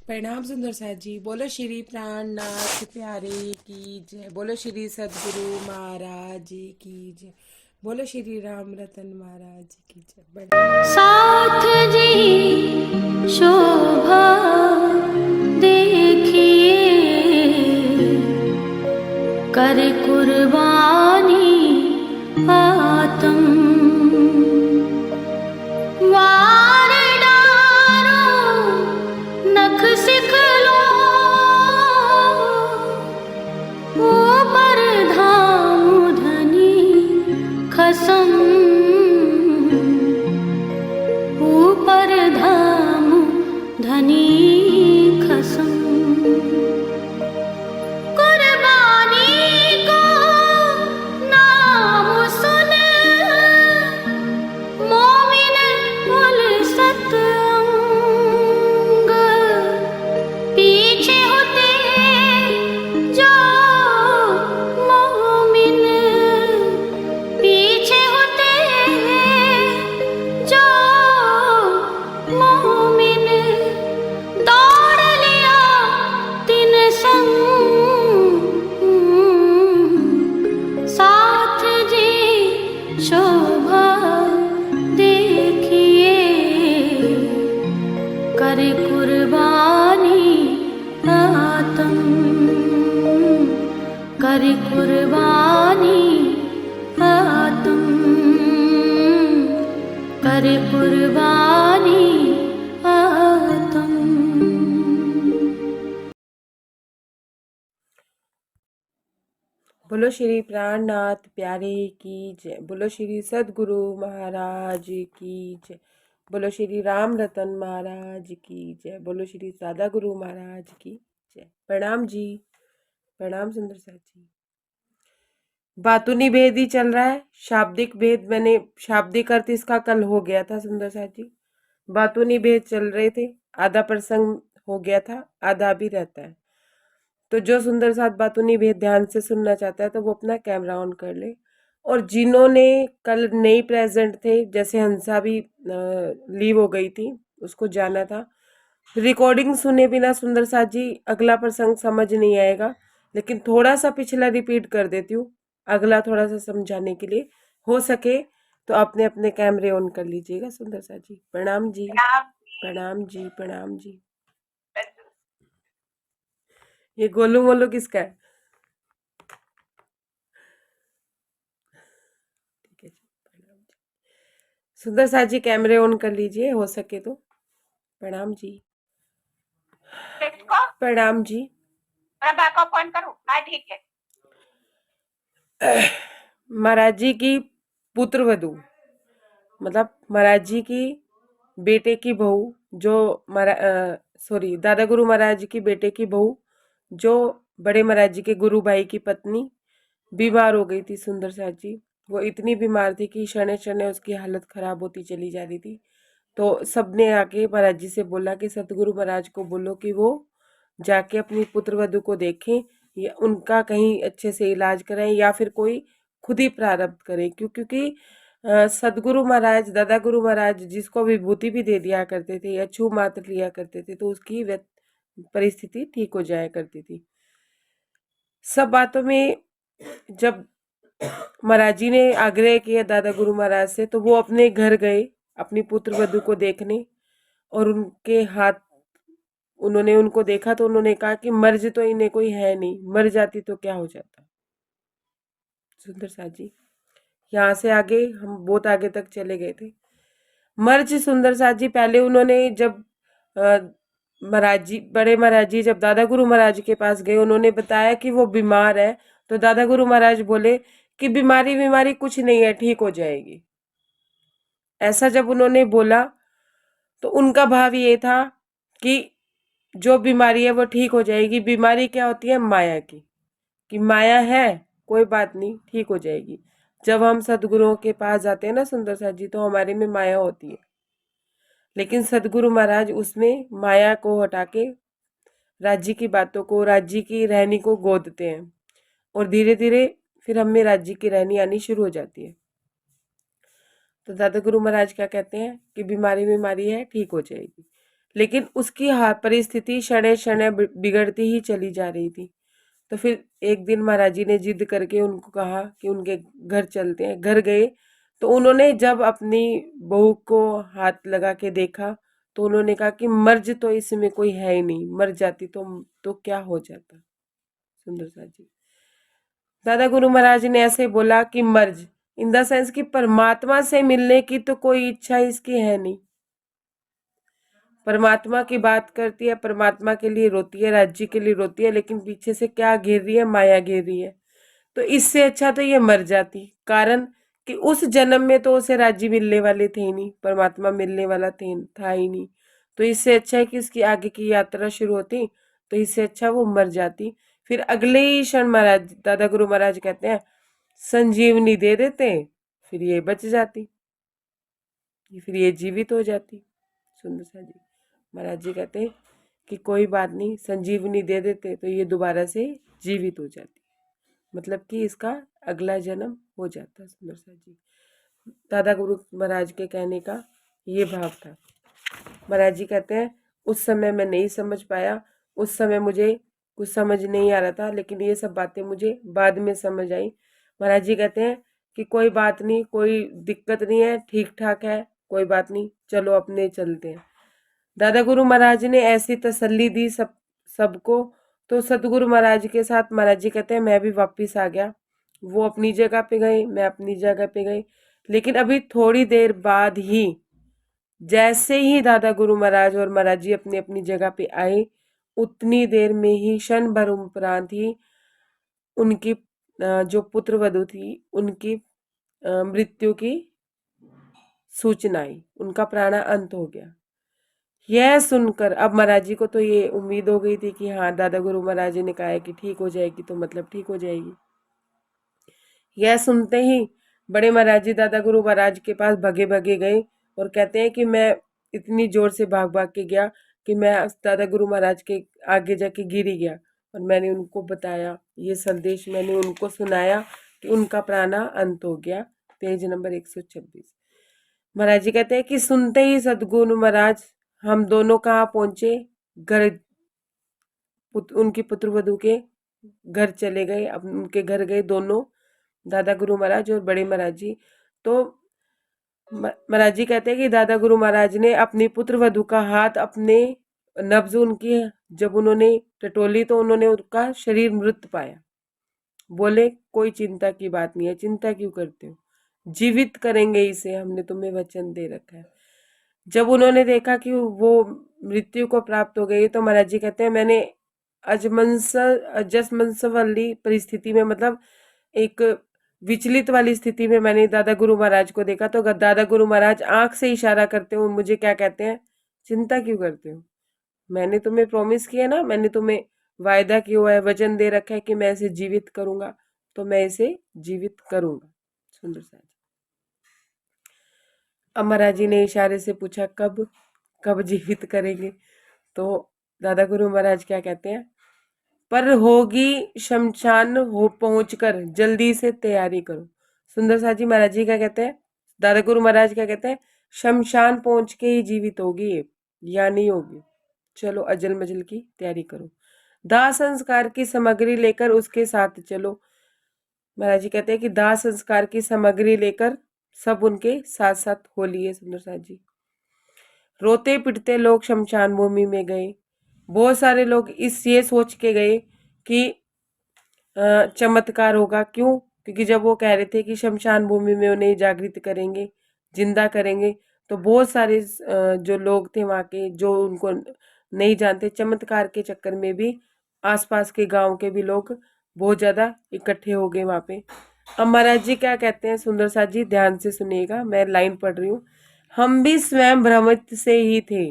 प्रणाम सुंदर साथ जी। बोलो श्री प्राणनाथ प्यारे की जय। बोलो श्री सदगुरु महाराज की जय। बोलो श्री राम रतन महाराज की जय। साथ जी शोभा देखिए, कर कुर्बानी आतम वार डारो नख सिखलो, ऊपर धाम धनी खसम, ऊपर धाम धनी खसम। कुर्बानी को नाम सुन मोमिन उलसत अंग, पीछे होते जो मोमिन, पीछे होते जो मोमिन, दौड़ लिया तिन संग, साथ जी शोभा देखिए, कर कुर्बानी आतम, कर कुर्बानी आतम, कर कुर्बानी आतम। बोलो श्री प्राणनाथ प्यारे की जय। बोलो श्री सदगुरु महाराज की जय। बोलो श्री राम रतन महाराज की जय। बोलो श्री सादा गुरु महाराज की जय। प्रणाम जी। प्रणाम सुंदर साथ जी। बातूनी भेद ही चल रहा है। शाब्दिक भेद मैंने शाब्दिक अर्थ इसका कल हो गया था सुंदर साथ जी। बातूनी भेद चल रहे थे, आधा प्रसंग हो गया था, आधा भी रहता है। तो जो सुंदर साथ बातूनी भेद ध्यान से सुनना चाहता है तो वो अपना कैमरा ऑन कर ले। और जिन्होंने कल नहीं प्रेजेंट थे, जैसे हंसा भी लीव हो गई थी, उसको जाना था, रिकॉर्डिंग सुने बिना सुंदर साथ जी अगला प्रसंग समझ नहीं आएगा। लेकिन थोड़ा सा पिछला रिपीट कर देती हूँ, अगला थोड़ा सा समझाने के लिए। हो सके तो आपने अपने कैमरे ऑन कर लीजिएगा सुंदर साथ जी। प्रणाम जी। प्रणाम जी। प्रणाम जी। ये गोलू मोलू किसका है? ठीक है जी। प्रणाम जी। सुंदर साथ जी कैमरे ऑन कर लीजिए हो सके तो। प्रणाम जी। प्रणाम जी। बैकअप ऑन करूं? हाँ ठीक है। महाराज जी की पुत्र वधू, मतलब महाराज जी की बेटे की बहू, जो सॉरी दादा गुरु महाराज की बेटे की बहू, जो बड़े महाराज जी के गुरु भाई की पत्नी, बीमार हो गई थी सुंदर साथ जी। वो इतनी बीमार थी कि क्षणे क्षणे उसकी हालत खराब होती चली जा रही थी। तो सबने आके महाराज जी से बोला कि सतगुरु महाराज को बोलो कि वो जाके अपनी पुत्र वधू को देखें, या उनका कहीं अच्छे से इलाज कराएं, या फिर कोई खुद ही प्रारब्ध करें। क्योंकि सदगुरु महाराज, दादा गुरु महाराज जिसको विभूति भी दे दिया करते थे या छू मात्र लिया करते थे, तो उसकी परिस्थिति ठीक हो जाया करती थी। सब बातों में जब महाराज जी ने आग्रह किया दादा गुरु महाराज से, तो वो अपने घर गए अपनी पुत्र वधू को देखने, और उनके हाथ, उन्होंने उनको देखा तो उन्होंने कहा कि मर्ज तो इन्हें कोई है नहीं, मर जाती तो क्या हो जाता। सुंदर साथ जी, यहाँ से आगे हम बहुत आगे तक चले गए थे। मर्ज सुंदर साथ जी, पहले उन्होंने जब महाराज जी, बड़े महाराज जी जब दादा गुरु महाराज के पास गए, उन्होंने बताया कि वो बीमार है। तो दादा गुरु महाराज बोले कि बीमारी बीमारी कुछ नहीं है, ठीक हो जाएगी। ऐसा जब उन्होंने बोला तो उनका भाव ये था कि जो बीमारी है वो ठीक हो जाएगी। बीमारी क्या होती है? माया की, कि माया है, कोई बात नहीं, ठीक हो जाएगी। जब हम सदगुरुओं के पास जाते हैं ना सुंदर साथ जी, तो हमारे में माया होती है, लेकिन सदगुरु महाराज उसमें माया को हटा के राज्य की बातों को, राज्य की रहनी को गोदते हैं, और धीरे धीरे फिर हम में राज्य की रहनी आनी शुरू हो जाती है। तो दादा गुरु महाराज क्या कहते हैं कि बीमारी बीमारी है, ठीक हो जाएगी। लेकिन उसकी परिस्थिति क्षणे क्षणे बिगड़ती ही चली जा रही थी। तो फिर एक दिन महाराज जी ने जिद करके उनको कहा कि उनके घर चलते हैं। घर गए तो उन्होंने जब अपनी बहू को हाथ लगा के देखा तो उन्होंने कहा कि मर्ज तो इसमें कोई है ही नहीं, मर जाती तो क्या हो जाता। सुंदर सा जी, दादा गुरु महाराज ने ऐसे बोला कि मर्ज इन द सेंस कि परमात्मा से मिलने की तो कोई इच्छा इसकी है नहीं। परमात्मा की बात करती है, परमात्मा के लिए रोती है, राज्य के लिए रोती है, लेकिन पीछे से क्या घेर रही है? माया घेर रही है। तो इससे अच्छा तो ये मर जाती। कारण कि उस जन्म में तो उसे राज्य मिलने वाले थे ही नहीं, परमात्मा मिलने वाला था ही नहीं। तो इससे अच्छा है कि उसकी आगे की यात्रा शुरू होती, तो इससे अच्छा वो मर जाती। फिर अगले ही क्षण महाराज दादा गुरु महाराज कहते हैं संजीवनी दे देते, फिर ये बच जाती, फिर ये जीवित हो जाती। सुंदर सा जी, महाराज जी कहते हैं कि कोई बात नहीं, संजीवनी दे देते तो ये दोबारा से जीवित हो जाती, मतलब कि इसका अगला जन्म हो जाता। सुंदर सा जी, दादा गुरु महाराज के कहने का ये भाव था। महाराज जी कहते हैं उस समय मैं नहीं समझ पाया, उस समय मुझे कुछ समझ नहीं आ रहा था, लेकिन ये सब बातें मुझे बाद में समझ आई। महाराज जी कहते हैं कि कोई बात नहीं, कोई दिक्कत नहीं है, ठीक ठाक है, कोई बात नहीं, चलो अपने चलते हैं। दादा गुरु महाराज ने ऐसी तसल्ली दी सबको। तो सतगुरु महाराज के साथ महाराज जी कहते हैं मैं भी वापिस आ गया। वो अपनी जगह पे गए, मैं अपनी जगह पे गई। लेकिन अभी थोड़ी देर बाद ही जैसे ही दादा गुरु महाराज और महाराज जी अपनी अपनी जगह पे आए, उतनी देर में ही क्षण भर उपरांत ही उनकी जो पुत्र वधू थी उनकी मृत्यु की सूचना आई, उनका प्राणा अंत हो गया। यह सुनकर अब महाराज जी को तो ये उम्मीद हो गई थी कि हाँ दादा गुरु महाराज ने कहा है कि ठीक हो जाएगी, तो मतलब ठीक हो जाएगी। यह सुनते ही बड़े महाराज जी दादा गुरु महाराज के पास भगे भगे गए और कहते हैं कि मैं इतनी जोर से भाग भाग के गया कि मैं दादा गुरु महाराज के आगे जाके गिर ही गया। और मैंने उनको बताया, ये संदेश मैंने उनको सुनाया कि उनका प्राणा अंत हो गया। Page number 126। महाराज जी कहते हैं कि सुनते ही सदगुरु महाराज हम दोनों कहाँ पहुंचे? घर, उनकी पुत्र वधू के घर चले गए। अब उनके घर गए दोनों, दादा गुरु महाराज और बड़े महाराज जी। तो महाराज जी कहते हैं कि दादा गुरु महाराज ने अपनी पुत्र वधू का हाथ अपने नब्ज उनकी जब उन्होंने टटोली तो उन्होंने उनका शरीर मृत पाया। बोले कोई चिंता की बात नहीं है, चिंता क्यों करते हो, जीवित करेंगे इसे, हमने तुम्हें वचन दे रखा है। जब उन्होंने देखा कि वो मृत्यु को प्राप्त हो गई तो महाराज जी कहते हैं मैंने अजस्मंस वाली परिस्थिति में, मतलब एक विचलित वाली स्थिति में मैंने दादा गुरु महाराज को देखा। तो दादा गुरु महाराज आंख से इशारा करते हुए मुझे क्या कहते हैं, चिंता क्यों करते हो, मैंने तुम्हें प्रॉमिस किया ना, मैंने तुम्हें वायदा किया हुआ है, वचन दे रखा है कि मैं इसे जीवित करूंगा, तो मैं इसे जीवित करूंगा। सुंदर सा अब महाराज जी ने इशारे से पूछा कब कब जीवित करेंगे? तो दादा गुरु महाराज क्या कहते हैं, पर होगी शमशान हो पहुंचकर जल्दी से तैयारी करो। सुंदर सा जी महाराज जी क्या कहते हैं, दादा गुरु महाराज क्या कहते हैं, शमशान पहुंच के ही जीवित होगी ये, या नहीं होगी, चलो अजल मजल की तैयारी करो, दाह संस्कार की सामग्री लेकर उसके साथ चलो। महाराज जी कहते हैं कि दाह संस्कार की सामग्री लेकर सब उनके साथ साथ हो लिए। सुंदर सा जी रोते पिटते लोग शमशान भूमि में गए। बहुत सारे लोग ये सोच के गए कि चमत्कार होगा। क्यों? क्योंकि जब वो कह रहे थे कि शमशान भूमि में उन्हें जागृत करेंगे, जिंदा करेंगे, तो बहुत सारे जो लोग थे वहाँ के, जो उनको नहीं जानते, चमत्कार के चक्कर में भी आसपास के गांव के भी लोग बहुत ज्यादा इकट्ठे हो गए वहाँ पे। अब महाराज जी क्या कहते हैं, सुंदर सा जी ध्यान से सुनिएगा, मैं लाइन पढ़ रही हूँ। हम भी स्वयं भ्रमित से ही थे,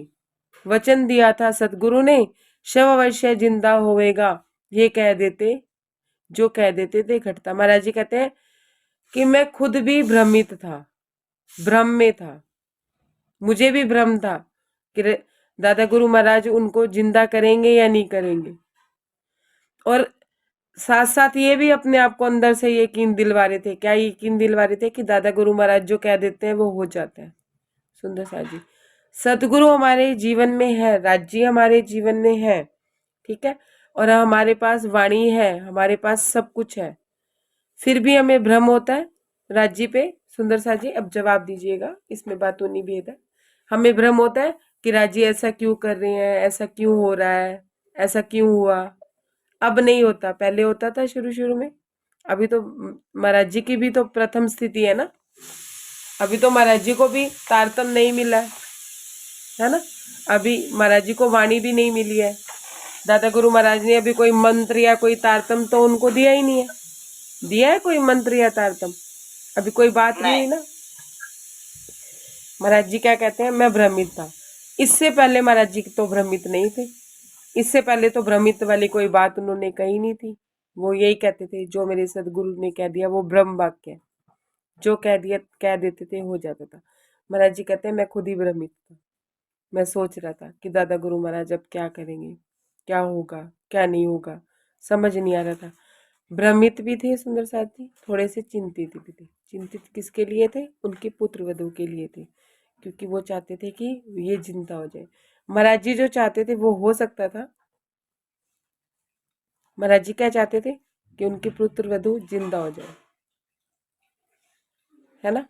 वचन दिया था सतगुरु ने, शव अवश्य जिंदा होवेगा, ये कह देते, जो कह देते थे घटता। महाराज जी कहते हैं कि मैं खुद भी भ्रमित था, भ्रम में था, मुझे भी भ्रम था कि दादा गुरु महाराज उनको जिंदा करेंगे या नहीं करेंगे, और साथ साथ ये भी अपने आप को अंदर से यकीन दिलवा रहे थे। क्या यकीन दिलवा रहे थे? कि दादा गुरु महाराज जो कह देते हैं वो हो जाता है। सुंदर सा जी सदगुरु हमारे जीवन में है, राज्य हमारे जीवन में है, ठीक है, और हमारे पास वाणी है, हमारे पास सब कुछ है, फिर भी हमें भ्रम होता है राज्य पे। सुंदर सा जी अब जवाब दीजिएगा, इसमें बातों नहीं भेद है। हमें भ्रम होता है कि राज्य ऐसा क्यों कर रहे हैं, ऐसा क्यों हो रहा है, ऐसा क्यों हुआ। अब नहीं होता, पहले होता था शुरू शुरू में। अभी तो महाराज जी की भी तो प्रथम स्थिति है ना, अभी तो महाराज जी को भी तारतम नहीं मिला है ना, अभी महाराज जी को वाणी भी नहीं मिली है। दादा गुरु महाराज ने अभी कोई मंत्र या कोई तारतम तो उनको दिया ही नहीं है, दिया है कोई मंत्र या तारतम? अभी कोई बात नहीं हुई ना। महाराज जी क्या कहते हैं, मैं भ्रमित था। इससे पहले महाराज जी तो भ्रमित नहीं थे, इससे पहले तो भ्रमित वाली कोई बात उन्होंने कही नहीं थी। वो यही कहते थे जो मेरे सदगुरु ने कह दिया वो ब्रह्म वाक्य है, जो कह दिया कह देते थे हो जाता था। महाराज जी कहते हैं मैं खुद ही भ्रमित था, मैं सोच रहा था कि दादा गुरु महाराज अब क्या करेंगे, क्या होगा क्या नहीं होगा, समझ नहीं आ रहा था। भ्रमित भी थे सुंदर साथ जी, थोड़े से चिंतित भी थे। चिंतित किसके लिए थे? उनके पुत्र वधू के लिए थे, क्योंकि वो चाहते थे कि ये जिंदा हो जाए। महाराज जी जो चाहते थे वो हो सकता था। महाराज जी क्या चाहते थे कि उनके पुत्र वधू जिंदा हो जाए, है ना।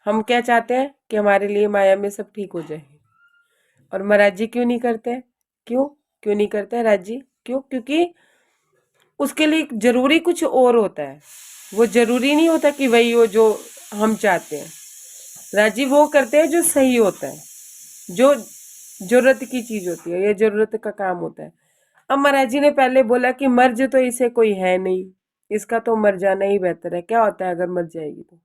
हम क्या चाहते हैं कि हमारे लिए माया में सब ठीक हो जाए, और महाराज जी क्यों नहीं करते हैं? क्यों क्यों नहीं करते हैं राज जी? क्यों? क्योंकि उसके लिए जरूरी कुछ और होता है, वो जरूरी नहीं होता कि वही हो जो हम चाहते हैं। राजी वो करते हैं जो सही होता है, जो जरूरत की चीज होती है, ये जरूरत का काम होता है। अब महाराज जी ने पहले बोला कि मर्ज तो इसे कोई है नहीं, इसका तो मर जाना ही बेहतर है। क्या होता है अगर मर जाएगी तो?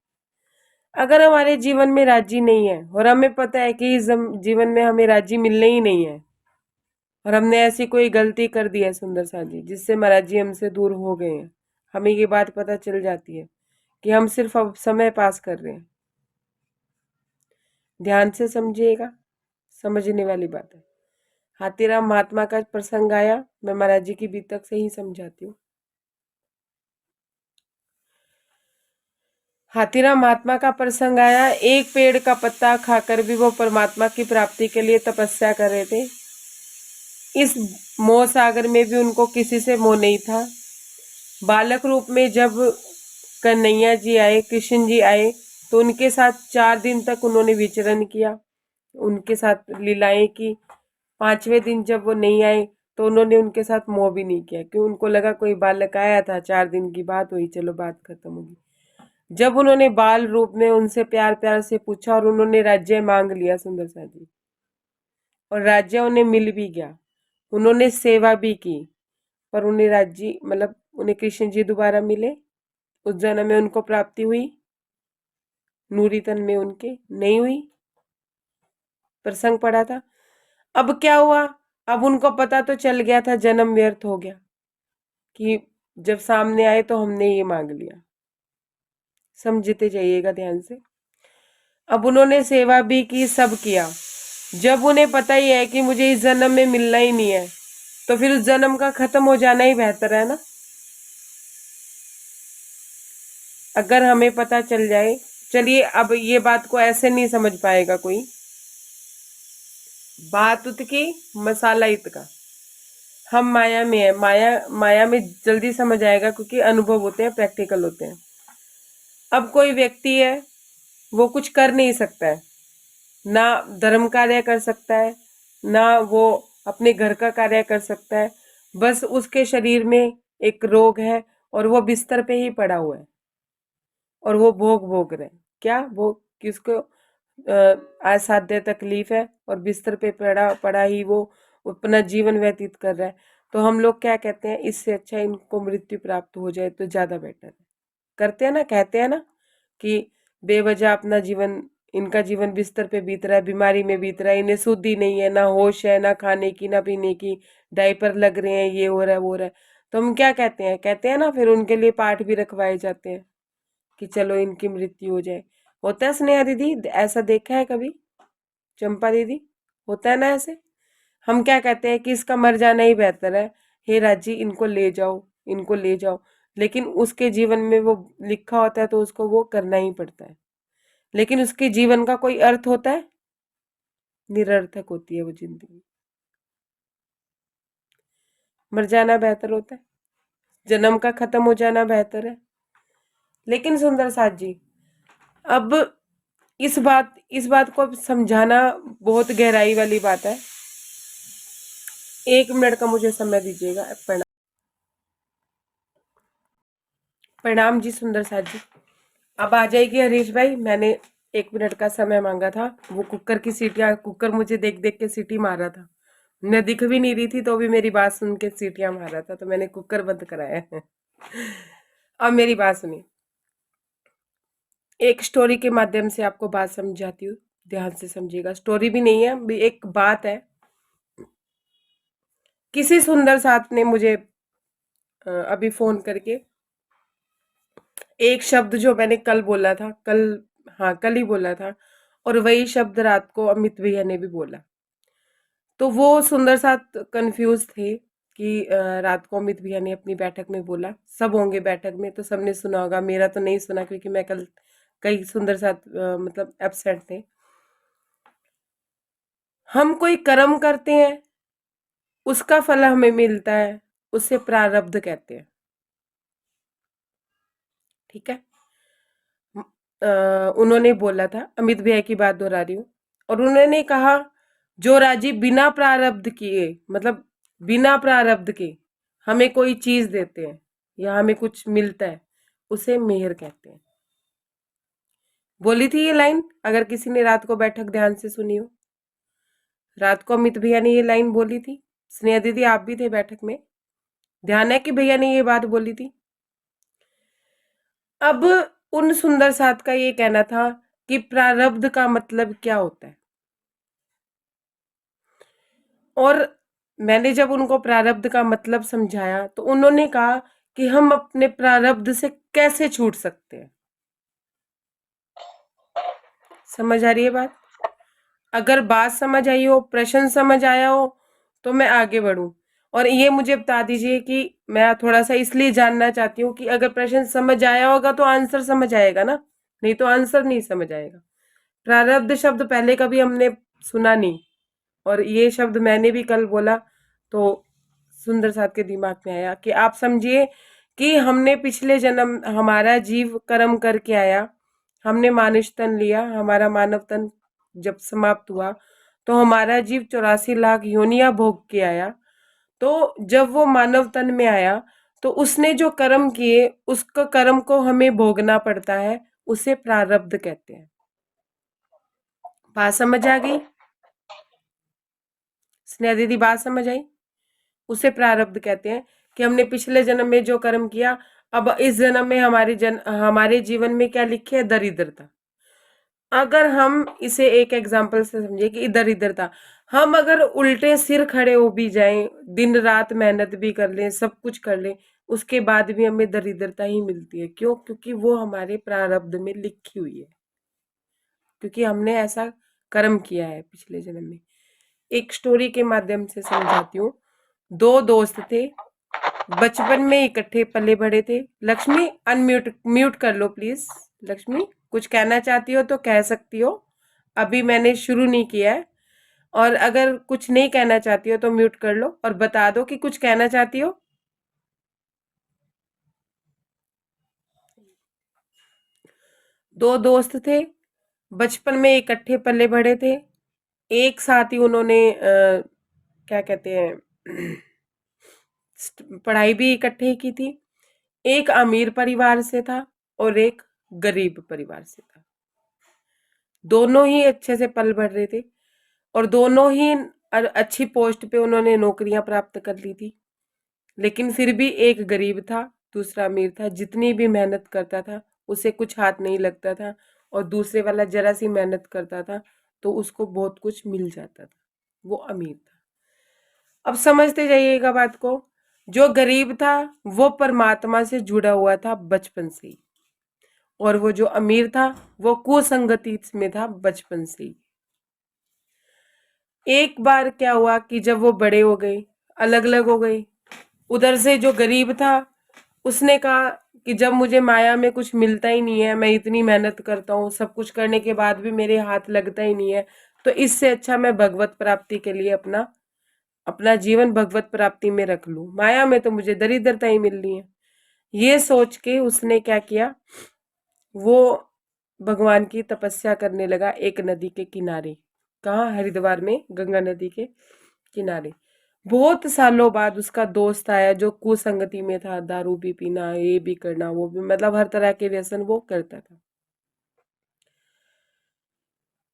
अगर हमारे जीवन में राजी नहीं है और हमें पता है कि इस जीवन में हमें राजी मिलने ही नहीं है, और हमने ऐसी कोई गलती कर दी है सुंदर सा जी जिससे महाराज जी हमसे दूर हो गए हैं, हमें ये बात पता चल जाती है कि हम सिर्फ अब समय पास कर रहे हैं। ध्यान से समझिएगा, समझने वाली बात है। हाथीराम महात्मा का प्रसंग आया, मैं महाराज जी की बीतक से ही समझाती हूँ। हाथीराम महात्मा का प्रसंग आया, एक पेड़ का पत्ता खाकर भी वो परमात्मा की प्राप्ति के लिए तपस्या कर रहे थे। इस मोह सागर में भी उनको किसी से मोह नहीं था। बालक रूप में जब कन्हैया जी आए, कृष्ण जी आए, तो उनके साथ 4 दिन तक उन्होंने विचरण किया, उनके साथ लीलाएं की। 5वें दिन जब वो नहीं आए तो उन्होंने उनके साथ मोह भी नहीं किया, क्यों? उनको लगा कोई बालक आया था, 4 दिन की बात हुई, चलो बात खत्म होगी। जब उन्होंने बाल रूप में उनसे प्यार प्यार से पूछा और उन्होंने राज्य मांग लिया सुंदर सा जी, और राज्य उन्हें मिल भी गया, उन्होंने सेवा भी की, पर उन्हें राज्य मतलब उन्हें कृष्ण जी दोबारा मिले, उस जन्म में उनको प्राप्ति हुई, नूरी तन में उनके नहीं हुई। प्रसंग पढ़ा था। अब क्या हुआ? अब उनको पता तो चल गया था, जन्म व्यर्थ हो गया, कि जब सामने आए तो हमने ये मांग लिया। समझते जाइएगा ध्यान से। अब उन्होंने सेवा भी की, सब किया। जब उन्हें पता ही है कि मुझे इस जन्म में मिलना ही नहीं है, तो फिर उस जन्म का खत्म हो जाना ही बेहतर है ना। अगर हमें पता चल जाए, चलिए अब ये बात को ऐसे नहीं समझ पाएगा कोई, बात उत की मसाला इत का। हम माया में है, माया में जल्दी समझ आएगा, क्योंकि अनुभव होते हैं, प्रैक्टिकल होते हैं। अब कोई व्यक्ति है, वो कुछ कर नहीं सकता है, ना धर्म कार्य कर सकता है, ना वो अपने घर का कार्य कर सकता है, बस उसके शरीर में एक रोग है और वो बिस्तर पे ही पड़ा हुआ है, और वो भोग भोग रहे हैं। क्या भोग? किसको? असाध्य तकलीफ है और बिस्तर पे पड़ा पड़ा ही वो अपना जीवन व्यतीत कर रहा है। तो हम लोग क्या कहते हैं, इससे अच्छा इनको मृत्यु प्राप्त हो जाए तो ज्यादा बेटर है। करते हैं ना, कहते हैं ना कि बेवजह अपना जीवन, इनका जीवन बिस्तर पे बीत रहा है, बीमारी में बीत रहा है, इन्हें शुद्धि नहीं है, ना होश है, ना खाने की ना पीने की, डायपर लग रहे हैं, ये हो रहा है वो हो रहा है। तो हम क्या कहते हैं, कहते हैं ना, फिर उनके लिए पाठ भी रखवाए जाते हैं कि चलो इनकी मृत्यु हो जाए। होता है स्नेहा दीदी? ऐसा देखा है कभी? चंपा दीदी, होता है ना ऐसे? हम क्या कहते हैं कि इसका मर जाना ही बेहतर है, हे राजी इनको ले जाओ, इनको ले जाओ। लेकिन उसके जीवन में वो लिखा होता है तो उसको वो करना ही पड़ता है। लेकिन उसके जीवन का कोई अर्थ होता है? निरर्थक होती है वो जिंदगी। मर जाना बेहतर होता है, जन्म का खत्म हो जाना बेहतर है। लेकिन सुंदर साथ जी, अब इस बात को अब समझाना बहुत गहराई वाली बात है। 1 मिनट का मुझे समय दीजिएगा। प्रणाम जी सुंदर साथ जी। अब आ जाएगी हरीश भाई, मैंने 1 मिनट का समय मांगा था। वो कुकर की सीटियां, कुकर मुझे देख देख के सीटी मार रहा था, मैं दिख भी नहीं रही थी तो भी मेरी बात सुन के सीटियां मार रहा था, तो मैंने कुकर बंद कराया है। अब मेरी बात सुनिए, एक स्टोरी के माध्यम से आपको बात समझाती हूँ, ध्यान से समझिएगा। स्टोरी भी नहीं है, एक बात है। किसी सुंदर साथ ने मुझे अभी फोन करके एक शब्द जो मैंने कल बोला था, हाँ कल ही बोला था, और वही शब्द रात को अमित भैया ने भी बोला। तो वो सुंदर साथ कंफ्यूज थे कि रात को अमित भैया ने अपनी बैठक में बोला, सब होंगे बैठक में तो सबने सुना होगा, मेरा तो नहीं सुना क्योंकि मैं कल कई सुंदर साथ मतलब एब्सेंट थे। हम कोई कर्म करते हैं, उसका फल हमें मिलता है, उसे प्रारब्ध कहते हैं। ठीक है। उन्होंने बोला था, अमित भैया की बात दोहरा रही हूँ, और उन्होंने कहा जो राजी बिना प्रारब्ध किए, मतलब बिना प्रारब्ध के हमें कोई चीज देते हैं या हमें कुछ मिलता है, उसे मेहर कहते हैं। बोली थी ये लाइन, अगर किसी ने रात को बैठक ध्यान से सुनी हो, रात को अमित भैया ने ये लाइन बोली थी। स्नेहा दीदी आप भी थे बैठक में, ध्यान है कि भैया ने ये बात बोली थी। अब उन सुंदर साथ का ये कहना था कि प्रारब्ध का मतलब क्या होता है, और मैंने जब उनको प्रारब्ध का मतलब समझाया तो उन्होंने कहा कि हम अपने प्रारब्ध से कैसे छूट सकते हैं। समझ आ रही है बात? अगर बात समझ आई हो, प्रश्न समझ आया हो, तो मैं आगे बढ़ूं। और ये मुझे बता दीजिए कि मैं थोड़ा सा इसलिए जानना चाहती हूँ कि अगर प्रश्न समझ आया होगा तो आंसर समझ आएगा ना, नहीं तो आंसर नहीं समझ आएगा। प्रारब्ध शब्द पहले कभी हमने सुना नहीं, और ये शब्द मैंने भी कल बोला तो सुंदर साथ के दिमाग में आया कि आप समझिए कि हमने पिछले जन्म, हमारा जीव कर्म करके आया, हमने मानुष तन लिया, हमारा मानव तन जब समाप्त हुआ तो हमारा जीव 84 लाख योनियां भोग के आया। तो जब वो मानव तन में आया तो उसने जो कर्म किए, उसका कर्म को हमें भोगना पड़ता है, उसे प्रारब्ध कहते हैं। बात समझ आ गई स्नेहा दीदी? बात समझ आई? उसे प्रारब्ध कहते हैं कि हमने पिछले जन्म में जो कर्म किया, अब इस जन्म में हमारे जीवन में क्या लिखे है, दरिद्रता। अगर हम इसे एक एग्जाम्पल से समझे कि दरिद्रता, हम अगर उल्टे सिर खड़े हो भी जाएं, दिन रात मेहनत भी कर लें, सब कुछ कर लें, उसके बाद भी हमें दरिद्रता ही मिलती है। क्यों? क्योंकि वो हमारे प्रारब्ध में लिखी हुई है, क्योंकि हमने ऐसा कर्म किया है पिछले जन्म में। एक स्टोरी के माध्यम से समझाती हूँ। 2 दोस्त थे, बचपन में इकट्ठे पले बड़े थे। लक्ष्मी म्यूट कर लो प्लीज। लक्ष्मी कुछ कहना चाहती हो तो कह सकती हो, अभी मैंने शुरू नहीं किया है, और अगर कुछ नहीं कहना चाहती हो तो म्यूट कर लो और बता दो कि कुछ कहना चाहती हो। 2 दोस्त थे, बचपन में इकट्ठे पले बड़े थे, एक साथ ही उन्होंने क्या कहते हैं पढ़ाई भी इकट्ठे की थी। एक अमीर परिवार से था और एक गरीब परिवार से था। दोनों ही अच्छे से पल बढ़ रहे थे और दोनों ही अच्छी पोस्ट पे उन्होंने नौकरियां प्राप्त कर ली थी। लेकिन फिर भी एक गरीब था, दूसरा अमीर था। जितनी भी मेहनत करता था उसे कुछ हाथ नहीं लगता था, और दूसरे वाला जरा सी मेहनत करता था तो उसको बहुत कुछ मिल जाता था, वो अमीर था। अब समझते जाइएगा बात को। जो गरीब था वो परमात्मा से जुड़ा हुआ था बचपन से ही, और वो जो अमीर था वो कुसंगति में था बचपन से ही। एक बार क्या हुआ कि जब वो बड़े हो गए, अलग अलग हो गए, उधर से जो गरीब था उसने कहा कि जब मुझे माया में कुछ मिलता ही नहीं है, मैं इतनी मेहनत करता हूँ, सब कुछ करने के बाद भी मेरे हाथ लगता ही नहीं है, तो इससे अच्छा मैं भगवत प्राप्ति के लिए अपना अपना जीवन भगवत प्राप्ति में रख लूं, माया में तो मुझे दरिद्रता ही मिलनी है। ये सोच के उसने क्या किया, वो भगवान की तपस्या करने लगा एक नदी के किनारे। कहाँ? हरिद्वार में, गंगा नदी के किनारे। बहुत सालों बाद उसका दोस्त आया जो कुसंगति में था, दारू भी पीना, ये भी करना, वो भी, मतलब हर तरह के व्यसन वो करता था।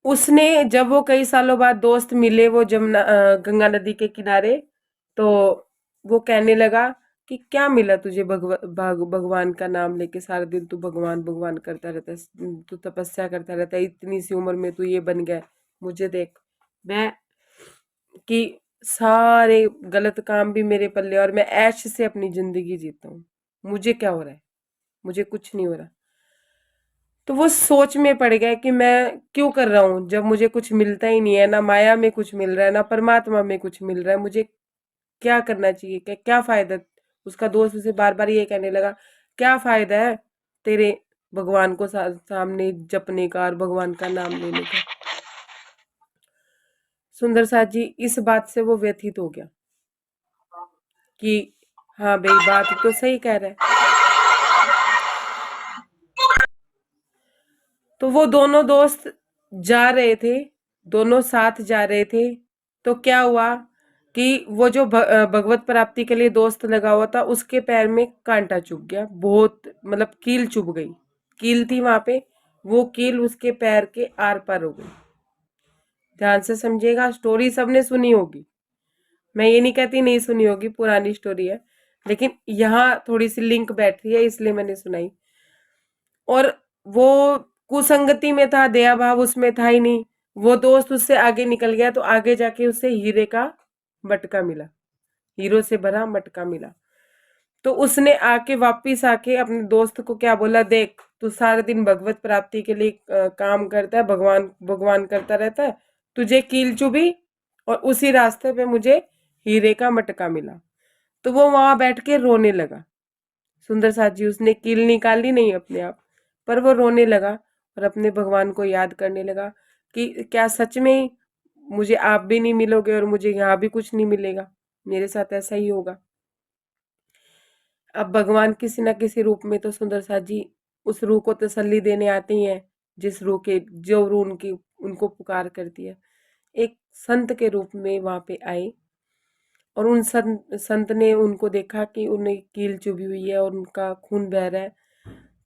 उसने जब वो कई सालों बाद दोस्त मिले, वो गंगा नदी के किनारे, तो वो कहने लगा कि क्या मिला तुझे, भगवान का नाम लेके सारा दिन तू भगवान भगवान करता रहता है, तू तपस्या करता रहता है, इतनी सी उम्र में तू ये बन गया है। मुझे देख, मैं कि सारे गलत काम भी मेरे पल्ले और मैं ऐश से अपनी जिंदगी जीता हूँ, मुझे क्या हो रहा है, मुझे कुछ नहीं हो रहा। तो वो सोच में पड़ गया कि मैं क्यों कर रहा हूँ जब मुझे कुछ मिलता ही नहीं है, ना माया में कुछ मिल रहा है, ना परमात्मा में कुछ मिल रहा है, मुझे क्या करना चाहिए, क्या क्या फायदा। उसका दोस्त उसे बार बार ये कहने लगा, क्या फायदा है तेरे भगवान को सामने जपने का और भगवान का नाम लेने का। सुंदर साथ जी इस बात से वो व्यथित हो गया कि हाँ भाई, बात तो सही कह रहा है। तो वो दोनों दोस्त जा रहे थे, दोनों साथ जा रहे थे। तो क्या हुआ कि वो जो भगवत प्राप्ति के लिए दोस्त लगा हुआ था, उसके पैर में कांटा चुभ गया, बहुत, मतलब कील चुभ गई। कील थी वहां पे, वो कील उसके पैर के आर पार हो गई। ध्यान से समझिएगा, स्टोरी सबने सुनी होगी, मैं ये नहीं कहती नहीं सुनी होगी, पुरानी स्टोरी है, लेकिन यहाँ थोड़ी सी लिंक बैठ रही है इसलिए मैंने सुनाई। और वो कुसंगति में था, दया भाव उसमें था ही नहीं। वो दोस्त उससे आगे निकल गया, तो आगे जाके उसे हीरे का मटका मिला, हीरो से भरा मटका मिला। तो उसने आके वापिस आके अपने दोस्त को क्या बोला, देख तू सारा दिन भगवत प्राप्ति के लिए काम करता है, भगवान भगवान करता रहता है, तुझे कील चुभी और उसी रास्ते पे मुझे हीरे का मटका मिला। तो वो वहां बैठ के रोने लगा। सुंदर साथ जी, उसने कील निकाली नहीं अपने आप, पर वो रोने लगा और अपने भगवान को याद करने लगा कि क्या सच में ही मुझे आप भी नहीं मिलोगे और मुझे यहाँ भी कुछ नहीं मिलेगा, मेरे साथ ऐसा ही होगा। अब भगवान किसी ना किसी रूप में तो सुंदर साथ जी उस रूह को तसल्ली देने आते ही हैं, जिस रूह के जो रूह उनकी उनको पुकार करती है। एक संत के रूप में वहां पे आए और उन संत ने उनको देखा कि उन्हें कील चुभी हुई है और उनका खून बह रहा है।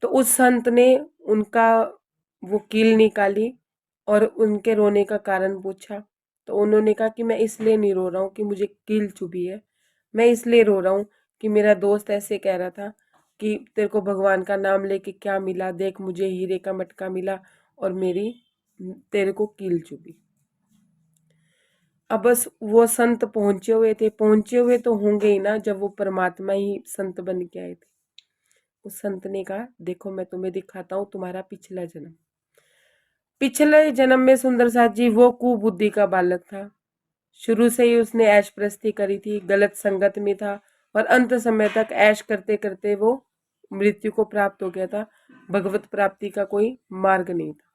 तो उस संत ने उनका वो कील निकाली और उनके रोने का कारण पूछा। तो उन्होंने कहा कि मैं इसलिए नहीं रो रहा हूँ कि मुझे कील चुभी है, मैं इसलिए रो रहा हूँ कि मेरा दोस्त ऐसे कह रहा था कि तेरे को भगवान का नाम लेके क्या मिला, देख मुझे हीरे का मटका मिला और मेरी तेरे को कील चुभी। अब बस वो संत पहुंचे हुए तो होंगे ही ना, जब वो परमात्मा ही संत बन के आए थे। उस संत ने कहा, देखो मैं तुम्हें दिखाता हूँ तुम्हारा पिछला जन्म। पिछले जन्म में सुंदर साथ जी वो कुबुद्धि का बालक था, शुरू से ही उसने ऐश प्रस्ती करी थी, गलत संगत में था और अंत समय तक ऐश करते करते वो मृत्यु को प्राप्त हो गया था। भगवत प्राप्ति का कोई मार्ग नहीं था।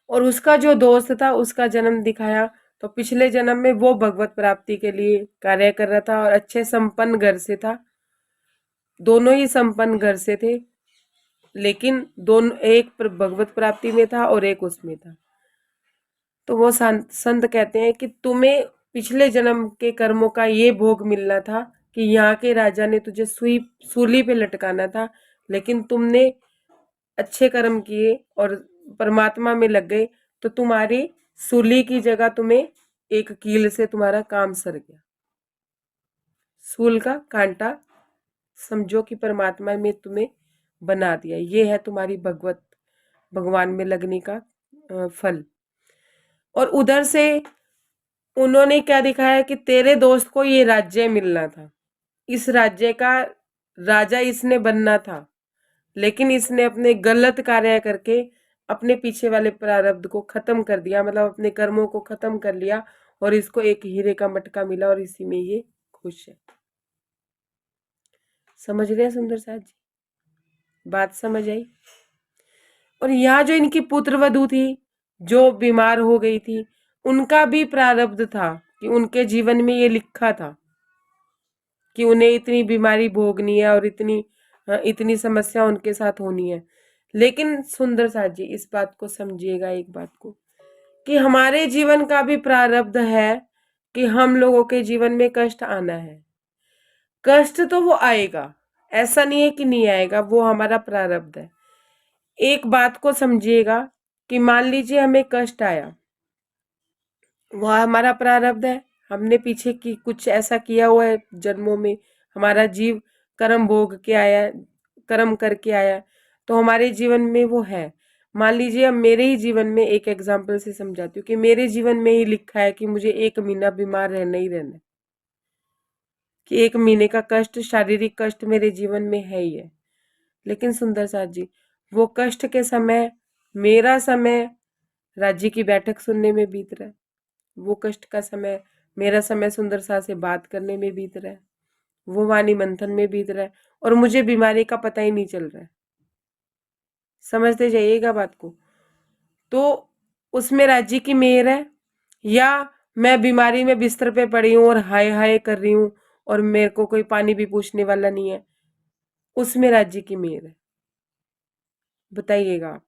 और उसका जो दोस्त था उसका जन्म दिखाया, तो पिछले जन्म में वो भगवत प्राप्ति के लिए कार्य कर रहा था और अच्छे संपन्न घर से था, दोनों ही संपन्न घर से थे, लेकिन दोनों, एक भगवत प्राप्ति में था और एक उसमें था। तो वो संत कहते हैं कि तुम्हें पिछले जन्म के कर्मों का ये भोग मिलना था कि यहाँ के राजा ने तुझे सूली पे लटकाना था, लेकिन तुमने अच्छे कर्म किए और परमात्मा में लग गए, तो तुम्हारी सूली की जगह तुम्हें एक कील से तुम्हारा काम सर गया। सूल का कांटा समझो कि परमात्मा में तुम्हें बना दिया, ये है तुम्हारी भगवान में लगने का फल। और उधर से उन्होंने क्या दिखाया कि तेरे दोस्त को ये राज्य मिलना था, इस राज्य का राजा इसने बनना था, लेकिन इसने अपने गलत कार्य करके अपने पीछे वाले प्रारब्ध को खत्म कर दिया, मतलब अपने कर्मों को खत्म कर लिया और इसको एक हीरे का मटका मिला और इसी में ये खुश है। समझ रहे हैं सुंदर साथ जी, बात समझ आई। और यहाँ जो इनकी पुत्र वधू थी, जो बीमार हो गई थी, उनका भी प्रारब्ध था कि उनके जीवन में ये लिखा था कि उन्हें इतनी बीमारी भोगनी है और इतनी समस्या उनके साथ होनी है। लेकिन सुंदर साथ जी इस बात को समझिएगा, एक बात को, कि हमारे जीवन का भी प्रारब्ध है कि हम लोगों के जीवन में कष्ट आना है। कष्ट तो वो आएगा, ऐसा नहीं है कि नहीं आएगा, वो हमारा प्रारब्ध है। एक बात को समझिएगा कि मान लीजिए हमें कष्ट आया, वह हमारा प्रारब्ध है, हमने पीछे की कुछ ऐसा किया हुआ है जन्मों में, हमारा जीव कर्म भोग के आया, कर्म करके आया, तो हमारे जीवन में वो है। मान लीजिए अब मेरे ही जीवन में एक एग्जांपल से समझाती हूँ कि मेरे जीवन में ही लिखा है कि मुझे 1 महीना बीमार रहना ही रहना है, कि 1 महीने का कष्ट, शारीरिक कष्ट मेरे जीवन में है ही है। लेकिन सुंदर साथ जी, वो कष्ट के समय मेरा समय राज्य की बैठक सुनने में बीत रहा है, वो कष्ट का समय मेरा समय सुंदर सा से बात करने में बीत रहा है, वो वाणी मंथन में बीत रहा है, और मुझे बीमारी का पता ही नहीं चल रहा है। समझते जाइएगा बात को। तो उसमें राज्य की मेहर है, या मैं बीमारी में बिस्तर पे पड़ी हूँ और हाय हाय कर रही हूँ और मेरे को कोई पानी भी पूछने वाला नहीं है, उसमें राज्य की मेहर है। बताइएगा आप।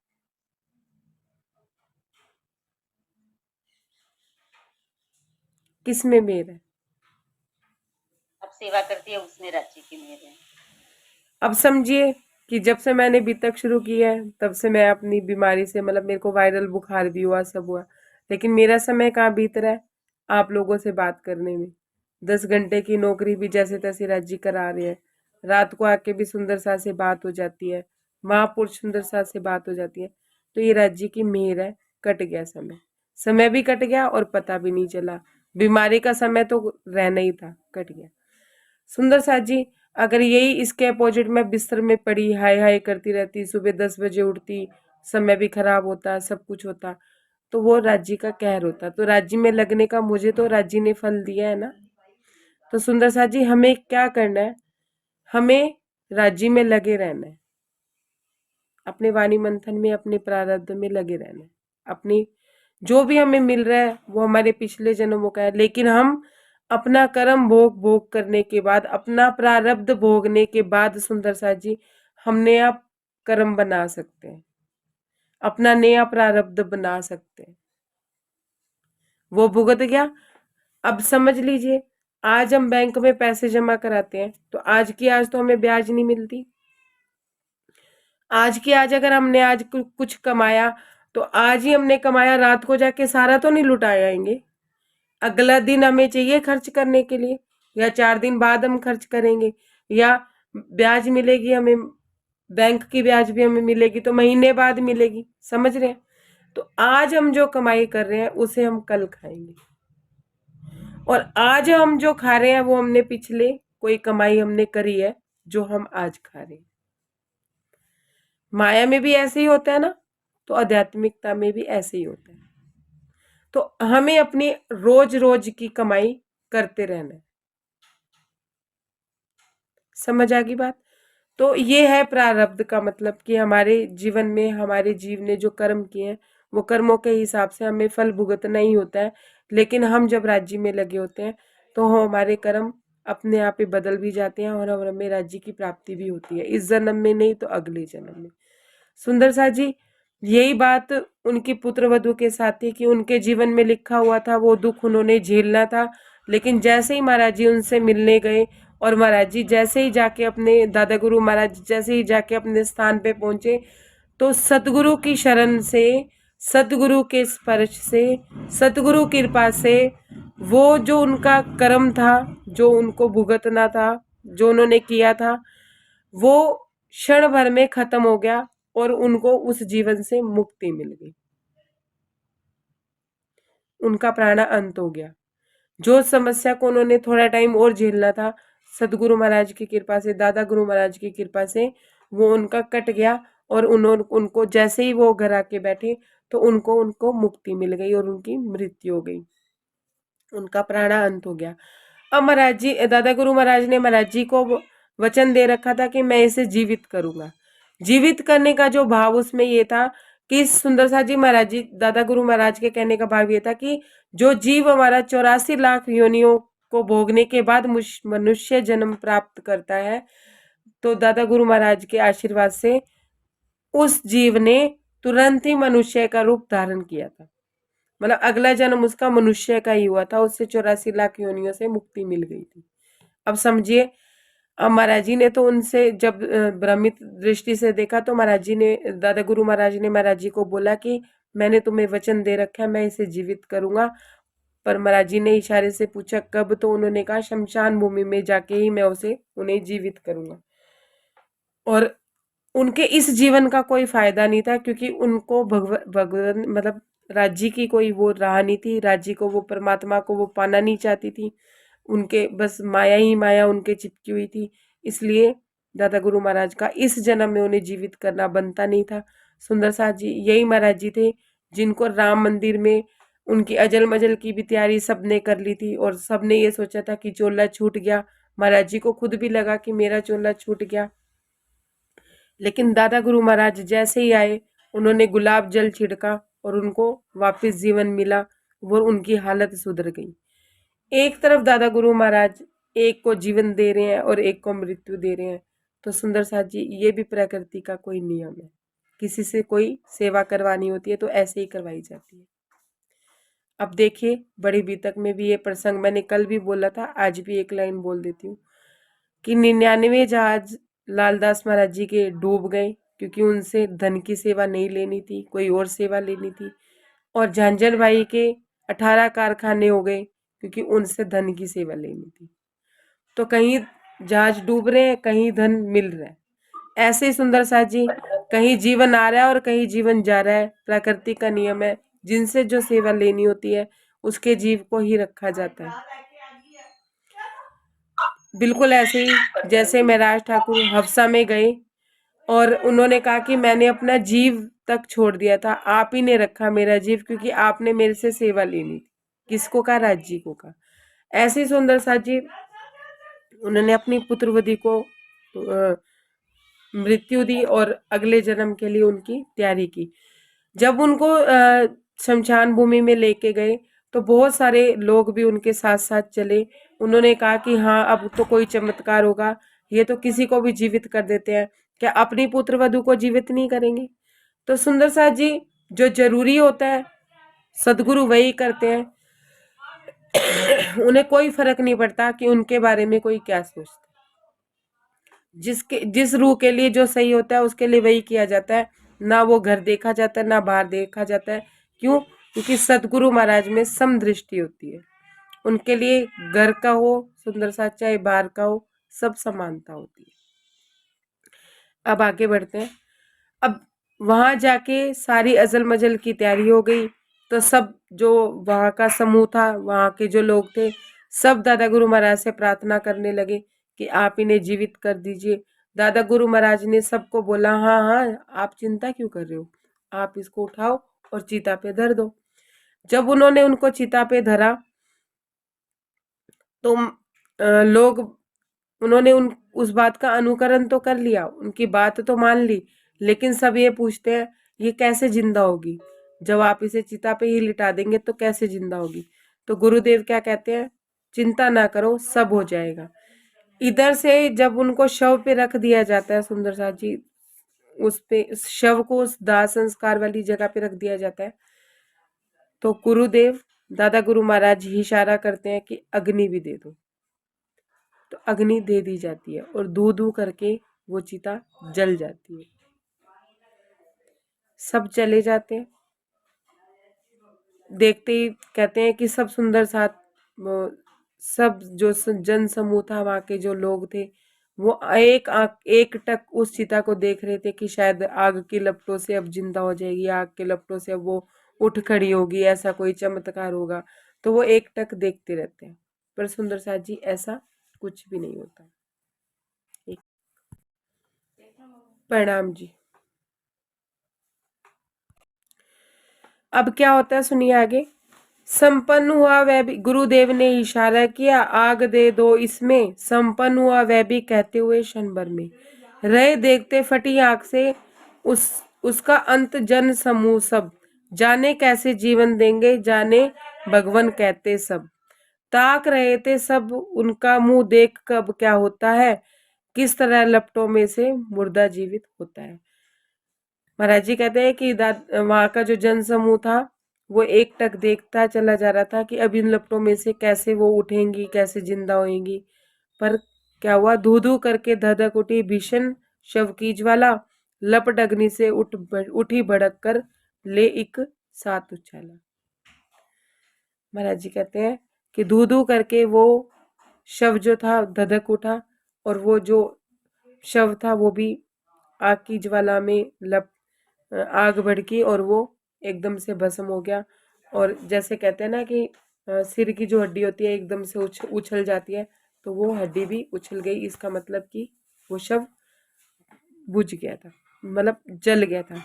किस में मेहर है? अब सेवा करती है उसमें राज्य की मेहर है। अब समझिए कि जब से मैंने बीतक शुरू की है तब से मैं अपनी बीमारी से, मतलब मेरे को वायरल बुखार भी हुआ, सब हुआ, लेकिन मेरा समय कहाँ बीत रहा है आप लोगों से बात करने में। 10 घंटे की नौकरी भी जैसे तैसे राज्य करा रहे हैं, रात को आके भी सुंदर सा से बात हो जाती है, महापुरुष सुंदर सा से बात हो जाती है। तो ये राज्य की मेहर है, कट गया समय, समय भी कट गया और पता भी नहीं चला। बीमारी का समय तो रहना ही था, कट गया। सुंदर साथ जी, अगर यही इसके अपोजिट में बिस्तर में पड़ी हाय हाय करती रहती, सुबह 10 बजे उठती, समय भी खराब होता, सब कुछ होता, तो वो राज्य का कहर होता। तो राज्य में लगने का मुझे तो राज्य ने फल दिया है ना। तो सुंदर साथ जी, हमें क्या करना है? हमें राज्य में लगे रहना है, अपने वाणी मंथन में, अपने प्रारब्ध में लगे रहना है। अपनी जो भी हमें मिल रहा है वो हमारे पिछले जन्मों का है, लेकिन हम अपना कर्म भोग भोग करने के बाद, अपना प्रारब्ध भोगने के बाद सुंदर साथ जी, हम नया कर्म बना सकते हैं, अपना नया प्रारब्ध बना सकते हैं। वो भुगत गया। अब समझ लीजिए, आज हम बैंक में पैसे जमा कराते हैं तो आज की आज तो हमें ब्याज नहीं मिलती। आज की आज अगर हमने आज कुछ कमाया तो आज ही हमने कमाया, रात को जाके सारा तो नहीं लुटाए आएंगे। अगला दिन हमें चाहिए खर्च करने के लिए, या 4 दिन बाद हम खर्च करेंगे, या ब्याज मिलेगी हमें, बैंक की ब्याज भी हमें मिलेगी तो महीने बाद मिलेगी। समझ रहे हैं? तो आज हम जो कमाई कर रहे हैं उसे हम कल खाएंगे, और आज हम जो खा रहे हैं वो हमने पिछले कोई कमाई हमने करी है जो हम आज खा रहे हैं। माया में भी ऐसे ही होता है ना, तो आध्यात्मिकता में भी ऐसे ही होता है। तो हमें अपनी रोज रोज की कमाई करते रहना है। समझ आ गई बात? तो ये है प्रारब्ध का मतलब, कि हमारे जीवन में हमारे जीव ने जो कर्म किए हैं वो कर्मों के हिसाब से हमें फल भुगतना ही होता है। लेकिन हम जब राज्य में लगे होते हैं तो हमारे कर्म अपने आप ही बदल भी जाते हैं और हमें राज्य की प्राप्ति भी होती है, इस जन्म में नहीं तो अगले जन्म में। सुंदर सा जी, यही बात उनकी पुत्र वधु के साथ थी कि उनके जीवन में लिखा हुआ था, वो दुख उन्होंने झेलना था। लेकिन जैसे ही महाराज जी उनसे मिलने गए, और महाराज जी जैसे ही जाके अपने दादा गुरु महाराज जैसे ही जाके अपने स्थान पे पहुंचे, तो सतगुरु की शरण से, सतगुरु के स्पर्श से, सतगुरु की कृपा से, वो जो उनका कर्म था, जो उनको भुगतना था, जो उन्होंने किया था, वो क्षण भर में खत्म हो गया और उनको उस जीवन से मुक्ति मिल गई। उनका प्राण अंत हो गया। जो समस्या को उन्होंने थोड़ा टाइम और झेलना था, सदगुरु महाराज की कृपा से, दादा गुरु महाराज की कृपा से वो उनका कट गया, और उनको जैसे ही वो घर आके बैठे तो उनको मुक्ति मिल गई और उनकी मृत्यु हो गई, उनका प्राण अंत हो गया। अब महाराज जी, दादा गुरु महाराज ने महाराज जी को वचन दे रखा था कि मैं इसे जीवित करूंगा। जीवित करने का जो भाव उसमें ये था कि सुंदरसा जी महाराज जी दादा गुरु महाराज के कहने का भाव ये था कि जो जीव हमारा 84 लाख योनियों को भोगने के बाद मनुष्य जन्म प्राप्त करता है, तो दादा गुरु महाराज के आशीर्वाद से उस जीव ने तुरंत ही मनुष्य का रूप धारण किया था। मतलब अगला जन्म उसका मनुष्य का ही हुआ था, उससे 84 लाख योनियों से मुक्ति मिल गई थी। अब समझिए, अब महाराज जी ने तो उनसे जब भ्रमित दृष्टि से देखा, तो महाराज जी ने, दादा गुरु महाराज ने महाराज जी को बोला कि मैंने तुम्हें वचन दे रखा है, मैं इसे जीवित करूंगा। पर महाराज जी ने इशारे से पूछा कब, तो उन्होंने कहा शमशान भूमि में जाके ही मैं उन्हें जीवित करूंगा। और उनके इस जीवन का कोई फायदा नहीं था, क्योंकि उनको भगवान मतलब राज्य की कोई वो राह नहीं थी, राज्य को वो परमात्मा को वो पाना नहीं चाहती थी, उनके बस माया ही माया उनके चिपकी हुई थी। इसलिए दादा गुरु महाराज का इस जन्म में उन्हें जीवित करना बनता नहीं था। सुंदर साथ जी यही महाराज जी थे जिनको राम मंदिर में उनकी अजल मजल की भी तैयारी सबने कर ली थी, और सबने ये सोचा था कि चोला छूट गया। महाराज जी को खुद भी लगा कि मेरा चोला छूट गया, लेकिन दादा गुरु महाराज जैसे ही आए, उन्होंने गुलाब जल छिड़का और उनको वापस जीवन मिला, वो उनकी हालत सुधर गई। एक तरफ दादा गुरु महाराज एक को जीवन दे रहे हैं और एक को मृत्यु दे रहे हैं, तो सुंदर साथ जी ये भी प्रकृति का कोई नियम है। किसी से कोई सेवा करवानी होती है तो ऐसे ही करवाई जाती है। अब देखिए, बड़ी बीतक में भी ये प्रसंग मैंने कल भी बोला था, आज भी एक लाइन बोल देती हूँ कि 99 जहाज लालदास महाराज जी के डूब गए, क्योंकि उनसे धन की सेवा नहीं लेनी थी, कोई और सेवा लेनी थी। और झांझर भाई के 18 कारखाने हो गए, क्योंकि उनसे धन की सेवा लेनी थी। तो कहीं जहाज डूब रहे हैं, कहीं धन मिल रहा है। ऐसे ही सुंदर साथ जी, कहीं जीवन आ रहा है और कहीं जीवन जा रहा है, प्रकृति का नियम है। जिनसे जो सेवा लेनी होती है उसके जीव को ही रखा जाता है। बिल्कुल ऐसे ही जैसे महराज ठाकुर हफ्सा में गए और उन्होंने कहा कि मैंने अपना जीव तक छोड़ दिया था, आप ही ने रखा मेरा जीव, क्योंकि आपने मेरे से सेवा लेनी थी। किसको कहा? राज जी को कहा। ऐसे ही सुंदर साथ जी, उन्होंने अपनी पुत्रवधि को मृत्यु दी और अगले जन्म के लिए उनकी तैयारी की। जब उनको शमशान भूमि में लेके गए तो बहुत सारे लोग भी उनके साथ साथ चले। उन्होंने कहा कि हाँ, अब तो कोई चमत्कार होगा, ये तो किसी को भी जीवित कर देते हैं, क्या अपनी पुत्र वधु को जीवित नहीं करेंगे? तो सुंदर साथ जी, जो जरूरी होता है सदगुरु वही करते हैं। उन्हें कोई फर्क नहीं पड़ता कि उनके बारे में कोई क्या सोचता है। जिस रूह के लिए जो सही होता है उसके लिए वही किया जाता है, ना वो घर देखा जाता है ना बाहर देखा जाता है। क्यों? क्योंकि सतगुरु महाराज में समदृष्टि होती है। उनके लिए घर का हो सुंदर सा चाहे बाहर का हो, सब समानता होती है। अब आगे बढ़ते हैं। अब वहां जाके सारी अजल मजल की तैयारी हो गई, तो सब जो वहां का समूह था, वहां के जो लोग थे, सब दादा गुरु महाराज से प्रार्थना करने लगे कि आप इन्हें जीवित कर दीजिए। दादा गुरु महाराज ने सबको बोला, हाँ हाँ, आप चिंता क्यों कर रहे हो, आप इसको उठाओ और चिता पे धर दो। जब उन्होंने उनको चिता पे धरा तो लोग, उन्होंने उस बात का अनुकरण तो कर लिया, उनकी बात तो मान ली, लेकिन सब ये पूछते हैं ये कैसे जिंदा होगी? जब आप इसे चिता पे ही लिटा देंगे तो कैसे जिंदा होगी? तो गुरुदेव क्या कहते हैं, चिंता ना करो, सब हो जाएगा। इधर से जब उनको शव पे रख दिया जाता है सुंदर साथ जी, उस पे शव को उस दाह संस्कार वाली जगह पे रख दिया जाता है, तो गुरुदेव दादा गुरु महाराज ही इशारा करते हैं कि अग्नि भी दे दो। तो अग्नि दे दी जाती है और दू दू करके वो चिता जल जाती है। सब चले जाते हैं। देखते ही कहते हैं कि सब सुंदर साथ सब जो जन समूह था, वहां के जो लोग थे, वो एक टक उस चिता को देख रहे थे कि शायद आग की लपटों से अब जिंदा हो जाएगी, आग के लपटों से अब वो उठ खड़ी होगी, ऐसा कोई चमत्कार होगा। तो वो एक टक देखते रहते हैं, पर सुंदर साथ जी ऐसा कुछ भी नहीं होता। प्रणाम जी। अब क्या होता है सुनिए आगे। संपन्न हुआ वह भी, गुरुदेव ने इशारा किया, आग दे दो इसमें। संपन्न हुआ वह भी कहते हुए क्षण भर में, रहे देखते फटी आंख से उसका अंत जन समूह सब, जाने कैसे जीवन देंगे, जाने भगवन कहते सब। ताक रहे थे सब उनका मुंह देख, कब क्या होता है, किस तरह लपटों में से मुर्दा जीवित होता है। महाराज जी कहते हैं कि वहां का जो जन समूह था वो एकटक देखता चला जा रहा था कि अब इन लपटों में से कैसे वो उठेंगी, कैसे जिंदा होएंगी। पर क्या हुआ, धू धू करके धधक उठी भीषण शव की ज्वाला, लपट अग्नि से उठी भड़क कर ले एक साथ उछाला। महाराज जी कहते हैं कि धू धू करके वो शव जो था धधक उठा, और वो जो शव था वो भी आग की ज्वाला में आग भड़की और वो एकदम से भस्म हो गया। और जैसे कहते हैं ना कि सिर की जो हड्डी होती है एकदम से उछल जाती है, तो वो हड्डी भी उछल गई। इसका मतलब कि वो शव बुझ गया था, मतलब जल गया था।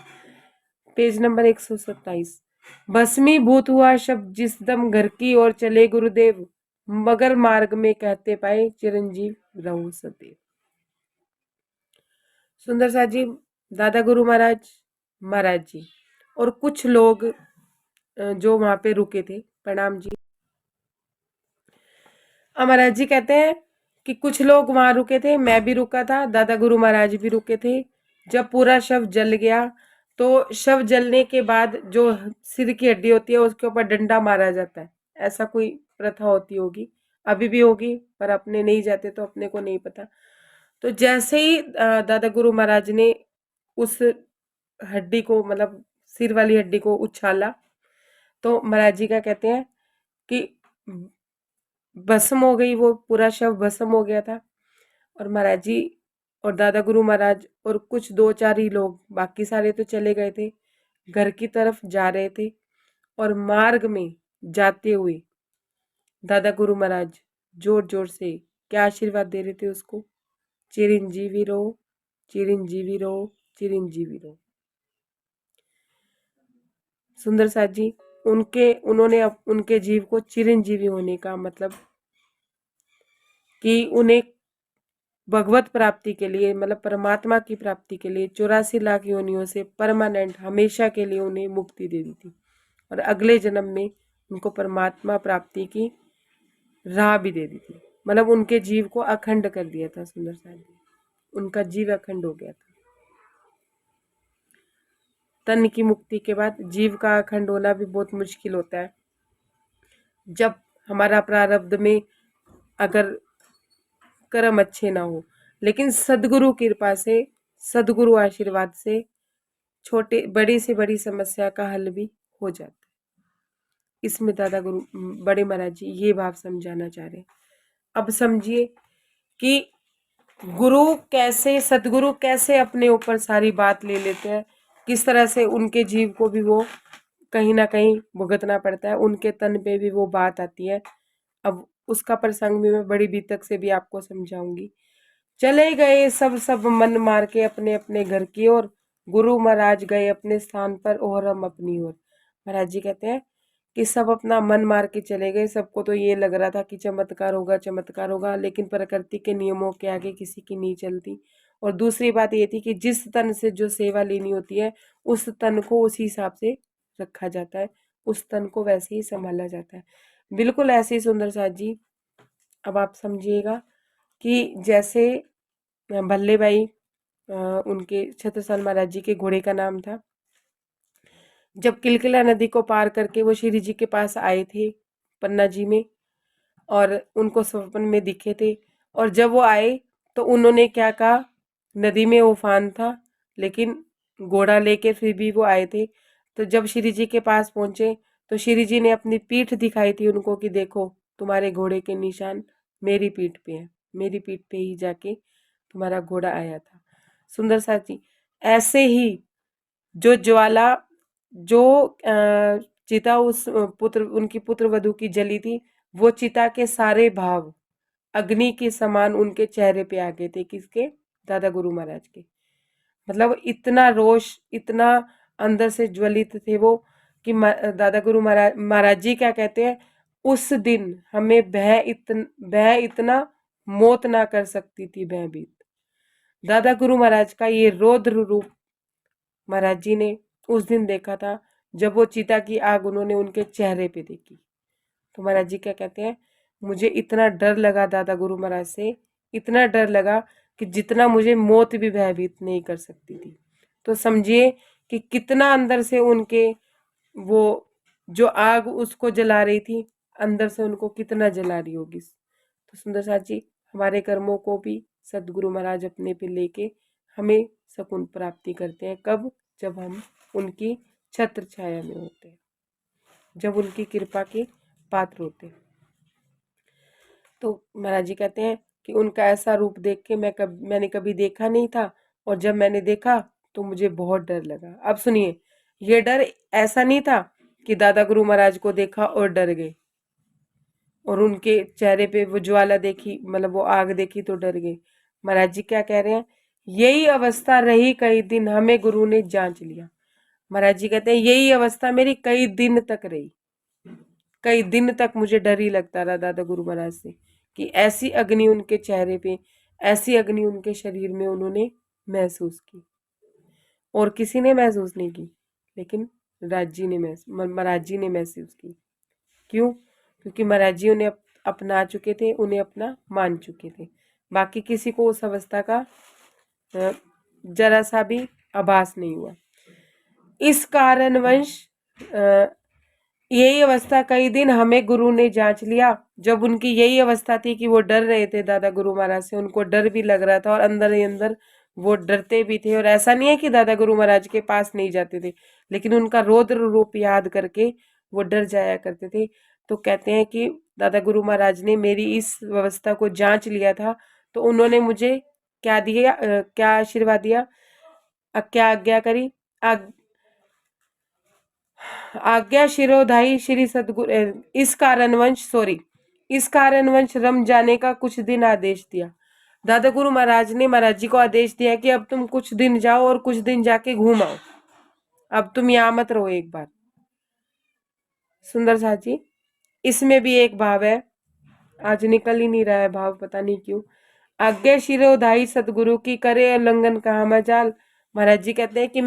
Page number 127। भस्मीभूत हुआ शब्द जिस दम घर की ओर चले गुरुदेव, मगर मार्ग में कहते पाए चिरंजीव रहो सदैव। सुंदर सा जी, दादा गुरु महाराज जी और कुछ लोग जो वहां पे रुके थे, प्रणाम जी। महाराज जी कहते हैं कि कुछ लोग वहां रुके थे, मैं भी रुका था, दादा गुरु महाराज भी रुके थे। जब पूरा शव जल गया तो शव जलने के बाद जो सिर की हड्डी होती है उसके ऊपर डंडा मारा जाता है। ऐसा कोई प्रथा होती होगी, अभी भी होगी, पर अपने नहीं जाते तो अपने को नहीं पता। तो जैसे ही दादा गुरु महाराज ने उस हड्डी को, मतलब सिर वाली हड्डी को उछाला, तो महाराज जी क्या कहते हैं कि भस्म हो गई, वो पूरा शव भस्म हो गया था। और महाराज जी और दादा गुरु महाराज और कुछ 2-4 ही लोग, बाकी सारे तो चले गए थे, घर की तरफ जा रहे थे। और मार्ग में जाते हुए दादा गुरु महाराज जोर जोर से क्या आशीर्वाद दे रहे थे उसको, चिरंजीवी रहो, चिरंजीवी रहो, चिरंजीवी रहो। सुंदर साथ जी उन्होंने उनके जीव को चिरंजीवी होने का मतलब कि उन्हें भगवत प्राप्ति के लिए, मतलब परमात्मा की प्राप्ति के लिए 84 लाख योनियों से परमानेंट हमेशा के लिए उन्हें मुक्ति दे दी थी, और अगले जन्म में उनको परमात्मा प्राप्ति की राह भी दे दी थी। मतलब उनके जीव को अखंड कर दिया था सुंदर साथ जी, उनका जीव अखंड हो गया था। तन की मुक्ति के बाद जीव का अखंड होना भी बहुत मुश्किल होता है। जब हमारा प्रारब्ध में अगर कर्म अच्छे ना हो, लेकिन सदगुरु कृपा से, सदगुरु आशीर्वाद से छोटे बड़ी से बड़ी समस्या का हल भी हो जाता है। इसमें दादा गुरु बड़े महाराज जी ये भाव समझाना चाह रहे हैं। अब समझिए कि गुरु कैसे, सदगुरु कैसे अपने ऊपर सारी बात ले लेते हैं, किस तरह से उनके जीव को भी वो कहीं ना कहीं भुगतना पड़ता है, उनके तन पे भी वो बात आती है। अब उसका प्रसंग भी मैं बड़ी बीतक से भी आपको समझाऊंगी। चले गए सब मन मार के अपने अपने घर की ओर, गुरु महाराज गए अपने स्थान पर और हम अपनी ओर। महाराज जी कहते हैं कि सब अपना मन मार के चले गए। सबको तो ये लग रहा था कि चमत्कार होगा, चमत्कार होगा, लेकिन प्रकृति के नियमों के आगे किसी की नहीं चलती। और दूसरी बात ये थी कि जिस तन से जो सेवा लेनी होती है उस तन को उसी हिसाब से रखा जाता है, उस तन को वैसे ही संभाला जाता है। बिल्कुल ऐसे ही सुंदर साथ जी, अब आप समझिएगा कि जैसे भल्ले भाई, उनके छत्रसाल महाराज जी के घोड़े का नाम था। जब किलकिला नदी को पार करके वो श्री जी के पास आए थे पन्ना जी में, और उनको स्वप्न में दिखे थे, और जब वो आए तो उन्होंने क्या कहा, नदी में उफान था लेकिन घोड़ा लेके फिर भी वो आए थे। तो जब श्री जी के पास पहुंचे तो श्री जी ने अपनी पीठ दिखाई थी उनको कि देखो तुम्हारे घोड़े के निशान मेरी पीठ पे है, मेरी पीठ पे ही जाके तुम्हारा घोड़ा आया था। सुंदर साथी, ऐसे ही जो ज्वाला, जो चिता उस पुत्र, उनकी पुत्र वधू की जली थी, वो चिता के सारे भाव अग्नि के समान उनके चेहरे पे आ गए थे। किसके? दादा गुरु महाराज के। मतलब इतना रोष, इतना अंदर से ज्वलित थे वो कि दादा गुरु महाराज जी क्या कहते हैं, उस दिन हमें भय इतना मौत ना कर सकती थी भयभीत। दादा गुरु महाराज का ये रौद्र रूप महाराज जी ने उस दिन देखा था जब वो चिता की आग उन्होंने उनके चेहरे पे देखी। तो महाराज जी क्या कहते हैं, मुझे इतना डर लगा दादा गुरु महाराज से, इतना डर लगा कि जितना मुझे मौत भी भयभीत नहीं कर सकती थी। तो समझिए कि कितना अंदर से उनके वो जो आग उसको जला रही थी, अंदर से उनको कितना जला रही होगी। तो सुंदर साथ जी, हमारे कर्मों को भी सदगुरु महाराज अपने पे लेके हमें सकून प्राप्ति करते हैं। कब? जब हम उनकी छत्र छाया में होते हैं, जब उनकी कृपा के पात्र होते हैं। तो महाराज जी कहते हैं कि उनका ऐसा रूप देख के मैंने कभी देखा नहीं था, और जब मैंने देखा तो मुझे बहुत डर लगा। अब सुनिए, ये डर ऐसा नहीं था कि दादा गुरु महाराज को देखा और डर गए, और उनके चेहरे पे वो ज्वाला देखी, मतलब वो आग देखी तो डर गए। महाराज जी क्या कह रहे हैं, यही अवस्था रही कई दिन, हमें गुरु ने जांच लिया। महाराज जी कहते हैं यही अवस्था मेरी कई दिन तक रही, कई दिन तक मुझे डर ही लगता रहा दादा गुरु महाराज से, कि ऐसी अग्नि उनके चेहरे पे, ऐसी अग्नि उनके शरीर में उन्होंने महसूस की, और किसी ने महसूस नहीं की, लेकिन महाराज जी ने महसूस की। क्यों? क्योंकि महाराज जी उन्हें अपना चुके थे, उन्हें अपना मान चुके थे। बाकी किसी को उस अवस्था का जरा सा भी आभास नहीं हुआ। इस कारणवश यही अवस्था कई दिन हमें गुरु ने जांच लिया। जब उनकी यही अवस्था थी कि वो डर रहे थे दादा गुरु महाराज से, उनको डर भी लग रहा था और अंदर ही अंदर वो डरते भी थे। और ऐसा नहीं है कि दादा गुरु महाराज के पास नहीं जाते थे, लेकिन उनका रौद्र रूप याद करके वो डर जाया करते थे। तो कहते हैं कि दादा गुरु महाराज ने मेरी इस व्यवस्था को जांच लिया था, तो उन्होंने मुझे क्या दिया, क्या आशीर्वाद दिया, क्या आज्ञा करी, आज्ञा शिरोधाई श्री सदगुरु, इस कारणवश रम जाने का कुछ दिन आदेश दिया। दादा गुरु महाराज ने महाराज जी को आदेश दिया कि अब तुम कुछ दिन जाओ और कुछ दिन जाके घूम आओ, अब तुम यहाँ मत रहो एक बार। सुंदर साथ जी, इसमें भी एक भाव है, आज निकल ही नहीं रहा है भाव, पता नहीं क्यों। आज्ञा शिरोधाई सदगुरु की करे उल्लंघन कहाँ मजाल। महाराज जी कहते हैं कि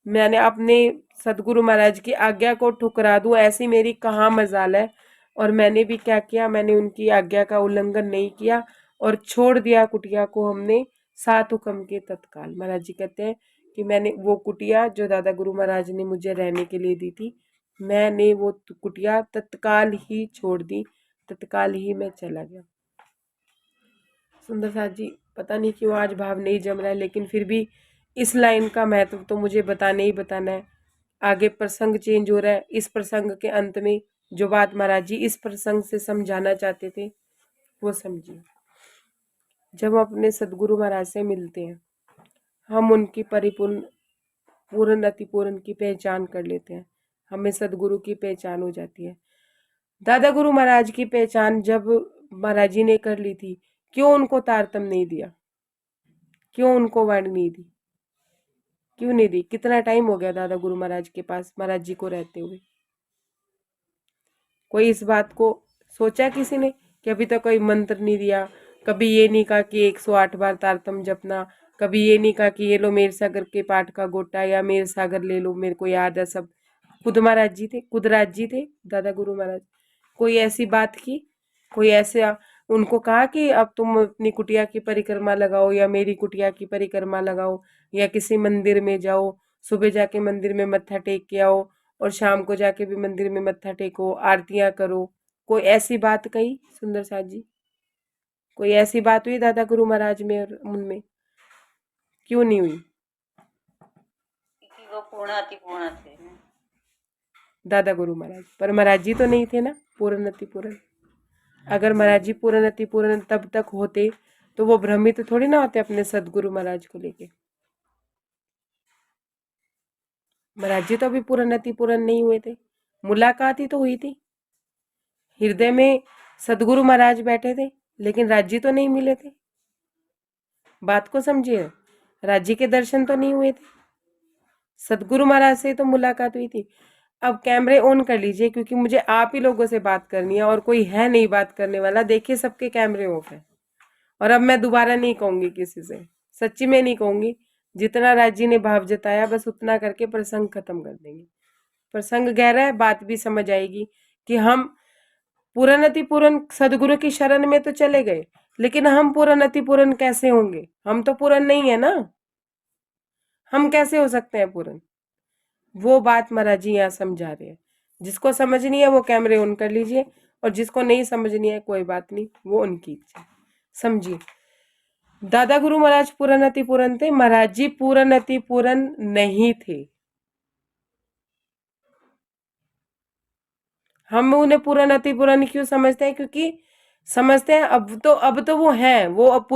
मैंने अपने सदगुरु महाराज की आज्ञा को ठुकरा दूं, ऐसी मेरी कहाँ मजाल है। और मैंने भी क्या किया, मैंने उनकी आज्ञा का उल्लंघन नहीं किया और छोड़ दिया कुटिया को हमने 7 हुक्म के तत्काल। महाराज जी कहते हैं कि मैंने वो कुटिया जो दादा गुरु महाराज ने मुझे रहने के लिए दी थी, मैंने वो कुटिया तत्काल ही छोड़ दी, तत्काल ही मैं चला गया। सुंदर साथ जी, पता नहीं क्यों आज भाव नहीं जम रहा है, लेकिन फिर भी इस लाइन का महत्व तो मुझे बताना ही बताना है। आगे प्रसंग चेंज हो रहा है, इस प्रसंग के अंत में जो बात महाराज जी इस प्रसंग से समझाना चाहते थे वो समझिए। जब हम अपने सदगुरु महाराज से मिलते हैं, हम उनकी पूर्ण अति पूर्ण की पहचान कर लेते हैं, हमें सदगुरु की पहचान हो जाती है। दादा गुरु महाराज की पहचान जब महाराज जी ने कर ली थी, क्यों उनको तारतम नहीं दिया, क्यों उनको वाणी नहीं दी, क्यों नहीं दी? कितना टाइम हो गया दादा गुरु महाराज के पास, महाराज जी को रहते हुए? कोई इस बात को सोचा किसी ने कि अभी तक कोई मंत्र नहीं दिया, कभी ये नहीं कहा कि 108 बार तारतम जपना, कभी ये नहीं कहा कि ये लो मेर सागर के पाठ का गोटा या मेर सागर ले लो, मेरे को याद है सब। खुद महाराज जी थे, खुद राज जी थे दादा गुरु महाराज। कोई ऐसी बात की, कोई ऐसे उनको कहा कि अब तुम अपनी कुटिया की परिक्रमा लगाओ या मेरी कुटिया की परिक्रमा लगाओ, या किसी मंदिर में जाओ, सुबह जाके मंदिर में मत्था टेक के आओ और शाम को जाके भी मंदिर में मत्था टेको, आरतियां करो? कोई ऐसी बात कही सुंदर साथ जी? कोई ऐसी बात हुई दादा गुरु महाराज में और उनमें? क्यों नहीं हुई? क्योंकि वो पूर्ण अति पूर्ण थे ना। दादा गुरु महाराज, पर महाराज जी तो नहीं थे ना पूर्ण अति पूर्ण। अगर महाराज जी पूर्ण अति पूर्ण तब तक होते तो वो भ्रमित थोड़ी ना होते अपने सदगुरु महाराज को लेके। महाराज जी तो अभी पूर्ण अति पूर्ण नहीं हुए थे, मुलाकात ही तो हुई थी, हृदय में सदगुरु महाराज बैठे थे, लेकिन राज्य तो नहीं मिले थे। बात को समझिए, राज्य के दर्शन तो नहीं हुए थे, सदगुरु महाराज से तो मुलाकात हुई थी। अब कैमरे ऑन कर लीजिए, क्योंकि मुझे आप ही लोगों से बात करनी है और कोई है नहीं बात करने वाला। देखिए सबके कैमरे ऑफ है, और अब मैं दोबारा नहीं कहूंगी किसी से, सच्ची में नहीं कहूंगी। जितना राजी ने भाव जताया बस उतना करके प्रसंग खत्म कर देंगे। प्रसंग गहरा है, बात भी समझ आएगी कि हम पूरन अति पूरन सदगुरु की शरण में तो चले गए, लेकिन हम पूरन अति पूरन कैसे होंगे? हम तो पूरन नहीं है ना, हम कैसे हो सकते हैं पूरन? वो बात महाराज जी यहाँ समझा रहे हैं। जिसको समझनी है वो कैमरे ऑन कर लीजिए, और जिसको नहीं समझनी है कोई बात नहीं, वो उनकी इच्छा। समझिए, दादा गुरु महाराज पूरन अति पूरन थे, महाराज जी पूरन अति पूरन नहीं थे। हम उन्हें पूरन अति पूरन क्यों समझते हैं? क्योंकि समझते हैं अब तो वो हैं, वो अब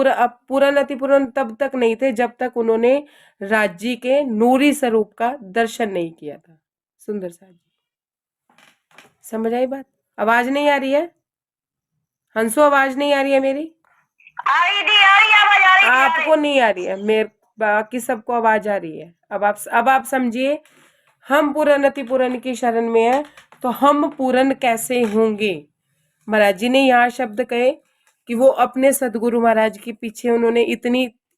पूरन अति पूरन तब तक नहीं थे जब तक उन्होंने राज्य के नूरी स्वरूप का दर्शन नहीं किया था। सुंदर सा जी, समझ आई बात? आवाज नहीं आ रही है हंसो? आवाज नहीं आ रही है मेरी? आ रही थी, आ रही आवाज, आ रही थी, आ आपको नहीं आ रही है, मेरे बाकी सबको आवाज आ रही है। अब आप समझिए, हम पूरन अति पूरन की शरण में है तो हम पूरन कैसे होंगे? महाराज जी ने यहाँ शब्द कहे कि वो अपने सदगुरु महाराज के पीछे उन्होंने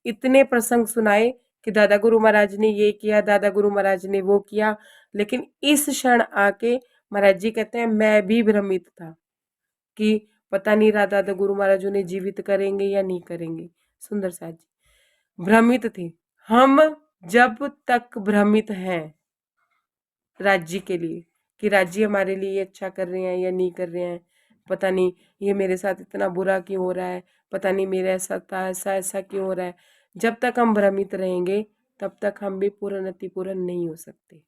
इतने प्रसंग सुनाए कि दादा गुरु महाराज ने ये किया, दादा गुरु महाराज ने वो किया, लेकिन इस क्षण आके महाराज जी कहते हैं मैं भी भ्रमित था कि पता नहीं रहा दादा गुरु महाराज उन्हें जीवित करेंगे या नहीं करेंगे। सुंदर सा जी, भ्रमित थे हम। जब तक भ्रमित हैं राज्य के लिए कि राज्य हमारे लिए अच्छा कर रहे हैं या नहीं कर रहे हैं, पता नहीं ये मेरे साथ इतना बुरा क्यों हो रहा है, पता नहीं मेरे साथ ऐसा क्यों हो रहा है, जब तक हम भ्रमित रहेंगे तब तक हम भी पूर्ण अति पूर्ण नहीं हो सकते।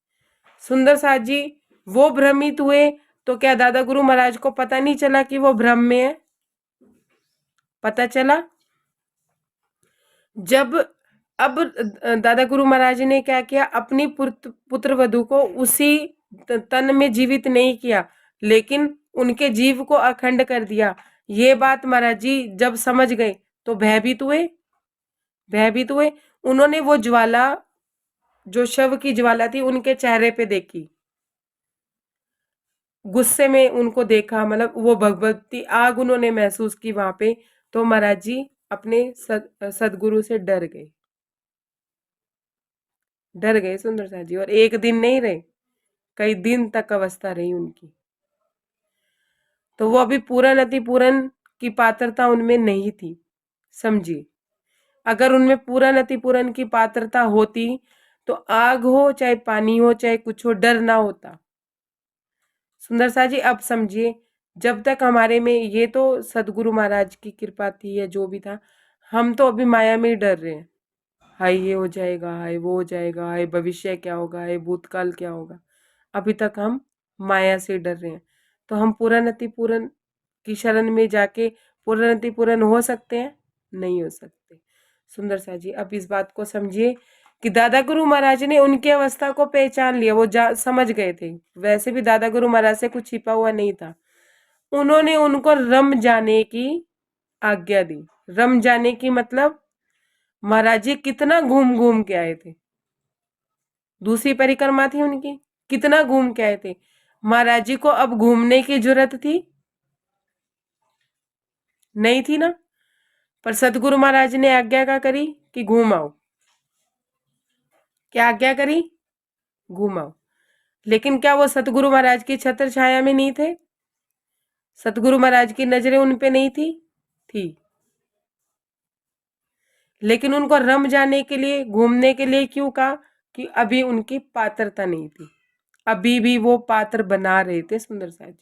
सुंदर साथ जी वो भ्रमित हुए तो क्या दादा गुरु महाराज को पता नहीं चला कि वो भ्रम में है? पता चला। जब अब दादा गुरु महाराज ने क्या किया, अपनी पुत्र वधू को उसी तन में जीवित नहीं किया, लेकिन उनके जीव को अखंड कर दिया। ये बात महाराज जी जब समझ गए तो भयभीत हुए। उन्होंने वो ज्वाला, जो शव की ज्वाला थी, उनके चेहरे पे देखी, गुस्से में उनको देखा, मतलब वो भगवती आग उन्होंने महसूस की वहां पे। तो महाराज जी अपने सदगुरु से डर गए सुंदर सा जी। और एक दिन नहीं रहे, कई दिन तक अवस्था रही उनकी। तो वो अभी पूरन अति पूरन की पात्रता उनमें नहीं थी। समझिए, अगर उनमें पूरन अति पूरन की पात्रता होती तो आग हो चाहे पानी हो चाहे कुछ हो, डर ना होता। सुंदर सा जी अब समझिए, जब तक हमारे में ये तो सदगुरु महाराज की कृपा थी या जो भी था, हम तो अभी माया में ही डर रहे हैं। हाय ये हो जाएगा, हाय वो हो जाएगा, हाय भविष्य क्या होगा, हाय भूतकाल क्या होगा। अभी तक हम माया से डर रहे हैं। तो हम पूरन अति पूरन की शरण में जाके पूरन अति पूरन हो सकते हैं? नहीं हो सकते। सुंदर सा जी अब इस बात को समझिए कि दादा गुरु महाराज ने उनकी अवस्था को पहचान लिया, वो समझ गए थे। वैसे भी दादा गुरु महाराज से कुछ छिपा हुआ नहीं था। उन्होंने उनको रम जाने की आज्ञा दी। रम जाने की मतलब महाराज जी कितना घूम घूम के आए थे, दूसरी परिक्रमा थी उनकी, कितना घूम के आए थे। महाराज जी को अब घूमने की जरूरत थी? नहीं थी ना। पर सतगुरु महाराज ने आज्ञा क्या करी कि घूम आओ। क्या आज्ञा करी? घूम आओ। लेकिन क्या वो सतगुरु महाराज की छत्र छाया में नहीं थे? सतगुरु महाराज की नजरें उन पे नहीं थी। लेकिन उनको रम जाने के लिए, घूमने के लिए क्यों कहा? कि अभी उनकी पात्रता नहीं थी, अभी भी वो पात्र बना रहे थे। सुंदर सा जी,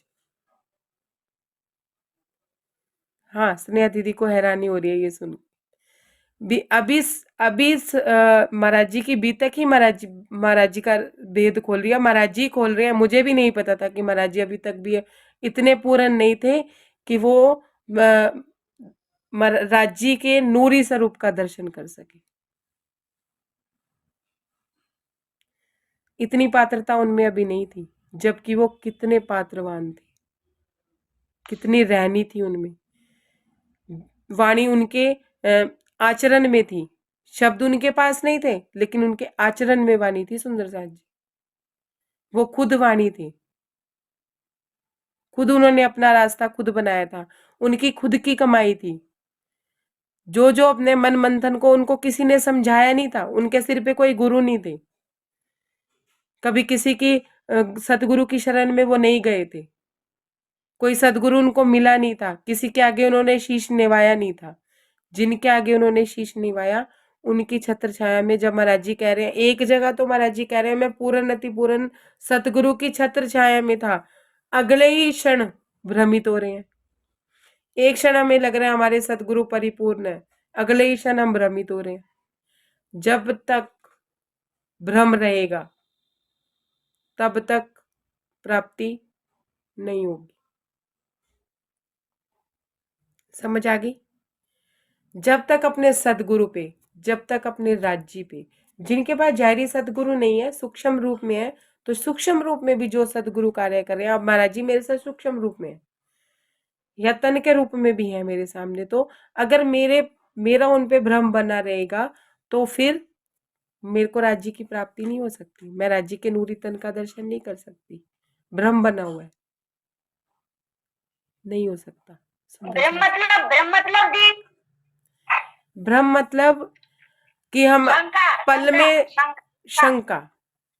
हाँ स्नेहा दीदी को हैरानी हो रही है ये सुन। अभी महाराज जी की बीतक ही महाराज जी का भेद खोल रही है, महाराज जी खोल रहे हैं। मुझे भी नहीं पता था कि महाराज जी अभी तक भी इतने पूर्ण नहीं थे कि वो महाराज जी के नूरी स्वरूप का दर्शन कर सके। इतनी पात्रता उनमें अभी नहीं थी, जबकि वो कितने पात्रवान थे, कितनी रहनी थी उनमें। वाणी उनके आचरण में थी, शब्द उनके पास नहीं थे, लेकिन उनके आचरण में वाणी थी। सुंदर साथ जी वो खुद वाणी थी, खुद उन्होंने अपना रास्ता खुद बनाया था, उनकी खुद की कमाई थी। जो जो अपने मन मंथन को उनको किसी ने समझाया नहीं था, उनके सिर पे कोई गुरु नहीं थे, कभी किसी की सतगुरु की शरण में वो नहीं गए थे, कोई सदगुरु उनको मिला नहीं था, किसी के आगे उन्होंने शीश निवाया नहीं था। जिनके आगे उन्होंने शीश निवाया उनकी छत्र छाया में, जब महाराज जी कह रहे हैं एक जगह, तो महाराज जी कह रहे हैं मैं पूर्ण अति पूर्ण सतगुरु की छत्र छाया में था, अगले ही क्षण भ्रमित हो रहे हैं। एक क्षण हमें लग रहा है हमारे सतगुरु परिपूर्ण है, अगले ही क्षण हम भ्रमित हो रहे हैं। जब तक भ्रम रहेगा तब तक प्राप्ति नहीं होगी। समझ आ गई? जब तक अपने सदगुरु पे, जब तक अपने राज्य पे, जिनके पास जाहिरी सदगुरु नहीं है, सूक्ष्म रूप में है, तो सूक्ष्म रूप में भी जो सदगुरु कार्य कर रहे हैं, अब महाराज जी मेरे साथ सूक्ष्म रूप में है या तन के रूप में भी है मेरे सामने, तो अगर मेरा उन पे भ्रम बना रहेगा तो फिर मेरे को राज्य की प्राप्ति नहीं हो सकती, मैं राज्य के नूरी तन का दर्शन नहीं कर सकती, भ्रम बना हुआ है, नहीं हो सकता। ब्रह्म मतलब दी भ्रम मतलब कि हम पल में शंका,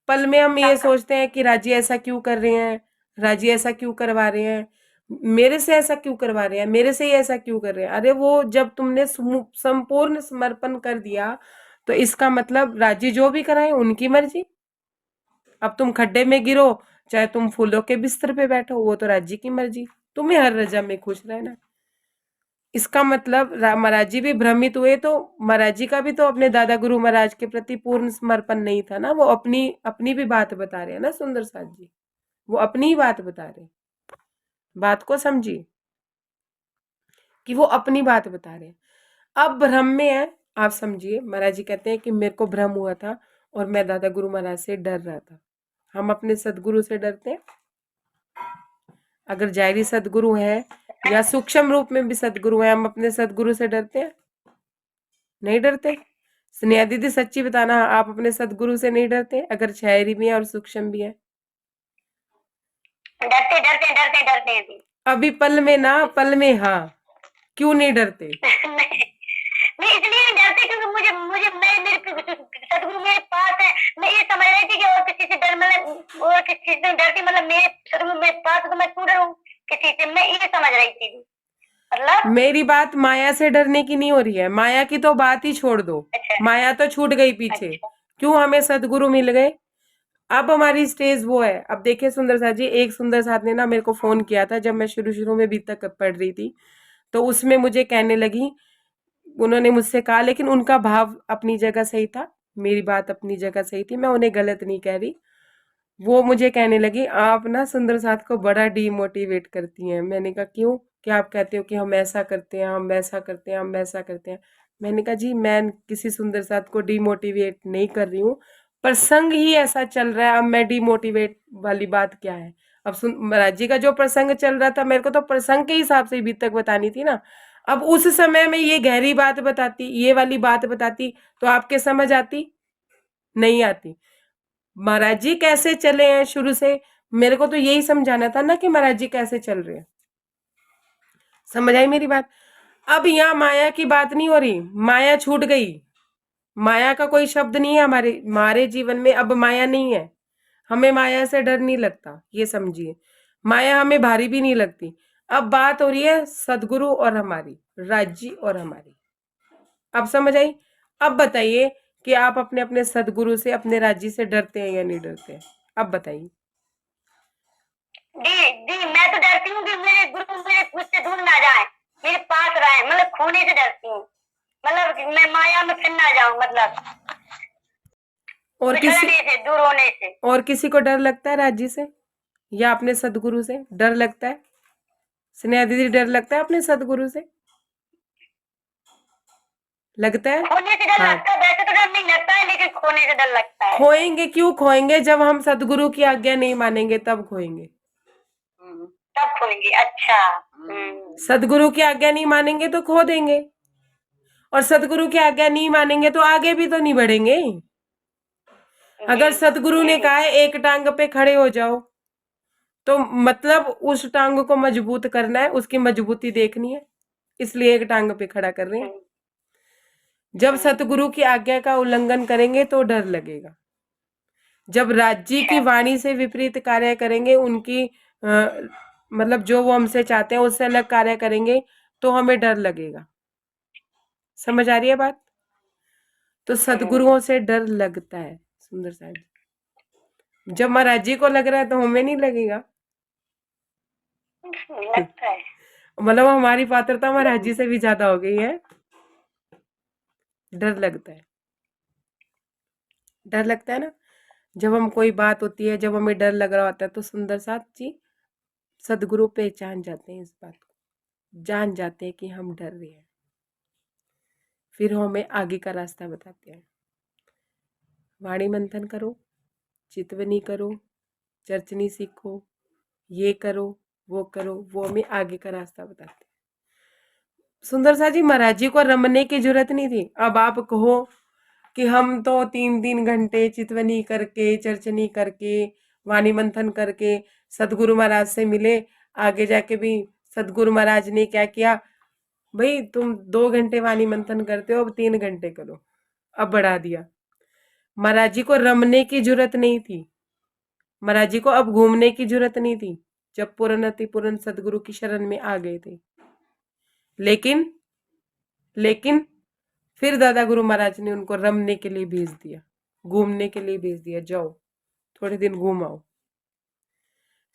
पल में हम ये सोचते हैं कि राजी ऐसा क्यों कर रहे हैं, राजी ऐसा क्यों करवा रहे हैं, मेरे से ऐसा क्यों करवा रहे हैं, मेरे से ही ऐसा क्यों कर रहे हैं। अरे वो जब तुमने संपूर्ण समर्पण कर दिया तो इसका मतलब राजी जो भी कराए उनकी मर्जी। अब तुम खड्डे में गिरो चाहे तुम फूलों के बिस्तर पे बैठो, वो तो राजी की मर्जी, तुम्हें हर रजा में खुश रहना। इसका मतलब महाराज जी भी भ्रमित हुए, तो महाराज जी का भी तो अपने दादा गुरु महाराज के प्रति पूर्ण समर्पण नहीं था ना, वो अपनी अपनी भी बात बता रहे हैं ना सुंदर साथ जी, वो अपनी ही बात बता रहे हैं, बात को समझिए कि वो अपनी बात बता रहे हैं। अब भ्रम में है, आप समझिए, महाराज जी कहते हैं कि मेरे को भ्रम हुआ था और मैं दादा गुरु महाराज से डर रहा था। हम अपने सदगुरु से डरते हैं? अगर जाहिरी सदगुरु है या सूक्ष्म रूप में भी सदगुरु है, हम अपने सदगुरु से डरते हैं? नहीं डरते। स्नेहा दीदी सच्ची बताना, आप अपने सदगुरु से नहीं डरते अगर जाहिरी भी है और सूक्ष्म भी है? डरते डरते डरते डरते हैं। अभी पल में ना, पल में हाँ, क्यों नहीं डरते? नहीं इसलिए नहीं डरते क्योंकि मुझे मुझे मेरे सदगुरु मेरे पास है। मैं ये समझ रही थी कि और किसी से डर, मतलब और किसी से डरती, मतलब मेरे सदगुरु मेरे पास है तो मैं क्यों डरूं किसी से, मैं ये समझ रही थी। मतलब मेरी बात माया से डरने की नहीं हो रही है, माया की तो बात ही छोड़ दो। अच्छा, माया तो छूट गई पीछे। अच्छा। क्यों? हमें सदगुरु मिल गए। अब हमारी स्टेज वो है। अब देखिए सुंदर साथ जी, एक सुंदर साथ ने ना मेरे को फोन किया था जब मैं शुरू में भी तक पढ़ रही थी, तो उसमें मुझे कहने लगी, उन्होंने मुझसे कहा, लेकिन उनका भाव अपनी जगह सही था, मेरी बात अपनी जगह सही थी, मैं उन्हें गलत नहीं कह रही। वो मुझे कहने लगी आप ना सुंदर साथ को बड़ा डीमोटिवेट करती हैं। मैंने कहा क्यों? क्या आप कहते हो कि हम ऐसा करते हैं, हम वैसा करते हैं, हम वैसा करते हैं। मैंने कहा जी मैं किसी सुंदर साथ को डीमोटिवेट नहीं कर रही हूँ, प्रसंग ही ऐसा चल रहा है। अब मैं डीमोटिवेट वाली बात क्या है? अब महाराज जी का जो प्रसंग चल रहा था, मेरे को तो प्रसंग के हिसाब से भी तक बतानी थी ना। अब उस समय में ये गहरी बात बताती, ये वाली बात बताती, तो आपके समझ आती? नहीं आती। महाराज जी कैसे चले हैं शुरू से, मेरे को तो यही समझाना था ना कि महाराज जी कैसे चल रहे हैं। समझ आई मेरी बात? अब यहाँ माया की बात नहीं हो रही, माया छूट गई, माया का कोई शब्द नहीं है हमारे जीवन में। अब माया नहीं है, हमें माया से डर नहीं लगता, ये समझिए। माया हमें भारी भी नहीं लगती। अब बात हो रही है सदगुरु और हमारी, राज्य और हमारी। अब समझ आई? अब बताइए कि आप अपने अपने सदगुरु से, अपने राज्य से डरते हैं या नहीं डरते हैं? अब बताइए। दी दी मैं तो डरती हूँ कि मेरे गुरु मेरे मुझसे दूर ना जाए, मेरे पास रहे, मतलब खोने से डरती हूँ, मतलब कि मैं माया में फिर ना जाऊं, मतलब और किसी से दूर होने से। और किसी को डर लगता है राज्य से या अपने सदगुरु से? डर लगता है? स्नेहा दीदी डर लगता है अपने सदगुरु से? लगता है? खोने से डर हाँ। लगता है, वैसे तो डर नहीं लगता है, लेकिन खोने से डर लगता है। खोएंगे क्यों? खोएंगे जब हम सदगुरु की आज्ञा नहीं मानेंगे, तब खोएंगे। तब खोएंगे। अच्छा। सदगुरु की आज्ञा नहीं मानेंगे तो खो देंगे, और सदगुरु की आज्ञा नहीं मानेंगे तो आगे भी तो नहीं बढ़ेंगे। अगर सदगुरु ने कहा है एक टांग पे खड़े हो जाओ, तो मतलब उस टांग को मजबूत करना है, उसकी मजबूती देखनी है, इसलिए एक टांग पे खड़ा कर रहे हैं। जब सतगुरु की आज्ञा का उल्लंघन करेंगे तो डर लगेगा। जब राज्य की वाणी से विपरीत कार्य करेंगे, उनकी मतलब जो वो हमसे चाहते हैं उससे अलग कार्य करेंगे तो हमें डर लगेगा। समझ आ रही है बात? तो सदगुरुओं से डर लगता है सुंदर साहब जी। जब महाराज जी को लग रहा है तो हमें नहीं लगेगा। लगता है। मतलब हमारी पात्रता महाराज जी से भी ज्यादा हो गई है। डर लगता है, डर लगता है ना। जब हम कोई बात होती है, जब हमें डर लग रहा होता है तो सुंदर साथ जी सदगुरु पहचान जाते हैं, इस बात को जान जाते हैं कि हम डर रहे हैं। फिर हमें आगे का रास्ता बताते हैं। वाणी मंथन करो, चितवनी करो, चर्चनी सीखो, ये करो वो करो, वो हमें आगे का रास्ता बताते हैं। सुंदर सा जी महाराज जी को रमने की जरूरत नहीं थी। अब आप कहो कि हम तो 3-3 घंटे चितवनी करके, चर्चनी करके, वाणी मंथन करके सदगुरु महाराज से मिले। आगे जाके भी सदगुरु महाराज ने क्या किया, भाई तुम 2 घंटे वाणी मंथन करते हो, अब 3 घंटे करो, अब बढ़ा दिया। महाराज जी को रमने की जरूरत नहीं थी, महाराज जी को अब घूमने की जरूरत नहीं थी, जब पूर्णति पूर्ण सदगुरु की शरण में आ गए थे। लेकिन फिर दादा गुरु महाराज ने उनको रमने के लिए भेज दिया, घूमने के लिए भेज दिया, जाओ थोड़े दिन घूम आओ।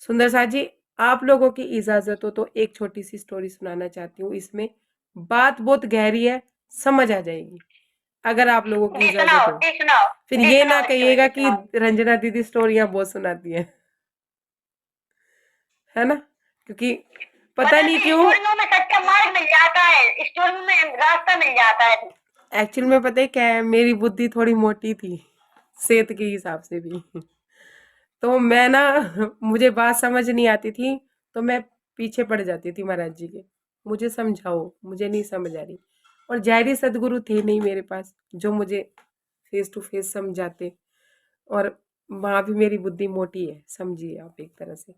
सुंदर साथ जी आप लोगों की इजाजत हो तो एक छोटी सी स्टोरी सुनाना चाहती हूँ। इसमें बात बहुत गहरी है, समझ आ जाएगी अगर आप लोगों की जी इजाजत सुनाओ, हो। जी सुनाओ, फिर जी ये सुनाओ, ना स्टोरी कहिएगा जी कि सुनाओ। रंजना दीदी स्टोरियां बहुत सुनाती है ना, क्योंकि पता मतलब नहीं कि क्यों स्टोरियों में सच्चा मार्ग मिल जाता है, स्टोरियों में रास्ता मिल जाता है। एक्चुअल में पता है क्या है, मेरी बुद्धि थोड़ी मोटी थी सेहत के हिसाब से भी। तो मैं ना मुझे बात समझ नहीं आती थी तो मैं पीछे पड़ जाती थी महाराज जी के, मुझे समझाओ, मुझे नहीं समझ आ रही। और जाहिर सदगुरु थे नहीं मेरे पास जो मुझे फेस टू फेस समझाते। और वहाँ भी मेरी बुद्धि मोटी है, समझिए आप एक तरह से।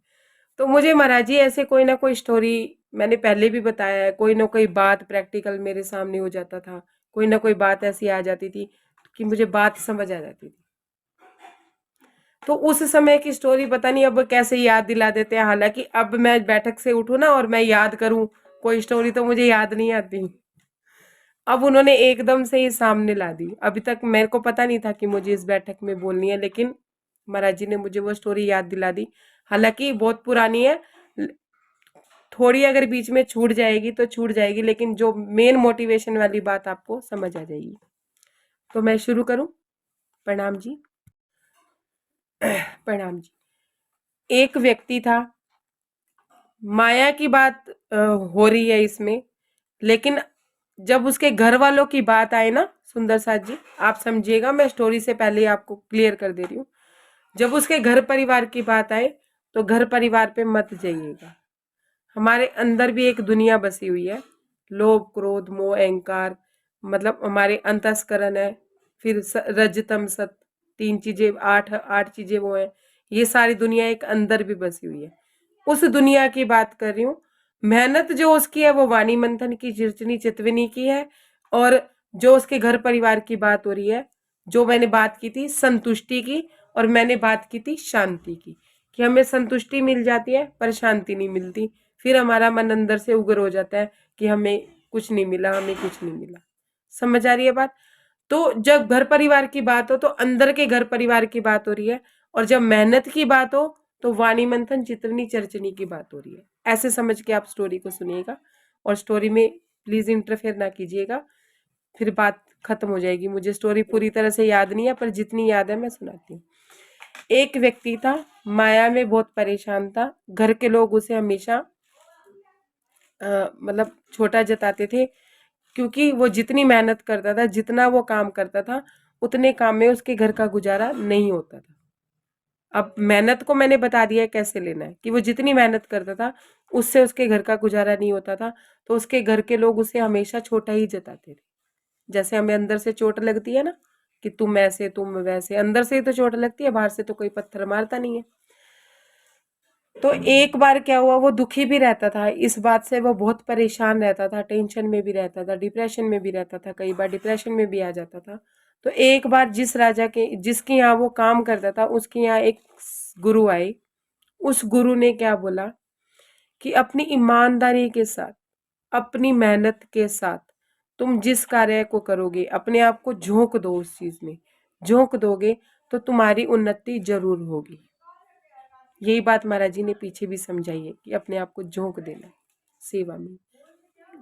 तो मुझे महाराज जी ऐसे कोई ना कोई स्टोरी, मैंने पहले भी बताया है, कोई ना कोई बात प्रैक्टिकल मेरे सामने हो जाता था, कोई ना कोई बात ऐसी आ जाती थी कि मुझे बात समझ आ जाती थी। तो उस समय की स्टोरी पता नहीं अब कैसे याद दिला देते हैं। हालांकि अब मैं बैठक से उठूं ना और मैं याद करूं कोई स्टोरी तो मुझे याद नहीं आती। अब उन्होंने एकदम से ही सामने ला दी। अभी तक मेरे को पता नहीं था कि मुझे इस बैठक में बोलनी है, लेकिन महाराज जी ने मुझे वो स्टोरी याद दिला दी। हालांकि बहुत पुरानी है, थोड़ी अगर बीच में छूट जाएगी तो छूट जाएगी, लेकिन जो मेन मोटिवेशन वाली बात आपको समझ आ जाएगी। तो मैं शुरू करूं। प्रणाम जी। प्रणाम जी। एक व्यक्ति था, माया की बात हो रही है इसमें, लेकिन जब उसके घर वालों की बात आए ना सुंदर साथ जी, आप समझिएगा, मैं स्टोरी से पहले ही आपको क्लियर कर दे रही हूँ। जब उसके घर परिवार की बात आए तो घर परिवार पे मत जाइएगा। हमारे अंदर भी एक दुनिया बसी हुई है, लोभ क्रोध मोह अहंकार, मतलब हमारे अंतस्करण है। फिर रजतम सत, 3 चीजें, 8 चीजें वो है। ये सारी दुनिया एक अंदर भी बसी हुई है, उस दुनिया की बात कर रही हूँ। मेहनत जो उसकी है वो वाणी मंथन की, चिरचनी चितवनी की है। और जो उसके घर परिवार की बात हो रही है, जो मैंने बात की थी संतुष्टि की, और मैंने बात की थी शांति की, कि हमें संतुष्टि मिल जाती है पर शांति नहीं मिलती। फिर हमारा मन अंदर से उग्र हो जाता है कि हमें कुछ नहीं मिला, हमें कुछ नहीं मिला। समझ आ रही है बात? तो जब घर परिवार की बात हो तो अंदर के घर परिवार की बात हो रही है, और जब मेहनत की बात हो तो वाणी मंथन चितवनी चर्चनी की बात हो रही है। ऐसे समझ के आप स्टोरी को सुनिएगा, और स्टोरी में प्लीज इंटरफेयर ना कीजिएगा, फिर बात खत्म हो जाएगी। मुझे स्टोरी पूरी तरह से याद नहीं है, पर जितनी याद है मैं सुनाती हूँ। एक व्यक्ति था, माया में बहुत परेशान था। घर के लोग उसे हमेशा मतलब छोटा जताते थे, क्योंकि वो जितनी मेहनत करता था, जितना वो काम करता था, उतने काम में उसके घर का गुजारा नहीं होता था। अब मेहनत को मैंने बता दिया है कैसे लेना है, कि वो जितनी मेहनत करता था उससे उसके घर का गुजारा नहीं होता था। तो उसके घर के लोग उसे हमेशा छोटा ही जताते थे। जैसे हमें अंदर से चोट लगती है ना, कि तुम ऐसे तुम वैसे, अंदर से ही तो चोट लगती है, बाहर से तो कोई पत्थर मारता नहीं है। तो एक बार क्या हुआ, वो दुखी भी रहता था इस बात से, वो बहुत परेशान रहता था, टेंशन में भी रहता था, डिप्रेशन में भी रहता था, कई बार डिप्रेशन में भी आ जाता था। तो एक बार जिस राजा के जिसके यहाँ वो काम करता था उसके यहाँ एक गुरु आए। उस गुरु ने क्या बोला कि अपनी ईमानदारी के साथ, अपनी मेहनत के साथ तुम जिस कार्य को करोगे, अपने आप को झोंक दो, उस चीज में झोंक दोगे तो तुम्हारी उन्नति जरूर होगी। यही बात महाराज जी ने पीछे भी समझाई है कि अपने आप को झोंक देना सेवा में,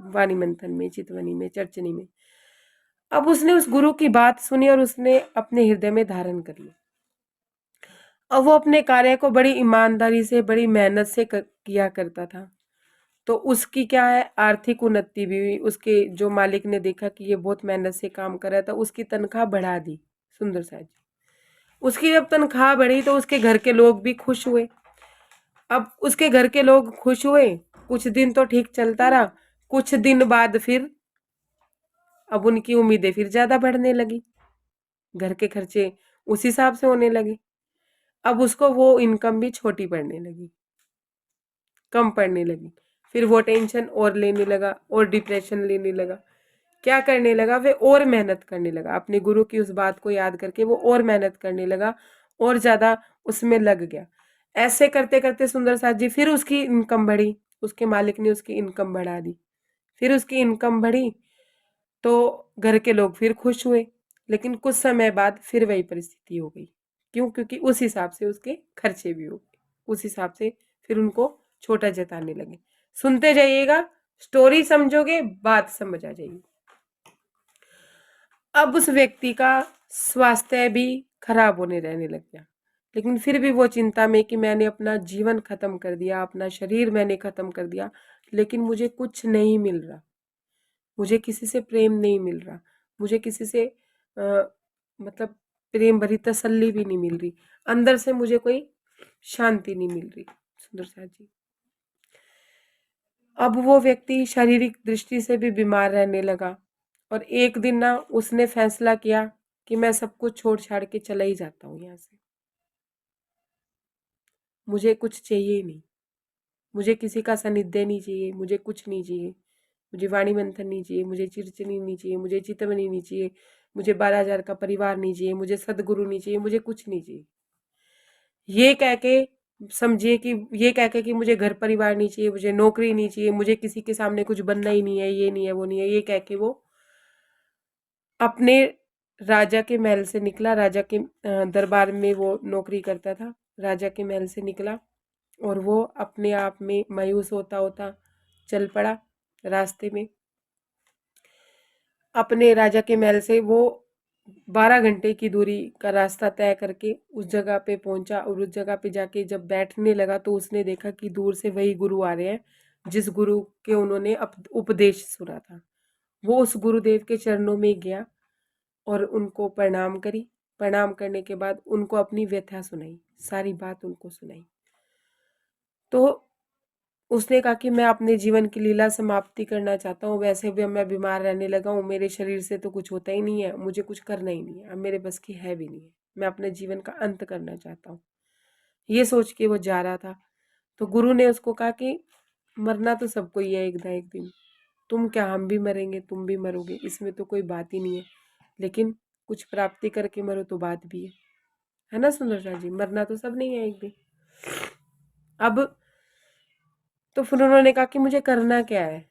वाणी मंथन में, चितवनी में, चर्चनी में। अब उसने उस गुरु की बात सुनी और उसने अपने हृदय में धारण कर ली। अब वो अपने कार्य को बड़ी ईमानदारी से, बड़ी मेहनत से किया करता था। तो उसकी क्या है, आर्थिक उन्नति भी हुई। उसके जो मालिक ने देखा कि ये बहुत मेहनत से काम कर रहा था, उसकी तनख्वाह बढ़ा दी। सुंदर साहब जी, उसकी जब तनख्वाह बढ़ी तो उसके घर के लोग भी खुश हुए। अब उसके घर के लोग खुश हुए, कुछ दिन तो ठीक चलता रहा। कुछ दिन बाद फिर अब उनकी उम्मीदें फिर ज्यादा बढ़ने लगी, घर के खर्चे उस हिसाब से होने लगे। अब उसको वो इनकम भी छोटी पड़ने लगी, कम पड़ने लगी। फिर वो टेंशन और लेने लगा और डिप्रेशन लेने लगा। क्या करने लगा, वे और मेहनत करने लगा। अपने गुरु की उस बात को याद करके वो और मेहनत करने लगा और ज्यादा उसमें लग गया। ऐसे करते करते सुंदर साथ जी फिर उसकी इनकम बढ़ी, उसके मालिक ने उसकी इनकम बढ़ा दी। फिर उसकी इनकम बढ़ी तो घर के लोग फिर खुश हुए। लेकिन कुछ समय बाद फिर वही परिस्थिति हो गई। क्यों? क्योंकि उस हिसाब से उसके खर्चे भी हो गए, उस हिसाब से फिर उनको छोटा जताने लगे। सुनते जाइएगा, स्टोरी समझोगे, बात समझ आ जाएगी। अब उस व्यक्ति का स्वास्थ्य भी खराब होने रहने लग गया। लेकिन फिर भी वो चिंता में कि मैंने अपना जीवन खत्म कर दिया, अपना शरीर मैंने खत्म कर दिया, लेकिन मुझे कुछ नहीं मिल रहा, मुझे किसी से प्रेम नहीं मिल रहा, मुझे किसी से मतलब प्रेम भरी तसल्ली भी नहीं मिल रही, अंदर से मुझे कोई शांति नहीं मिल रही। सुंदर साथ जी, अब वो व्यक्ति शारीरिक दृष्टि से भी बीमार रहने लगा और एक दिन ना उसने फैसला किया कि मैं सब कुछ छोड़ छाड़ के चला ही जाता हूँ यहाँ से, मुझे कुछ चाहिए ही नहीं, मुझे किसी का सानिध्य नहीं चाहिए, मुझे कुछ नहीं चाहिए, मुझे वाणी मंथन नहीं चाहिए, मुझे चिरचनी नहीं चाहिए, मुझे चितवनी नहीं चाहिए, मुझे 12,000 का परिवार नहीं चाहिए, मुझे सदगुरु नहीं चाहिए, मुझे कुछ नहीं चाहिए। ये कह के समझिए कि ये कह के कि मुझे घर परिवार नहीं चाहिए, मुझे नौकरी नहीं चाहिए, मुझे किसी के सामने कुछ बनना ही नहीं है, ये नहीं है, वो नहीं है, ये कह के वो अपने राजा के महल से निकला। राजा के दरबार में वो नौकरी करता था। राजा के महल से निकला और वो अपने आप में मायूस होता होता चल पड़ा रास्ते में। अपने राजा के महल से वो 12 घंटे की दूरी का रास्ता तय करके उस जगह पे पहुंचा और उस जगह पे जाके जब बैठने लगा तो उसने देखा कि दूर से वही गुरु आ रहे हैं जिस गुरु के उन्होंने उपदेश सुना था। वो उस गुरुदेव के चरणों में गया और उनको प्रणाम करी। प्रणाम करने के बाद उनको अपनी व्यथा सुनाई, सारी बात उनको सुनाई। तो उसने कहा कि मैं अपने जीवन की लीला समाप्ति करना चाहता हूँ, वैसे भी मैं बीमार रहने लगा हूँ, मेरे शरीर से तो कुछ होता ही नहीं है, मुझे कुछ करना ही नहीं है, अब मेरे बस की है भी नहीं है, मैं अपने जीवन का अंत करना चाहता हूँ। ये सोच के वो जा रहा था तो गुरु ने उसको कहा कि मरना तो सबको ही है एक ना एक दिन, तुम क्या, हम भी मरेंगे, तुम भी मरोगे, इसमें तो कोई बात ही नहीं है, लेकिन कुछ प्राप्ति करके मरो तो बात भी है ना सुंदर शाह जी, मरना तो सब नहीं है एक दिन। अब तो फिर उन्होंने कहा कि मुझे करना क्या है,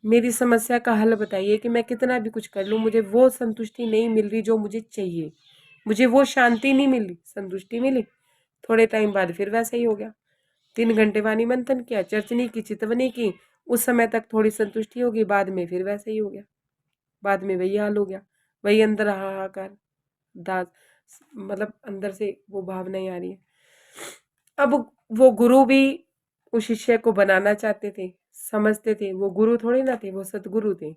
मेरी समस्या का हल बताइए कि मैं कितना भी कुछ कर लूँ, मुझे वो संतुष्टि नहीं मिल रही जो मुझे चाहिए, मुझे वो शांति नहीं मिल रही। संतुष्टि मिली, थोड़े टाइम बाद फिर वैसा ही हो गया। 3 घंटे वाणी मंथन किया, चर्चनी की, चितवनी की, उस समय तक थोड़ी संतुष्टि होगी, बाद में फिर वैसा ही हो गया, बाद में वही हाल हो गया, वही अंदर हाहाकार, दास मतलब अंदर से वो भावनाएं आ रही है। अब वो गुरु भी उस शिष्य को बनाना चाहते थे, समझते थे वो गुरु थोड़े ना थे, वो सतगुरु थे,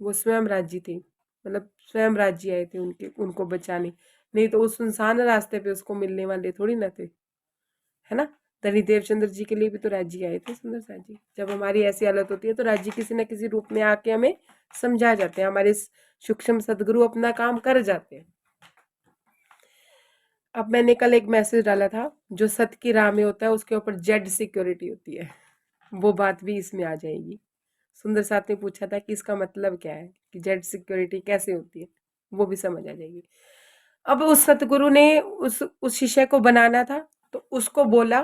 वो स्वयं राज्य थे, मतलब स्वयं राज्य आए थे उनके उनको बचाने, नहीं तो उस सुनसान रास्ते पे उसको मिलने वाले थोड़ी ना थे, है ना। धनी देवचंद्र जी के लिए भी तो राज्य आए थे सुंदर साथ जी। जब हमारी ऐसी हालत होती है तो राज्य किसी न किसी रूप में आके हमें समझा जाते हैं, हमारे सूक्ष्म सदगुरु अपना काम कर जाते हैं। अब मैंने कल एक मैसेज डाला था, जो सत की राह में होता है उसके ऊपर जेड सिक्योरिटी होती है, वो बात भी इसमें आ जाएगी। सुंदर साथ ने पूछा था कि इसका मतलब क्या है, कि जेड सिक्योरिटी कैसे होती है, वो भी समझ आ जाएगी। अब उस सतगुरु ने उस शिष्य को बनाना था, तो उसको बोला,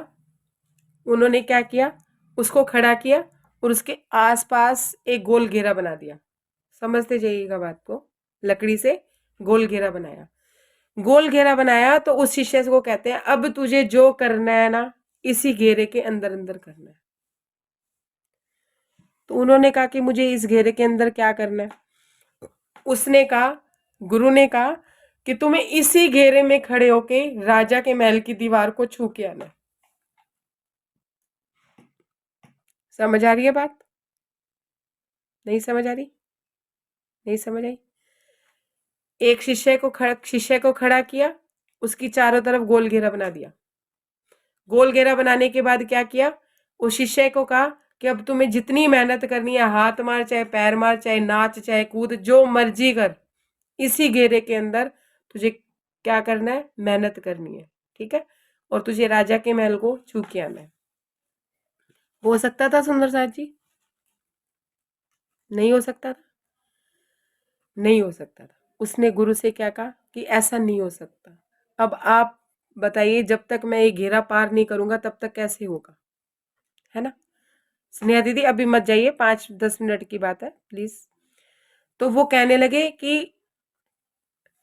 उन्होंने क्या किया, उसको खड़ा किया और उसके आसपास एक गोल घेरा बना दिया। समझते जाइएगा बात को, लकड़ी से गोल घेरा बनाया। गोल घेरा बनाया तो उस शिष्य को कहते हैं, अब तुझे जो करना है ना, इसी घेरे के अंदर अंदर करना है। तो उन्होंने कहा कि मुझे इस घेरे के अंदर क्या करना है। उसने कहा, गुरु ने कहा कि तुम्हें इसी घेरे में खड़े होके राजा के महल की दीवार को छू के आना है। समझ आ रही है बात? नहीं समझ आ रही? नहीं समझ आई? एक शिष्य को खड़ा किया, उसकी चारों तरफ गोल घेरा बना दिया। गोल घेरा बनाने के बाद क्या किया, उस शिष्य को कहा कि अब तुम्हें जितनी मेहनत करनी है, हाथ मार चाहे पैर मार चाहे नाच चाहे कूद, जो मर्जी कर, इसी घेरे के अंदर तुझे क्या करना है, मेहनत करनी है, ठीक है, और तुझे राजा के महल को छू के आना है। हो सकता था सुंदर साथ जी? नहीं हो सकता था? नहीं हो सकता था। उसने गुरु से क्या कहा कि ऐसा नहीं हो सकता। अब आप बताइए, जब तक मैं ये घेरा पार नहीं करूंगा तब तक कैसे होगा, है ना? स्नेहा दीदी अभी मत जाइए, 5-10 मिनट की बात है प्लीज। तो वो कहने लगे कि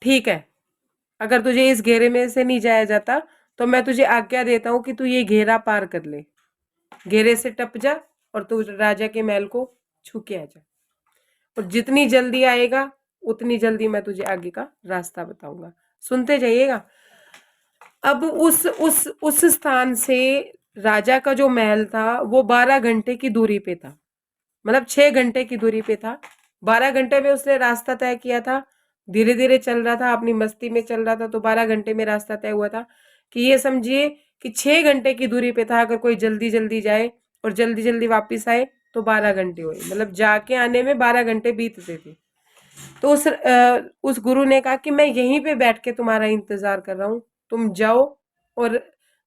ठीक है, अगर तुझे इस घेरे में से नहीं जाया जाता तो मैं तुझे आज्ञा देता हूं कि तू ये घेरा पार कर ले, घेरे से टप जा और तू राजा के महल को छू के आ जा, और जितनी जल्दी आएगा उतनी जल्दी मैं तुझे आगे का रास्ता बताऊंगा। सुनते जाइएगा। अब उस स्थान से राजा का जो महल था वो 12 घंटे की दूरी पे था, मतलब 6 घंटे की दूरी पे था। 12 घंटे में उसने रास्ता तय किया था, धीरे धीरे चल रहा था, अपनी मस्ती में चल रहा था, तो 12 घंटे में रास्ता तय हुआ था। कि ये समझिए कि 6 घंटे की दूरी पे था, अगर कोई जल्दी जल्दी जाए और जल्दी जल्दी वापिस आए तो 12 घंटे हुए, मतलब जाके आने में 12 घंटे बीतते थे। तो उस गुरु ने कहा कि मैं यहीं पे बैठ के तुम्हारा इंतजार कर रहा हूँ, तुम जाओ और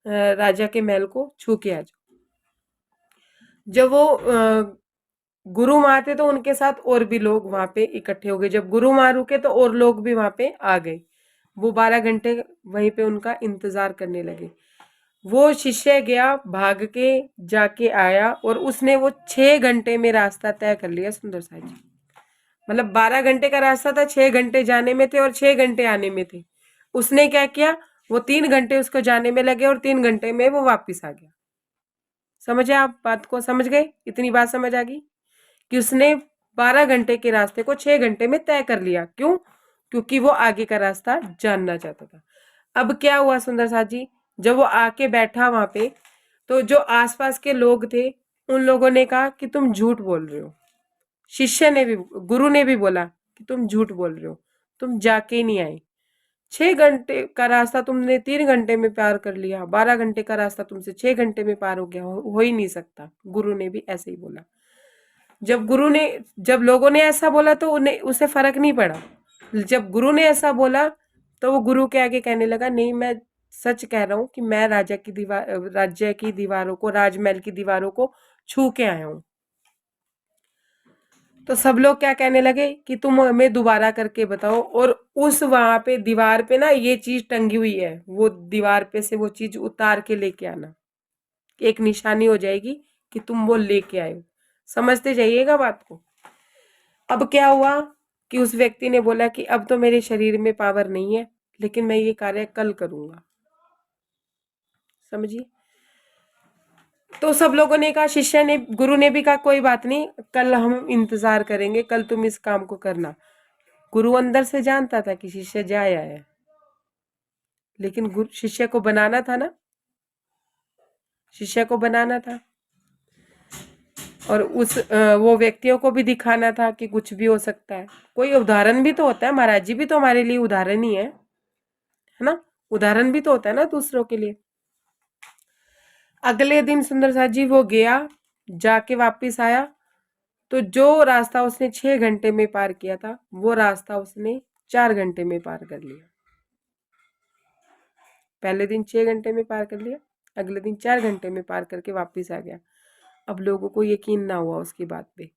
राजा के महल को छू के आ जाओ। जब वो गुरु वहां थे तो उनके साथ और भी लोग वहां पे इकट्ठे हो गए। जब गुरु वहां रुके तो और लोग भी वहां पे आ गए। वो 12 घंटे वहीं पे उनका इंतजार करने लगे। वो शिष्य गया, भाग के जाके आया और उसने वो 6 घंटे में रास्ता तय कर लिया सुंदर साहब जी। मतलब 12 घंटे का रास्ता था, 6 घंटे जाने में थे और 6 घंटे आने में थे। उसने क्या किया, वो 3 घंटे उसको जाने में लगे और 3 घंटे में वो वापिस आ गया। समझे आप बात को? समझ गए? इतनी बात समझ आ गई कि उसने 12 घंटे के रास्ते को 6 घंटे में तय कर लिया। क्यों? क्योंकि वो आगे का रास्ता जानना चाहता था। अब क्या हुआ सुंदर साथ जी, जब वो आके बैठा वहां पे, तो जो आसपास के लोग थे उन लोगों ने कहा कि तुम झूठ बोल रहे हो। शिष्य ने भी, गुरु ने भी बोला कि तुम झूठ बोल रहे हो, तुम जाके ही नहीं आए। 6 घंटे का रास्ता तुमने 3 घंटे में पार कर लिया, 12 घंटे का रास्ता तुमसे 6 घंटे में पार हो गया, हो ही नहीं सकता। गुरु ने भी ऐसे ही बोला। जब लोगों ने ऐसा बोला तो उन्हें उसे फर्क नहीं पड़ा। जब गुरु ने ऐसा बोला तो वो गुरु के आगे कहने लगा, नहीं मैं सच कह रहा हूँ कि मैं राज्य की दीवारों को, राजमहल की दीवारों को छू के आया हूँ। तो सब लोग क्या कहने लगे कि तुम हमें दोबारा करके बताओ, और उस वहां पे दीवार पे ना ये चीज टंगी हुई है, वो दीवार पे से वो चीज उतार के लेके आना, एक निशानी हो जाएगी कि तुम वो लेके आए हो। समझते जाइएगा बात को। अब क्या हुआ कि उस व्यक्ति ने बोला कि अब तो मेरे शरीर में पावर नहीं है, लेकिन मैं ये कार्य कल करूंगा। समझिए। तो सब लोगों ने कहा, शिष्य ने, गुरु ने भी कहा कोई बात नहीं, कल हम इंतजार करेंगे, कल तुम इस काम को करना। गुरु अंदर से जानता था कि शिष्य जाया है, लेकिन शिष्य को बनाना था ना, शिष्य को बनाना था, और वो व्यक्तियों को भी दिखाना था कि कुछ भी हो सकता है। कोई उदाहरण भी तो होता है, महाराज जी भी तो हमारे लिए उदाहरण ही है ना? उदाहरण भी तो होता है ना दूसरों के लिए। अगले दिन सुंदर साथ जी वो गया, जाके वापिस आया, तो जो रास्ता उसने 6 घंटे में पार किया था वो रास्ता उसने 4 घंटे में पार कर लिया। पहले दिन 6 घंटे में पार कर लिया, अगले दिन 4 घंटे में पार करके वापस आ गया। अब लोगों को यकीन ना हुआ उसकी बात पे,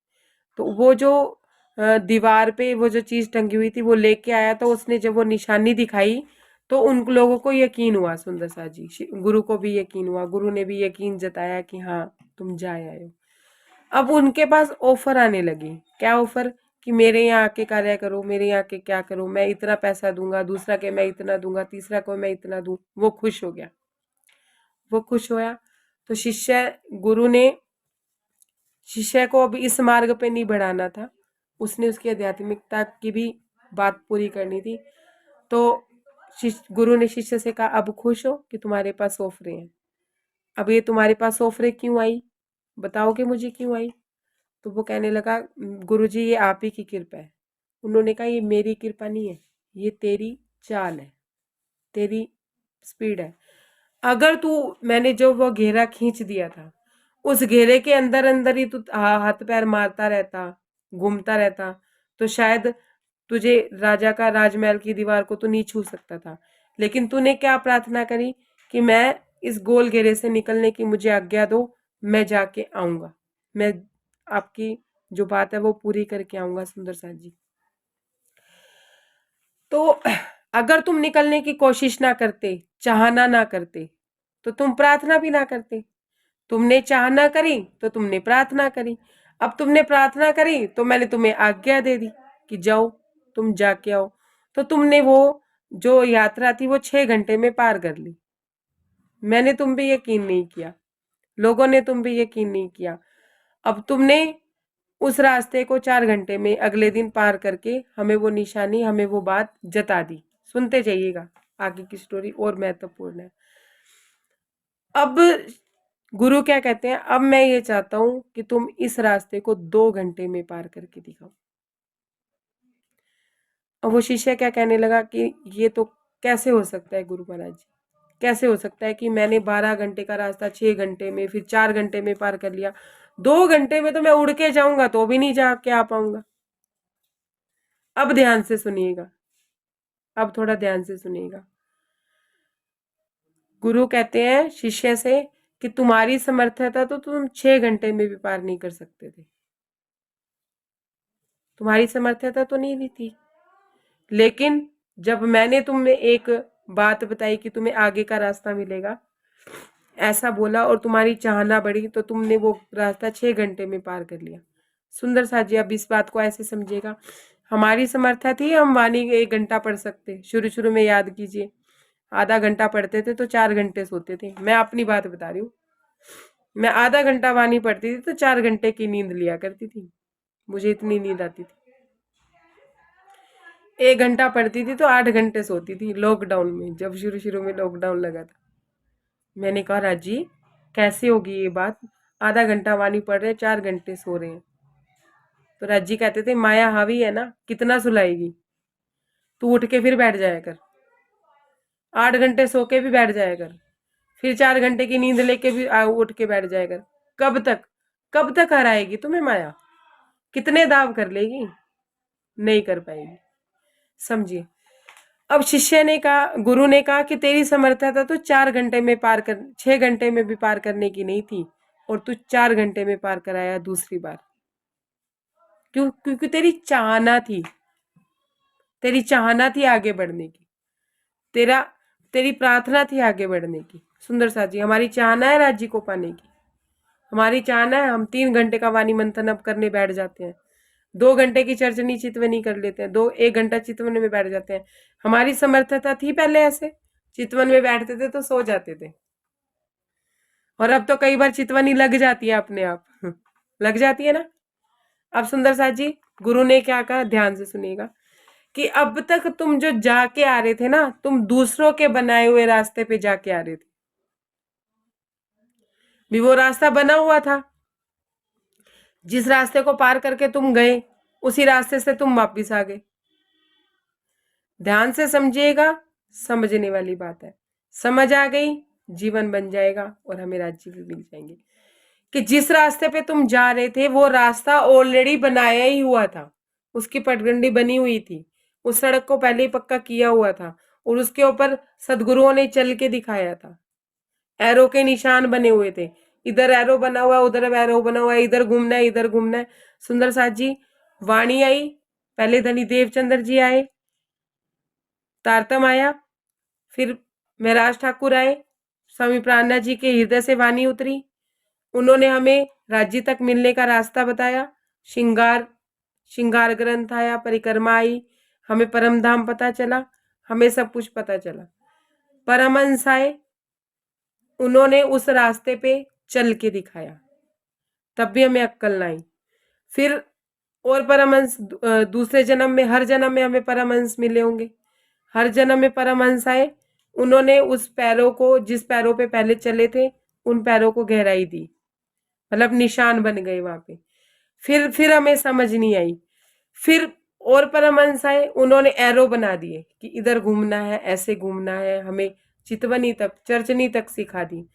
तो वो जो दीवार पे वो जो चीज टंगी हुई थी वो लेके आया, तो उसने जब वो निशानी दिखाई तो उन लोगों को यकीन हुआ, सुंदर सा जी, गुरु को भी यकीन हुआ, गुरु ने भी यकीन जताया कि हाँ तुम जा आए हो। अब उनके पास ऑफर आने लगी। क्या ऑफर? कि मेरे यहाँ आके कार्य करो, मेरे यहाँ आके क्या करो, मैं इतना पैसा दूंगा, दूसरा के मैं इतना दूंगा, तीसरा को मैं इतना दूं। वो खुश हो गया, वो खुश होया। तो गुरु ने शिष्य को अब इस मार्ग पे नहीं बढ़ाना था, उसने उसकी आध्यात्मिकता की भी बात पूरी करनी थी। तो गुरु ने शिष्य से कहा, अब खुश हो कि तुम्हारे पास ऑफरें हैं? अब ये तुम्हारे पास ऑफरें क्यों आई, बताओगे मुझे क्यों आई? तो वो कहने लगा, गुरुजी ये आप ही की कृपा है। उन्होंने कहा, ये मेरी कृपा नहीं है, ये तेरी चाल है, तेरी स्पीड है। अगर मैंने जो वो घेरा खींच दिया था, उस घेरे के अंदर अंदर ही तू हाथ पैर मारता रहता, घूमता रहता, तो शायद तुझे राजा का राजमहल की दीवार को तो नहीं छू सकता था। लेकिन तूने क्या प्रार्थना करी कि मैं इस गोल घेरे से निकलने की मुझे आज्ञा दो, मैं जाके आऊंगा, मैं आपकी जो बात है वो पूरी करके आऊंगा। सुंदर सा जी, तो अगर तुम निकलने की कोशिश ना करते, चाहना ना करते, तो तुम प्रार्थना भी ना करते। तुमने चाहना करी तो तुमने प्रार्थना करी। अब तुमने प्रार्थना करी तो मैंने तुम्हें आज्ञा दे दी कि जाओ, तुम जाके आओ। तो तुमने वो जो यात्रा थी वो 6 घंटे में पार कर ली। मैंने तुम भी यकीन नहीं किया, लोगों ने तुम भी यकीन नहीं किया। अब तुमने उस रास्ते को 4 घंटे में अगले दिन पार करके हमें वो निशानी, हमें वो बात जता दी। सुनते जाइएगा, आगे की स्टोरी और महत्वपूर्ण है। अब गुरु क्या कहते हैं, अब मैं ये चाहता हूं कि तुम इस रास्ते को 2 घंटे में पार करके दिखाओ। और वो शिष्य क्या कहने लगा कि ये तो कैसे हो सकता है गुरु महाराज जी, कैसे हो सकता है कि मैंने 12 घंटे का रास्ता 6 घंटे में, फिर 4 घंटे में पार कर लिया, 2 घंटे में तो मैं उड़ के जाऊंगा तो भी नहीं जा के आ पाऊंगा। अब ध्यान से सुनिएगा, अब थोड़ा ध्यान से सुनिएगा। गुरु कहते हैं शिष्य से कि तुम्हारी समर्थता तो तुम 6 घंटे में भी पार नहीं कर सकते थे, तुम्हारी समर्थता तो नहीं थी। लेकिन जब मैंने तुम्हें एक बात बताई कि तुम्हें आगे का रास्ता मिलेगा, ऐसा बोला, और तुम्हारी चाहना बढ़ी, तो तुमने वो रास्ता 6 घंटे में पार कर लिया। सुंदर सा जी, अब इस बात को ऐसे समझिएगा, हमारी समर्था थी, हम वाणी 1 घंटा पढ़ सकते। शुरू शुरू में याद कीजिए, आधा घंटा पढ़ते थे तो 4 घंटे सोते थे। मैं अपनी बात बता रही हूँ, मैं आधा घंटा वाणी पढ़ती थी तो 4 घंटे की नींद लिया करती थी, मुझे इतनी नींद आती थी। 1 घंटा पढ़ती थी तो 8 घंटे सोती थी। लॉकडाउन में, जब शुरू शुरू में लॉकडाउन लगा था, मैंने कहा राजी कैसे होगी ये बात, आधा घंटा वाणी पढ़ रहे, 4 घंटे सो रहे हैं। तो राजी कहते थे माया हावी है ना, कितना सुलाएगी, तू उठ के फिर बैठ जाया कर, 8 घंटे सो के भी बैठ जाया कर, फिर 4 घंटे की नींद लेके भी उठ के बैठ जाया कर। कब तक हराएगी तुम्हें माया, कितने दाव कर लेगी, नहीं कर पाएगी। समझिए, अब शिष्य ने कहा, गुरु ने कहा कि तेरी समर्थता तो 4 घंटे में पार कर, 6 घंटे में भी पार करने की नहीं थी, और तू 4 घंटे में पार कराया दूसरी बार। क्यों? क्योंकि तेरी चाहना थी, तेरी चाहना थी आगे बढ़ने की, तेरी प्रार्थना थी आगे बढ़ने की। सुंदर सा जी, हमारी चाहना है राज्य को पाने की, हमारी चाहना है, हम 3 घंटे का वाणी मंथन अब करने बैठ जाते हैं, 2 घंटे की चर्चनी चितवनी कर लेते हैं, 1 घंटा चितवन में बैठ जाते हैं। हमारी समर्थता थी पहले ऐसे, चितवन में बैठते थे तो सो जाते थे, और अब तो कई बार चितवनी लग जाती है अपने आप लग जाती है ना। अब सुंदर सा जी, गुरु ने क्या कहा, ध्यान से सुनिएगा, कि अब तक तुम जो जाके आ रहे थे ना, तुम दूसरों के बनाए हुए रास्ते पे जाके आ रहे थे, भी वो रास्ता बना हुआ था, जिस रास्ते को पार करके तुम गए उसी रास्ते से तुम वापिस आ गए। ध्यान से समझिएगा, समझने वाली बात है, समझ आ गई, जीवन बन जाएगा और हमें राज्य भी मिल जाएंगे। कि जिस रास्ते पे तुम जा रहे थे वो रास्ता ऑलरेडी बनाया ही हुआ था, उसकी पटडंडी बनी हुई थी, उस सड़क को पहले ही पक्का किया हुआ था, और उसके ऊपर सदगुरुओं ने चल के दिखाया था। एरो के निशान बने हुए थे, इधर एरो बना हुआ है, उधर एरो बना हुआ है, इधर घूमना है, इधर घूमना है। सुंदर साथ जी, वाणी आई, पहले धनी देवचंद्र जी आए, तारतम आया, फिर महराज ठाकुर आए, स्वामी प्राणनाथ जी के हृदय से वाणी उतरी, उन्होंने हमें राज्य तक मिलने का रास्ता बताया। श्रृंगार ग्रंथ आया, परिक्रमा आई, हमें परम धाम पता चला, हमें सब कुछ पता चला। परमहंस आए, उन्होंने उस रास्ते पे चल के दिखाया, तब भी हमें अक्कल ना आई। फिर और परमहंस दूसरे जन्म में, हर जन्म में हमें परमहंस मिले होंगे, हर जन्म में परमहंस आए, उन्होंने उस पैरों को, जिस पैरों पे पहले चले थे, उन पैरों को गहराई दी, मतलब निशान बन गए वहां पे। फिर हमें समझ नहीं आई। फिर और परमहंस आए, उन्होंने एरो बना दिए कि इधर घूमना है, ऐसे घूमना है, हमें चितवनी तक, चर्चनी तक सिखा दी।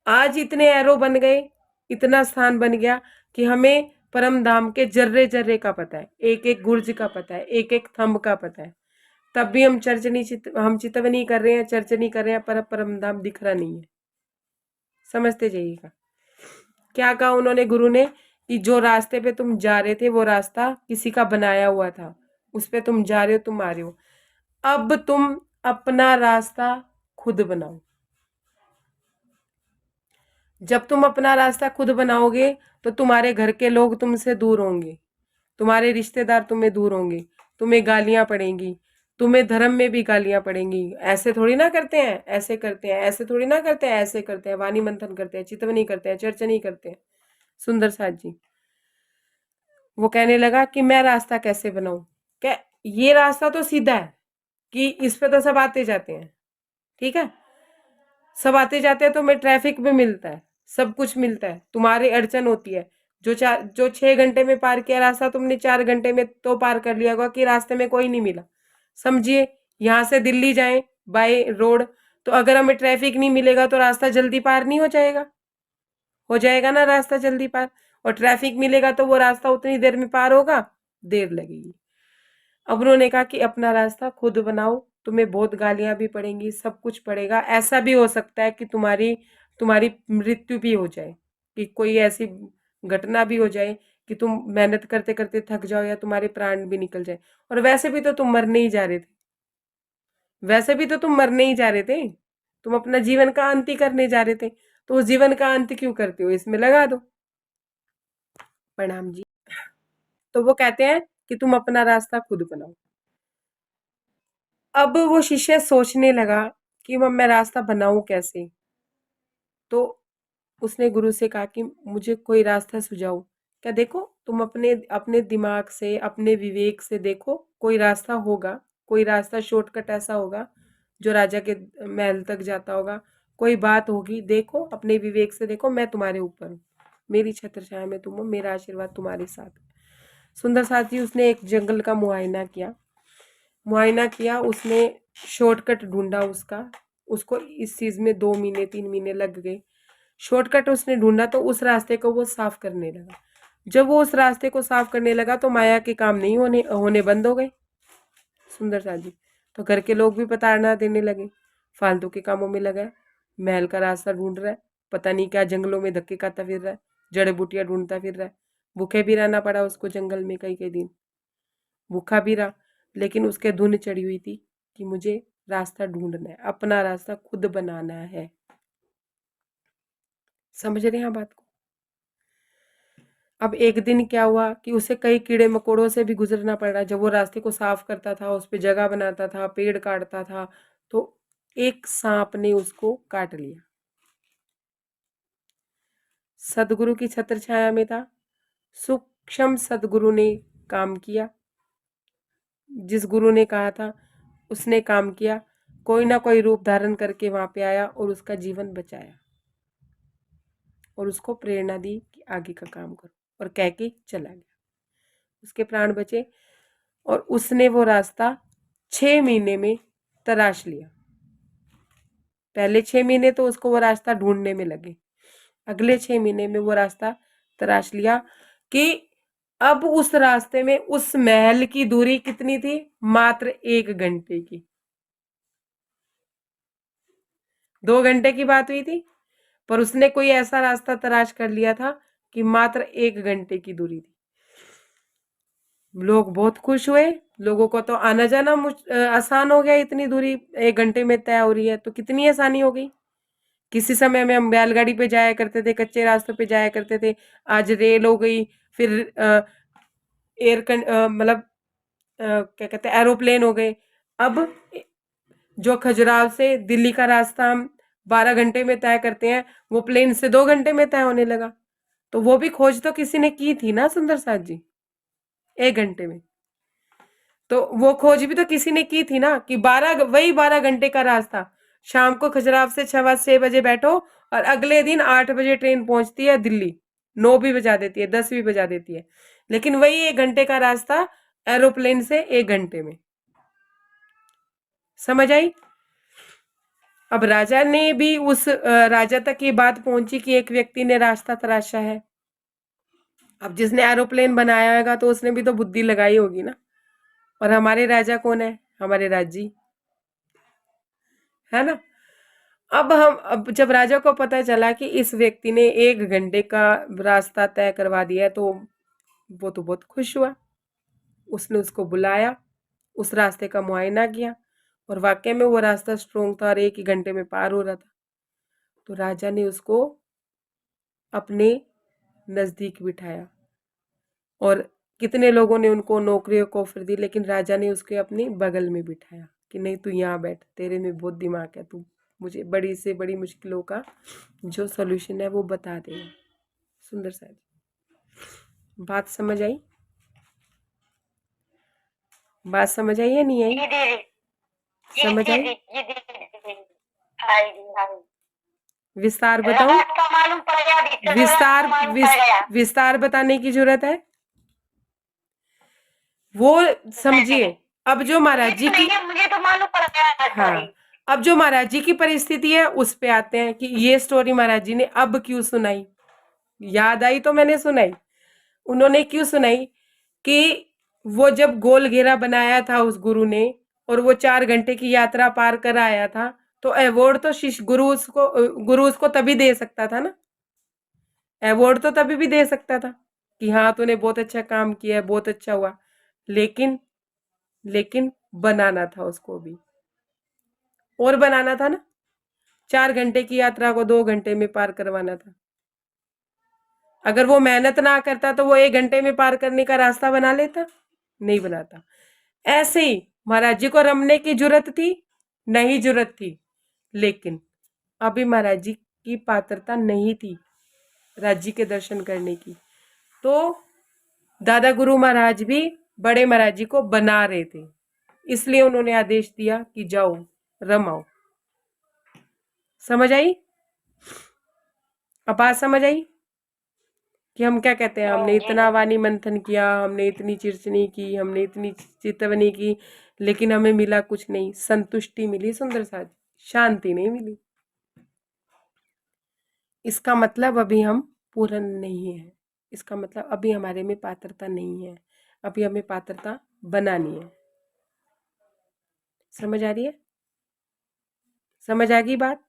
आज इतने एरो बन गए, इतना स्थान बन गया कि हमें परम धाम के जर्रे जर्रे का पता है, एक एक गुर्ज का पता है, एक एक थंब का पता है। तब भी हम हम चितवनी कर रहे हैं, चर्चनी कर रहे हैं, पर परम धाम दिख रहा नहीं है। समझते जाइएगा। क्या कहा उन्होंने, गुरु ने, कि जो रास्ते पे तुम जा रहे थे वो रास्ता किसी का बनाया हुआ था, उस पे तुम जा रहे हो, तुम आ रहे हो, अब तुम अपना रास्ता खुद बनाओ। जब तुम अपना रास्ता खुद बनाओगे तो तुम्हारे घर के लोग तुमसे दूर होंगे, तुम्हारे रिश्तेदार तुम्हें दूर होंगे, तुम्हें गालियां पड़ेंगी, तुम्हें धर्म में भी गालियां पड़ेंगी। ऐसे थोड़ी ना करते हैं, ऐसे करते हैं, ऐसे थोड़ी ना करते हैं, ऐसे करते हैं, वाणी मंथन करते हैं, चितवनी करते हैं, चर्चनी करते हैं। सुंदर साथ जी, वो कहने लगा कि मैं रास्ता कैसे बनाऊं, क्या ये रास्ता तो सीधा है कि इस पे तो सब आते जाते हैं, ठीक है, सब आते जाते हैं, तो मैं ट्रैफिक में मिलता है, सब कुछ मिलता है, तुम्हारी अड़चन होती है। जो 6 घंटे में पार किया रास्ता, तुमने 4 घंटे में तो पार कर लिया होगा कि रास्ते में कोई नहीं मिला। समझिए, यहाँ से दिल्ली जाए बाय रोड, तो अगर हमें ट्रैफिक नहीं मिलेगा तो रास्ता जल्दी पार नहीं हो जाएगा, हो जाएगा ना रास्ता जल्दी पार, और ट्रैफिक मिलेगा तो वो रास्ता उतनी देर में पार होगा, देर लगेगी। अब उन्होंने कहा कि अपना रास्ता खुद बनाओ, तुम्हें बहुत गालियां भी पड़ेंगी, सब कुछ पड़ेगा, ऐसा भी हो सकता है कि तुम्हारी तुम्हारी मृत्यु भी हो जाए, कि कोई ऐसी घटना भी हो जाए कि तुम मेहनत करते करते थक जाओ या तुम्हारे प्राण भी निकल जाए। और वैसे भी तो तुम मरने ही जा रहे थे, वैसे भी तो तुम मरने ही जा रहे थे, तुम अपना जीवन का अंत ही करने जा रहे थे, तो उस जीवन का अंत क्यों करते हो, इसमें लगा दो। प्रणाम जी। तो वो कहते हैं कि तुम अपना रास्ता खुद बनाओ। अब वो शिष्य सोचने लगा कि मैं रास्ता बनाऊं कैसे, तो उसने गुरु से कहा कि मुझे कोई रास्ता सुझाओ। क्या, देखो तुम अपने अपने दिमाग से, अपने विवेक से देखो, कोई रास्ता होगा, कोई रास्ता शॉर्टकट ऐसा होगा जो राजा के महल तक जाता होगा, कोई बात होगी, देखो अपने विवेक से देखो, मैं तुम्हारे ऊपर हूँ, मेरी छत्र छाया में तुम हो, मेरा आशीर्वाद तुम्हारे साथ है। सुंदर साथी, उसने एक जंगल का मुआयना किया, उसने शॉर्टकट ढूंढा उसको इस चीज में 2 महीने 3 महीने लग गए। शॉर्टकट उसने ढूंढा तो उस रास्ते को वो साफ करने लगा। जब वो उस रास्ते को साफ करने लगा तो माया के काम नहीं होने बंद हो गए। सुंदर सा जी, तो घर के लोग भी प्रताड़ना देने लगे, फालतू के कामों में लगा है, महल का रास्ता ढूंढ रहा है, पता नहीं क्या जंगलों में धक्के खाता फिर रहा है, जड़ी बूटियां ढूंढता फिर रहा है। भूखे भी रहना पड़ा उसको जंगल में, कई कई दिन भूखा भी रहा, लेकिन उसके धुन चढ़ी हुई थी कि मुझे रास्ता ढूंढना है, अपना रास्ता खुद बनाना है। समझ रहे हैं आप बात को। अब एक दिन क्या हुआ कि उसे कई कीड़े मकोड़ों से भी गुजरना पड़ रहा। जब वो रास्ते को साफ करता था, उस पर जगह बनाता था, पेड़ काटता था, तो एक सांप ने उसको काट लिया। सदगुरु की छत्र छाया में था, सूक्ष्म सदगुरु ने काम किया, जिस गुरु ने कहा था उसने काम किया, कोई ना कोई रूप धारण करके वहां पे आया और उसका जीवन बचाया और उसको प्रेरणा दी कि आगे का काम करो, और कह के चला गया, उसके प्राण बचे। और उसने वो रास्ता 6 महीने में तराश लिया। पहले 6 महीने तो उसको वो रास्ता ढूंढने में लगे, अगले 6 महीने में वो रास्ता तराश लिया कि अब उस रास्ते में उस महल की दूरी कितनी थी, मात्र 1 घंटे की। 2 घंटे की बात हुई थी, पर उसने कोई ऐसा रास्ता तलाश कर लिया था कि मात्र 1 घंटे की दूरी थी। लोग बहुत खुश हुए, लोगों को तो आना जाना आसान हो गया, इतनी दूरी 1 घंटे में तय हो रही है तो कितनी आसानी हो गई। किसी समय में हम बैलगाड़ी पे जाया करते थे, कच्चे रास्तों पे जाया करते थे, आज रेल हो गई, फिर मतलब क्या कहते हैं, एरोप्लेन हो गए। अब जो खजुराहो से दिल्ली का रास्ता हम 12 घंटे में तय करते हैं, वो प्लेन से 2 घंटे में तय होने लगा। तो वो भी खोज तो किसी ने की थी ना सुंदर साथ जी, 1 घंटे में। तो वो खोज भी तो किसी ने की थी ना कि 12 घंटे का रास्ता, शाम को खजुराहो से 6 बजे बैठो और अगले दिन 8 बजे ट्रेन पहुंचती है दिल्ली, 9 भी बजा देती है, 10 भी बजा देती है, लेकिन वही 1 घंटे का रास्ता एरोप्लेन से 1 घंटे में। समझ आई? अब राजा ने भी उस राजा तक ये बात पहुंची कि एक व्यक्ति ने रास्ता तराशा है। अब जिसने एरोप्लेन बनाया होगा तो उसने भी तो बुद्धि लगाई होगी ना। और हमारे राजा कौन है? हमारे राजी, है ना। अब जब राजा को पता चला कि इस व्यक्ति ने 1 घंटे का रास्ता तय करवा दिया है, तो वो तो बहुत खुश हुआ। उसने उसको बुलाया, उस रास्ते का मुआयना किया और वाकई में वो रास्ता स्ट्रोंग था और 1 ही घंटे में पार हो रहा था। तो राजा ने उसको अपने नजदीक बिठाया और कितने लोगों ने उनको नौकरियों को ऑफर दी, लेकिन राजा ने उसके अपने बगल में बिठाया कि नहीं, तू यहाँ बैठ, तेरे में बहुत दिमाग है, तू मुझे बड़ी से बड़ी मुश्किलों का जो सॉल्यूशन है वो बता देगा। सुंदर सा बात समझ आई? बात समझ आई या नहीं आई? जी दीदी, जी समझ जी आई? जी जी दीदी, आई जी आई। विस्तार बताऊं? रास्ता मालूम पड़ गया, दिक्कत विस्तार मालूम पड़ गया। विस्तार बताने की जरूरत है? वो समझिए, अब जो महाराज जी की, मुझे तो मालूम पड़ गया। हाँ, अब जो महाराज जी की परिस्थिति है उस पे आते हैं कि ये स्टोरी महाराज जी ने अब क्यों सुनाई। याद आई तो मैंने सुनाई। उन्होंने क्यों सुनाई कि वो जब गोल घेरा बनाया था उस गुरु ने और वो 4 घंटे की यात्रा पार कर आया था, तो अवार्ड तो शिष्य गुरु उसको तभी दे सकता था ना। अवार्ड तो तभी भी दे सकता था कि हाँ तूने बहुत अच्छा काम किया है, बहुत अच्छा हुआ, लेकिन लेकिन बनाना था उसको भी, और बनाना था ना। 4 घंटे की यात्रा को 2 घंटे में पार करवाना था। अगर वो मेहनत ना करता तो वो 1 घंटे में पार करने का रास्ता बना लेता? नहीं बनाता। ऐसे ही महाराज जी को रमने की जरूरत थी? नहीं जरूरत थी, लेकिन अभी महाराज जी की पात्रता नहीं थी राज्य के दर्शन करने की। तो दादा गुरु महाराज भी बड़े महाराज जी को बना रहे थे, इसलिए उन्होंने आदेश दिया कि जाओ रमाओ। समझ आई? अब बात समझ आई कि हम क्या कहते हैं? हमने इतना वाणी मंथन किया, हमने इतनी चिरचनी की, हमने इतनी चितवनी की, लेकिन हमें मिला कुछ नहीं। संतुष्टि मिली सुंदर साथ, शांति नहीं मिली। इसका मतलब अभी हम पूर्ण नहीं है, इसका मतलब अभी हमारे में पात्रता नहीं है, अभी हमें पात्रता बनानी है। समझ आ रही है? समझ आ गई बात?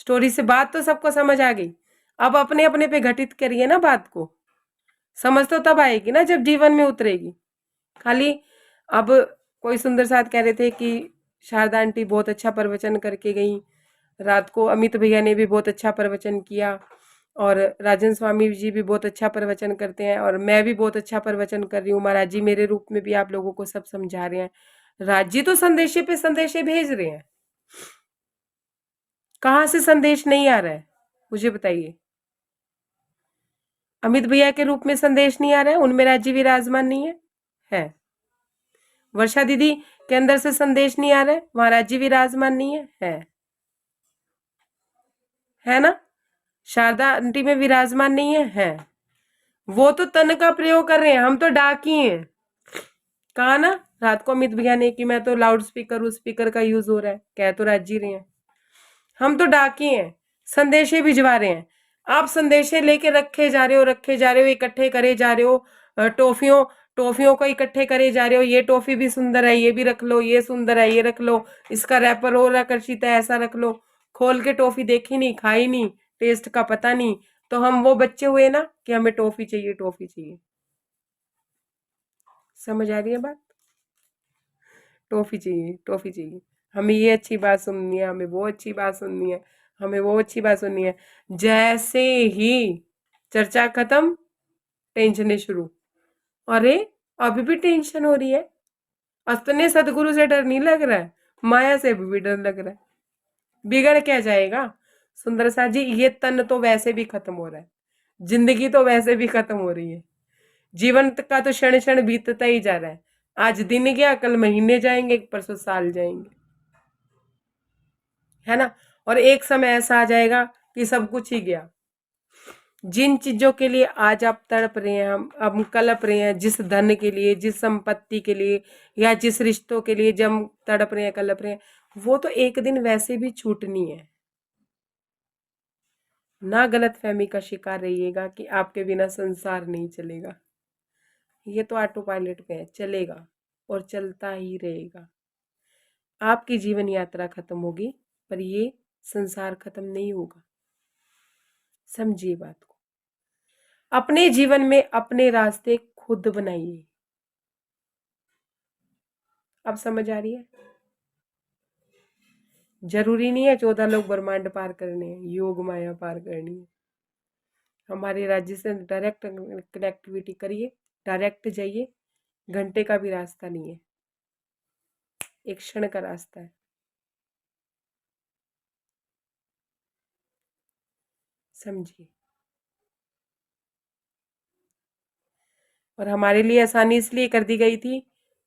स्टोरी से बात तो सबको समझ आ गई। अब अपने अपने पे घटित करिए ना बात को, समझ तो तब आएगी ना जब जीवन में उतरेगी। खाली अब कोई सुंदर साथ कह रहे थे कि शारदा आंटी बहुत अच्छा प्रवचन करके गई रात को, अमित भैया ने भी बहुत अच्छा प्रवचन किया और राजन स्वामी जी भी बहुत अच्छा प्रवचन करते हैं और मैं भी बहुत अच्छा प्रवचन कर रही हूँ, महाराज जी मेरे रूप में भी आप लोगों को सब समझा रहे हैं। राज जी तो संदेशे पे संदेशे भेज रहे हैं, कहाँ से संदेश नहीं आ रहा है मुझे बताइए? अमित भैया के रूप में संदेश नहीं आ रहा है, उनमें राज्य विराजमान नहीं है। वर्षा दीदी के अंदर से संदेश नहीं आ रहा है, वहां राज्य विराजमान नहीं है ना। शारदा आंटी में विराजमान नहीं है। वो तो तन का प्रयोग कर रहे हैं, हम तो डाकी हैं। कहा ना रात को अमित भैया ने कि मैं तो लाउड स्पीकर, उस स्पीकर का यूज हो रहा है, कह तो राज जी रहे हैं। हम तो डाकी हैं, संदेशे भिजवा रहे हैं। आप संदेशे लेके रखे जा रहे हो, इकट्ठे करे जा रहे हो, टॉफियों को इकट्ठे करे जा रहे हो। ये टॉफी भी सुंदर है, ये भी रख लो, ये सुंदर है, ये रख लो, इसका रैपर और आकर्षित है, ऐसा रख लो। खोल के टॉफी देखी नहीं, खाई नहीं, टेस्ट का पता नहीं, तो हम वो बच्चे हुए ना कि हमें टॉफी चाहिए, टॉफी चाहिए। समझ आ रही है बात? टॉफी चाहिए, टॉफी चाहिए, हमें ये अच्छी बात सुननी है, हमें वो अच्छी बात सुननी है, हमें वो अच्छी बात सुननी है। जैसे ही चर्चा खत्म, टेंशनें शुरू। अरे अभी भी टेंशन हो रही है, अपने सदगुरु से डर नहीं लग रहा है, माया से भी डर लग रहा है। बिगड़ क्या जाएगा सुंदर सा जी? ये तन तो वैसे भी खत्म हो रहा है, जिंदगी तो वैसे भी खत्म हो रही है, जीवन का तो क्षण क्षण बीतता ही जा रहा है। आज दिन गया, कल महीने जाएंगे, परसों साल जाएंगे, है ना? और एक समय ऐसा आ जाएगा कि सब कुछ ही गया। जिन चीजों के लिए आज आप तड़प रहे हैं, हम कलप रहे हैं, जिस धन के लिए, जिस संपत्ति के लिए, या जिस रिश्तों के लिए जब हम तड़प रहे हैं, कलप रहे हैं, वो तो एक दिन वैसे भी छूटनी है। ना गलतफहमी का शिकार रहिएगा कि आपके बिना संसार नहीं चलेगा। ये तो ऑटो पायलट पे है, चलेगा और चलता ही रहेगा। आपकी जीवन यात्रा खत्म होगी, पर ये संसार खत्म नहीं होगा। समझिए बात को। अपने जीवन में अपने रास्ते खुद बनाइए। अब समझ आ रही है? जरूरी नहीं है 14 लोग ब्रह्मांड पार करने हैं, योग माया पार करनी है। हमारे राज्य से डायरेक्ट कनेक्टिविटी करिए, डायरेक्ट जाइए, घंटे का भी रास्ता नहीं है, एक क्षण का रास्ता है। समझिए। और हमारे लिए आसानी इसलिए कर दी गई थी,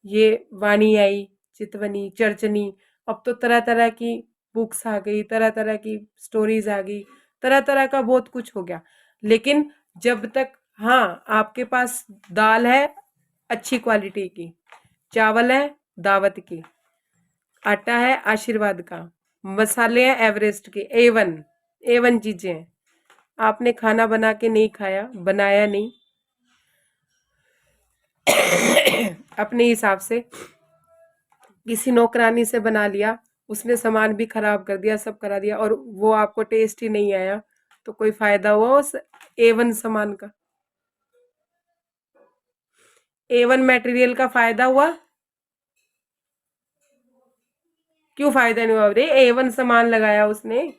ये वाणी आई, चितवनी, चर्चनी, अब तो तरह तरह की बुक्स आ गई, तरह तरह की स्टोरीज आ गई, तरह तरह का बहुत कुछ हो गया। लेकिन जब तक, हाँ, आपके पास दाल है अच्छी क्वालिटी की, चावल है दावत की, आटा है आशीर्वाद का, मसाले हैं एवरेस्ट के, A1 A1 चीजें हैं, आपने खाना बना के नहीं खाया, बनाया नहीं अपने हिसाब से, किसी नौकरानी से बना लिया, उसने सामान भी खराब कर दिया, सब करा दिया, और वो आपको टेस्ट ही नहीं आया, तो कोई फायदा हुआ उस A1 सामान का? A1 मटेरियल का फायदा हुआ? क्यों फायदा नहीं हुआ? अरे A1 सामान लगाया उसने।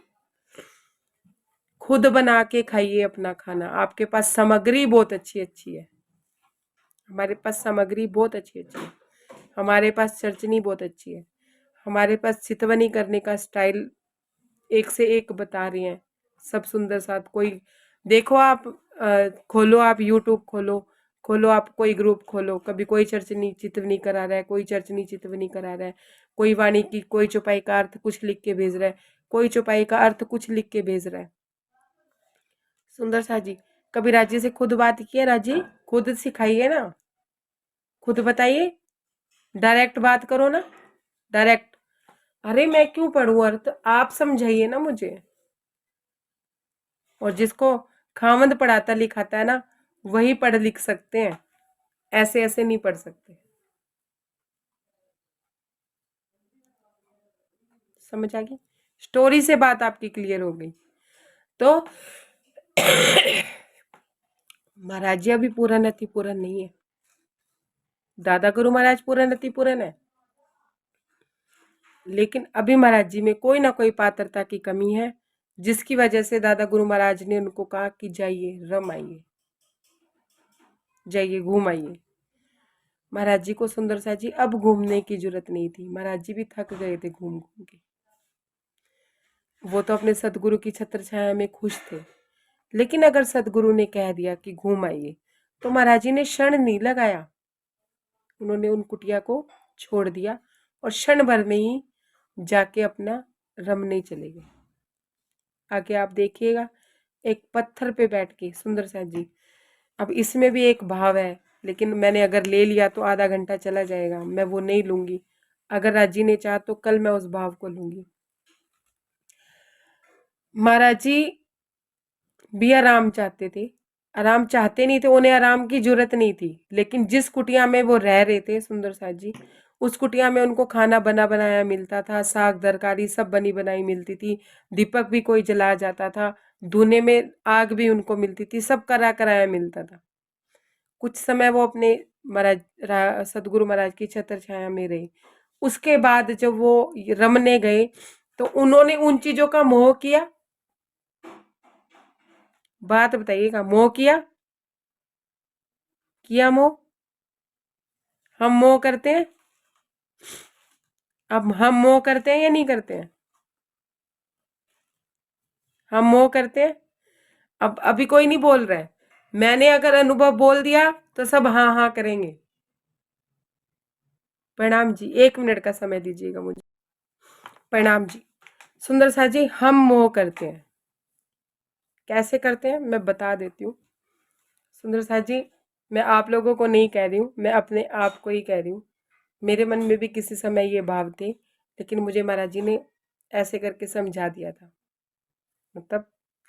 खुद बना के खाइए अपना खाना, आपके पास सामग्री बहुत अच्छी अच्छी है, हमारे पास सामग्री बहुत अच्छी अच्छी है, हमारे पास चरचनी बहुत अच्छी है, हमारे पास चितवनी करने का स्टाइल एक से एक बता रहे हैं, सब सुंदर साथ। कोई देखो आप, खोलो आप यूट्यूब, खोलो आप कोई ग्रुप खोलो, कभी कोई चरचनी चितवनी करा रहा है, कोई चरचनी चितवनी करा रहा है, कोई वाणी की, कोई चौपाई का अर्थ कुछ लिख के भेज रहा है, कोई चौपाई का अर्थ कुछ लिख के भेज रहा है। सुंदर सा जी, कभी राजी से खुद बात की है? राजी खुद सिखाइए ना, खुद बताइए, डायरेक्ट बात करो ना, डायरेक्ट। अरे मैं क्यों पढ़ूं अर्थ, आप समझाइए ना मुझे। और जिसको खामंद पढ़ाता लिखाता है ना, वही पढ़ लिख सकते हैं, ऐसे ऐसे नहीं पढ़ सकते। समझ आ गई? स्टोरी से बात आपकी क्लियर हो गई। तो महाराज जी अभी पूरा नति पूरन नहीं है, दादा गुरु महाराज पूरा नति पूरन है, लेकिन अभी महाराज जी में कोई ना कोई पात्रता की कमी है, जिसकी वजह से दादा गुरु महाराज ने उनको कहा कि जाइए रम आइए, जाइए घूम आइए। महाराज जी को सुंदर सा जी अब घूमने की जरूरत नहीं थी, महाराज जी भी थक गए थे घूम घूम के, वो तो अपने सदगुरु की छत्र छाया में खुश थे। लेकिन अगर सदगुरु ने कह दिया कि घूम आइए, तो महाराज जी ने क्षण नहीं लगाया, उन्होंने उन कुटिया को छोड़ दिया और क्षण भर में ही जाके अपना रमने चले गए। आगे आप देखिएगा, एक पत्थर पे बैठ के सुंदर सा जी, अब इसमें भी एक भाव है, लेकिन मैंने अगर ले लिया तो आधा घंटा चला जाएगा, मैं वो नहीं लूंगी। अगर राजी ने चाहा तो कल मैं उस भाव को लूंगी। महाराज जी भी आराम चाहते थे, आराम चाहते नहीं थे, उन्हें आराम की जरूरत नहीं थी, लेकिन जिस कुटिया में वो रह रहे थे सुंदर सा जी, उस कुटिया में उनको खाना बना बनाया मिलता था, साग तरकारी सब बनी बनाई मिलती थी, दीपक भी कोई जला जाता था, धुने में आग भी उनको मिलती थी, सब करा कराया मिलता था। कुछ समय वो अपने सदगुरु महाराज की छत्र छाया में रहे। उसके बाद जब वो रमने गए तो उन्होंने उन चीजों का मोह किया। बात बताइएगा, मोह किया मोह? हम मोह करते हैं? अब हम मोह करते हैं या नहीं करते हैं? हम मोह करते हैं? अब अभी कोई नहीं बोल रहा है। मैंने अगर अनुभव बोल दिया तो सब हाँ हाँ करेंगे। प्रणाम जी, 1 मिनट का समय दीजिएगा मुझे। प्रणाम जी। सुंदर सा जी, हम मोह करते हैं। कैसे करते हैं मैं बता देती हूँ। सुंदर सा जी, मैं आप लोगों को नहीं कह रही हूँ, मैं अपने आप को ही कह रही हूँ। मेरे मन में भी किसी समय ये भाव थे, लेकिन मुझे महाराज जी ने ऐसे करके समझा दिया था, मतलब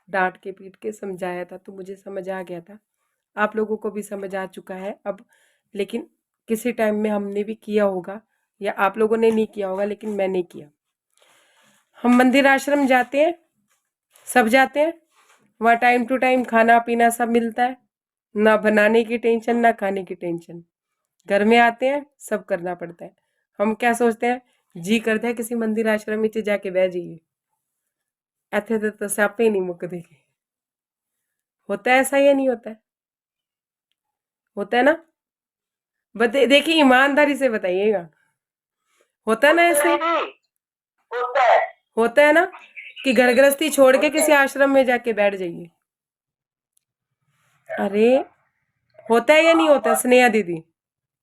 डांट के पीट के समझाया था, तो मुझे समझ आ गया था। आप लोगों को भी समझ आ चुका है अब। लेकिन किसी टाइम में हमने भी किया होगा, या आप लोगों ने नहीं किया होगा, लेकिन मैंने किया। हम मंदिर आश्रम जाते हैं, सब जाते हैं, वहाँ टाइम टू टाइम खाना पीना सब मिलता है, ना बनाने की टेंशन ना खाने की टेंशन। घर में आते हैं, सब करना पड़ता है। हम क्या सोचते हैं, जी करता है किसी मंदिर आश्रम में जाके बह जाइए, ऐसे तो स्यापे ही नहीं मुक देंगे। होता है ऐसा या नहीं होता है? होता है ना? देखिए, ईमानदारी से बताइएगा, होता है ना ऐसे? होता है ना कि घर गृहस्थी छोड़ के किसी आश्रम में जाके बैठ जाइए। अरे होता है या नहीं होता? स्नेहा दीदी,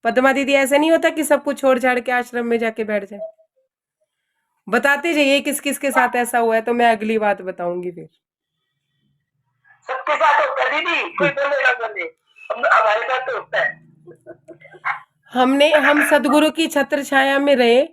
पद्मा दीदी, ऐसा नहीं होता कि सब कुछ छोड़ छाड़ के आश्रम में जाके बैठ जाए? बताते जाइए किस किस के साथ ऐसा हुआ है, तो मैं अगली बात बताऊंगी फिर। सबके साथ होता है दीदी, कोई बोले ना बोले, हमारे साथ तो होता है। हम सदगुरु की छत्र छाया में रहे,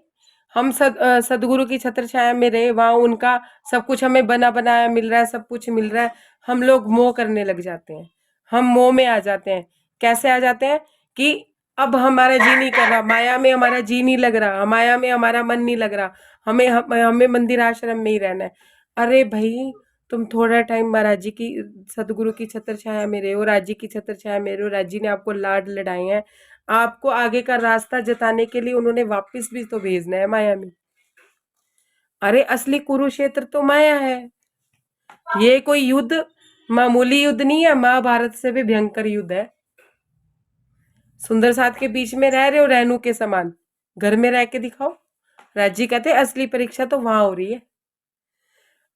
हम सदगुरु की छत्र छाया में रहे, वहां उनका सब कुछ हमें बना बनाया मिल रहा है, सब कुछ मिल रहा है। हम लोग मोह करने लग जाते हैं, हम मोह में आ जाते हैं। कैसे आ जाते हैं कि अब हमारा जी नहीं कर रहा, माया में हमारा जी नहीं लग रहा, माया में हमारा मन नहीं लग रहा, हमें मंदिर आश्रम में ही रहना है। अरे भाई, तुम थोड़ा टाइम महाराज जी की, सदगुरु की छत्र छाया में रहे हो, राज जी की छत्र छाया में रहे हो, राज जी ने आपको लाड लड़ाए हैं, आपको आगे का रास्ता जताने के लिए उन्होंने वापस भी तो भेजना है माया में। अरे असली कुरुक्षेत्र तो माया है। ये कोई युद्ध मामूली युद्ध नहीं है, महाभारत से भी भयंकर युद्ध है। सुंदर साथ के बीच में रह रहे हो रेणु के समान, घर में रह के दिखाओ। राजी कहते असली परीक्षा तो वहां हो रही है।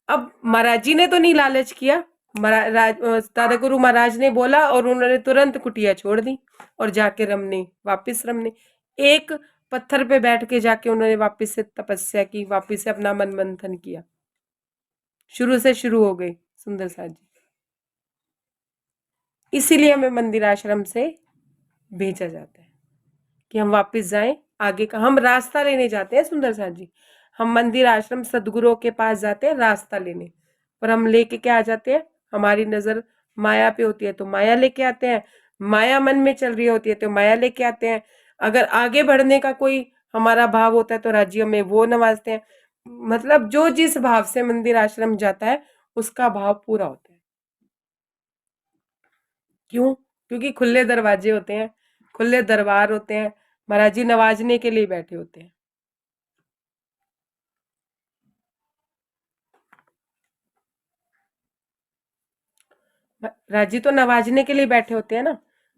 अब महाराज जी ने तो नहीं लालच किया, दादा गुरु महाराज ने बोला और उन्होंने तुरंत कुटिया छोड़ दी और जाके वापिस रमने, एक पत्थर पे बैठ के जाके उन्होंने वापिस से तपस्या की, वापिस से अपना मन मंथन किया, शुरू से शुरू हो गई सुंदर साथ जी। इसीलिए हमें मंदिर आश्रम से भेजा जाता है कि हम वापिस जाएं, आगे का हम रास्ता लेने जाते हैं। सुंदर साथ जी, हम मंदिर आश्रम सदगुरुओं के पास जाते हैं रास्ता लेने, पर हम लेके क्या आ जाते हैं, हमारी नजर माया पे होती है तो माया लेके आते हैं, माया मन में चल रही होती है तो माया लेके आते हैं। अगर आगे बढ़ने का कोई हमारा भाव होता है तो राज्यों में वो नवाजते हैं। मतलब जो जिस भाव से मंदिर आश्रम जाता है उसका भाव पूरा होता है। क्यों? क्योंकि खुले दरवाजे होते हैं, खुले दरबार होते हैं, महाराज जी नवाजने के लिए बैठे होते हैं। राजी तो नवाजने के लिए बैठे होते हैं ना,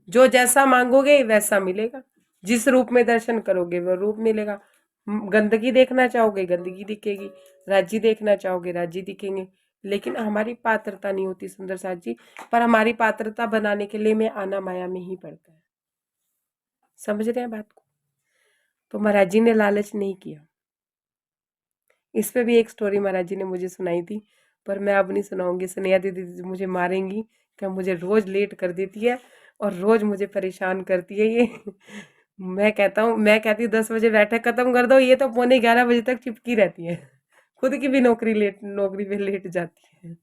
जो जैसा मांगोगे वैसा मिलेगा, जिस रूप में दर्शन करोगे वो रूप मिलेगा। गंदगी देखना चाहोगे गंदगी दिखेगी, राजी देखना चाहोगे राजी दिखेंगे, लेकिन हमारी पात्रता नहीं होती सुंदर साथ जी। पर हमारी पात्रता बनाने के लिए में आना माया में ही पड़ता है। समझ रहे हैं बात को? तो महाराज जी ने लालच नहीं किया। इस पे भी एक स्टोरी महाराज जी ने मुझे सुनाई थी, पर मैं अब नहीं सुनाऊंगी। स्नेहा दीदी मुझे मारेंगी कि मुझे रोज लेट कर देती है और रोज मुझे परेशान करती है ये। मैं कहती हूँ 10 बजे बैठक खत्म कर दो, ये तो पौने 11 बजे तक चिपकी रहती है, खुद की भी नौकरी पे लेट जाती है।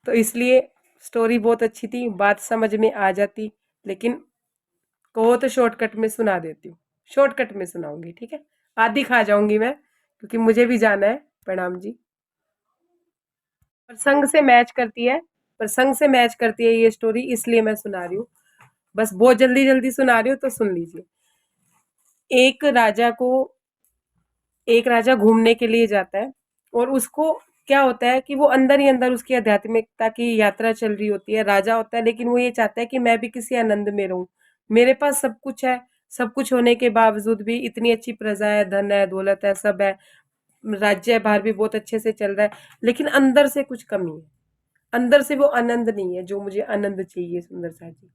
तो इसलिए स्टोरी बहुत अच्छी थी, बात समझ में आ जाती, लेकिन कहो तो शॉर्टकट में सुना देती हूँ। शॉर्टकट में सुनाऊंगी, ठीक है। आधी खा जाऊंगी मैं, क्योंकि मुझे भी जाना है। प्रणाम जी। प्रसंग से मैच करती है, प्रसंग से मैच करती है ये स्टोरी, इसलिए मैं सुना रही हूँ। बस बहुत जल्दी जल्दी सुना रही हूँ, तो सुन लीजिए। एक राजा को एक राजा घूमने के लिए जाता है, और उसको क्या होता है कि वो अंदर ही अंदर उसकी आध्यात्मिकता की यात्रा चल रही होती है। राजा होता है, लेकिन वो ये चाहता है कि मैं भी किसी आनंद में रहूं। मेरे पास सब कुछ है, सब कुछ होने के बावजूद भी इतनी अच्छी प्रजा है, धन है, दौलत है, सब है, राज्य भार भी बहुत अच्छे से चल रहा है, लेकिन अंदर से कुछ कमी है। अंदर से वो आनंद नहीं है जो मुझे आनंद चाहिए, सुंदर सा जी।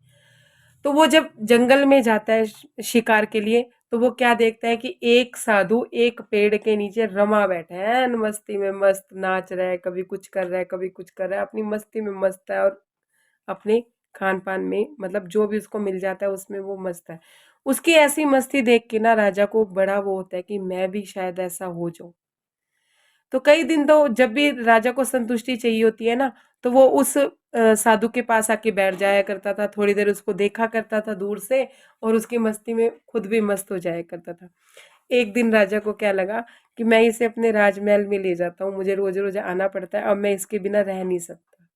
तो वो जब जंगल में जाता है शिकार के लिए, तो वो क्या देखता है कि एक साधु एक पेड़ के नीचे रमा बैठा है, मस्ती में मस्त नाच रहा है, कभी कुछ कर रहा है, कभी कुछ कर रहा है, अपनी मस्ती में मस्त है, और अपने खान पान में, मतलब जो भी उसको मिल जाता है उसमें वो मस्त है। उसकी ऐसी मस्ती देख के ना राजा को बड़ा वो होता है कि मैं भी शायद ऐसा हो जाऊं। तो कई दिन तो जब भी राजा को संतुष्टि चाहिए होती है ना, तो वो उस साधु के पास आके बैठ जाया करता था, थोड़ी देर उसको देखा करता था दूर से, और उसकी मस्ती में खुद भी मस्त हो जाया करता था। एक दिन राजा को क्या लगा कि मैं इसे अपने राजमहल में ले जाता हूँ, मुझे रोज रोज आना पड़ता है, अब मैं इसके बिना रह नहीं सकता।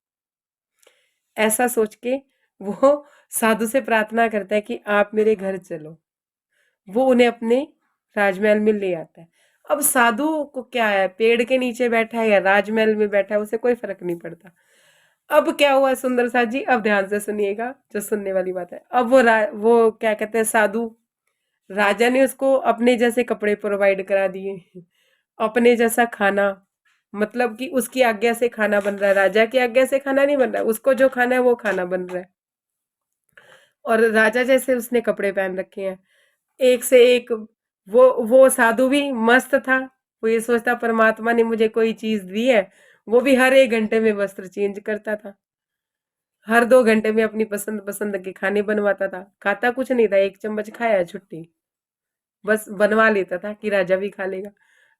ऐसा सोच के वो साधु से प्रार्थना करता है कि आप मेरे घर चलो। वो उन्हें अपने राजमहल में ले आता है। अब साधु को क्या है, पेड़ के नीचे बैठा है या राजमहल में बैठा है, उसे कोई फर्क नहीं पड़ता। अब क्या हुआ सुंदर साथ जी, अब ध्यान से सुनिएगा, जो सुनने वाली बात है। अब वो क्या कहते हैं, साधु, राजा ने उसको अपने जैसे कपड़े प्रोवाइड करा दिए, अपने जैसा खाना, मतलब कि उसकी आज्ञा से खाना बन रहा है, राजा की आज्ञा से खाना नहीं बन रहा है, उसको जो खाना है वो खाना बन रहा है। और राजा जैसे उसने कपड़े पहन रखे हैं, एक से एक। वो साधु भी मस्त था। वो ये सोचता परमात्मा ने मुझे कोई चीज दी है। वो भी हर 1 घंटे में वस्त्र चेंज करता था, हर 2 घंटे में अपनी पसंद पसंद के खाने बनवाता था। खाता कुछ नहीं था, एक चम्मच खाया, छुट्टी। बस बनवा लेता था कि राजा भी खा लेगा।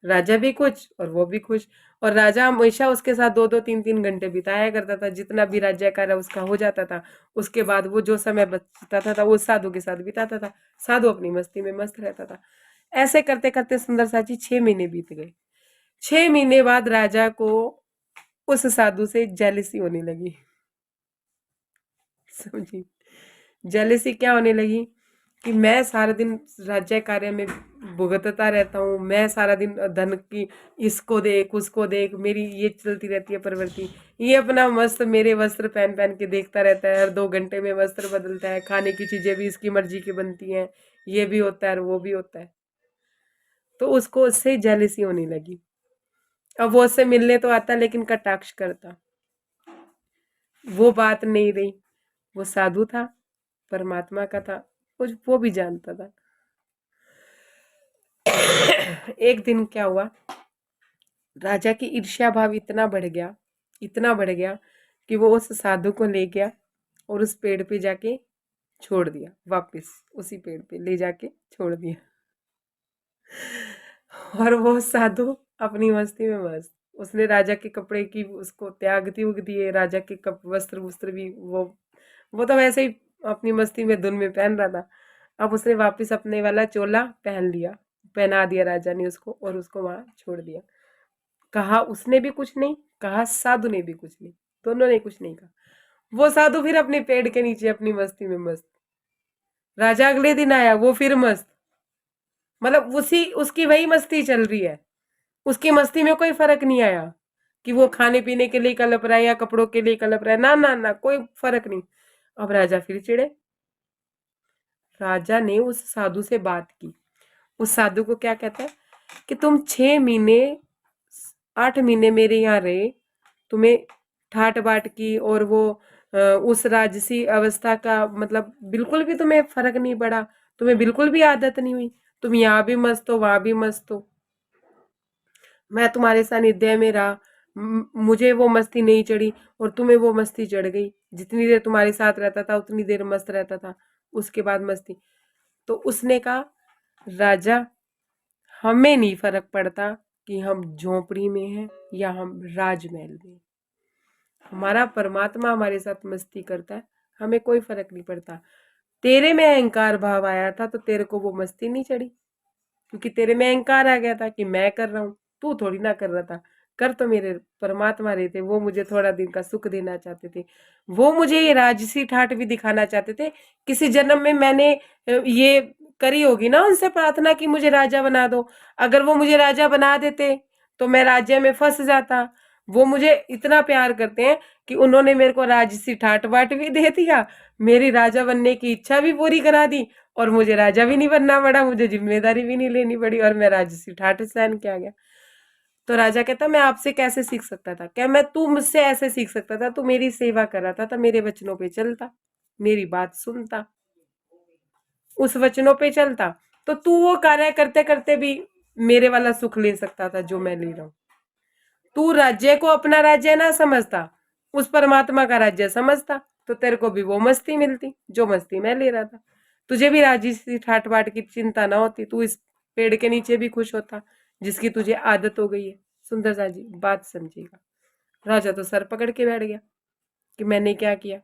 राजा भी कुछ और वो भी खुश। और राजा हमेशा उसके साथ 2-2 3-3 घंटे बिताया करता था, जितना भी राज्य कार्य उसका हो जाता था। उसके बाद वो जो समय बचता था वो साधु के साथ बिताता था। साधु अपनी मस्ती में मस्त रहता था। ऐसे करते करते सुंदर साची 6 महीने बीत गए। 6 महीने बाद राजा को उस साधु से जेलसी होने लगी। समझी? जेलसी क्या होने लगी कि मैं सारा दिन राज्य कार्य में भुगतता रहता हूँ, मैं सारा दिन धन की, इसको देख उसको देख, मेरी ये चलती रहती है प्रवृत्ति। ये अपना मस्त मेरे वस्त्र पहन पहन के देखता रहता है, हर 2 घंटे में वस्त्र बदलता है, खाने की चीजें भी इसकी मर्जी की बनती हैं, ये भी होता है और वो भी होता है। तो उसको उससे जेलसी होने लगी। अब वो उससे मिलने तो आता, लेकिन कटाक्ष करता। वो बात नहीं रही। वो साधु था, परमात्मा का था, कुछ वो भी जानता था। एक दिन क्या हुआ, राजा की ईर्ष्या भाव इतना बढ़ गया, इतना बढ़ गया, कि वो उस साधु को ले गया और उस पेड़ पे जाके छोड़ दिया, वापस उसी पेड़ पे ले जाके छोड़ दिया। और वो साधु अपनी मस्ती में मस्त। उसने राजा के कपड़े की उसको त्यागती उग दिए, राजा के कप वस्त्र वस्त्र भी वो तो वैसे ही अपनी मस्ती में धुन में पहन रहा था। अब उसने वापस अपने वाला चोला पहन लिया, पहना दिया राजा ने उसको, और उसको वहां छोड़ दिया। कहा उसने भी कुछ नहीं, कहा साधु ने भी कुछ नहीं, दोनों ने कुछ नहीं कहा। वो साधु फिर अपने पेड़ के नीचे अपनी मस्ती में मस्त। राजा अगले दिन आया, वो फिर मस्त, मतलब उसी उसकी वही मस्ती चल रही है। उसकी मस्ती में कोई फर्क नहीं आया कि वो खाने पीने के लिए कलप रहा है या कपड़ों के लिए कलप रहा है, ना ना ना, कोई फर्क नहीं। अब राजा फिर चिढ़े। राजा ने उस साधु से बात की। उस साधु को क्या कहता है कि तुम 6 महीने 8 महीने मेरे यहाँ रहे, तुम्हें ठाट बाट की, और वो उस राजसी अवस्था का मतलब बिल्कुल भी तुम्हें फर्क नहीं पड़ा, तुम्हें बिल्कुल भी आदत नहीं हुई, तुम यहाँ भी मस्त हो वहां भी मस्त हो। मैं तुम्हारे सानिध्य में रहा, मुझे वो मस्ती नहीं चढ़ी, और तुम्हें वो मस्ती चढ़ गई। जितनी देर तुम्हारे साथ रहता था उतनी देर मस्त रहता था, उसके बाद मस्ती। तो उसने कहा, राजा, हमें नहीं फर्क पड़ता कि हम झोपड़ी में हैं या हम राजमहल में। हमारा परमात्मा हमारे साथ मस्ती करता है, हमें कोई फर्क नहीं पड़ता। तेरे में अहंकार भाव आया था तो तेरे को वो मस्ती नहीं चढ़ी, क्योंकि तेरे में अहंकार आ गया था कि मैं कर रहा हूँ, तू थोड़ी ना कर रहा था। कर तो मेरे परमात्मा रहे थे, वो मुझे थोड़ा दिन का सुख देना चाहते थे, वो मुझे ये राजसी ठाठ भी दिखाना चाहते थे। किसी जन्म में मैंने ये करी होगी ना उनसे प्रार्थना कि मुझे राजा बना दो, अगर वो मुझे राजा बना देते तो मैं राज्य में फंस जाता। वो मुझे इतना प्यार करते हैं कि उन्होंने मेरे को राजसी ठाट बाट भी दे दिया, मेरी राजा बनने की इच्छा भी पूरी करा दी, और मुझे राजा भी नहीं बनना पड़ा, मुझे जिम्मेदारी भी नहीं लेनी पड़ी, और मैं राजसी ठाट सहन किया गया। तो राजा कहता मैं आपसे कैसे सीख सकता था? क्या मैं तू मुझसे ऐसे सीख सकता था? तू मेरी सेवा कर रहा था, मेरे वचनों पे चलता, मेरी बात सुनता, उस वचनों पे चलता, तो तू वो कार्य करते करते भी मेरे वाला सुख ले सकता था जो मैं ले रहा हूं। तू राज्य को अपना राज्य ना समझता, उस परमात्मा का राज्य समझता, तो तेरे को भी वो मस्ती मिलती जो मस्ती मैं ले रहा था। तुझे भी राजी सी ठाट बाट की चिंता ना होती, तू इस पेड़ के नीचे भी खुश होता जिसकी तुझे आदत हो गई है। सुंदरसा जी बात समझिएगा। राजा तो सर पकड़ के बैठ गया कि मैंने क्या किया,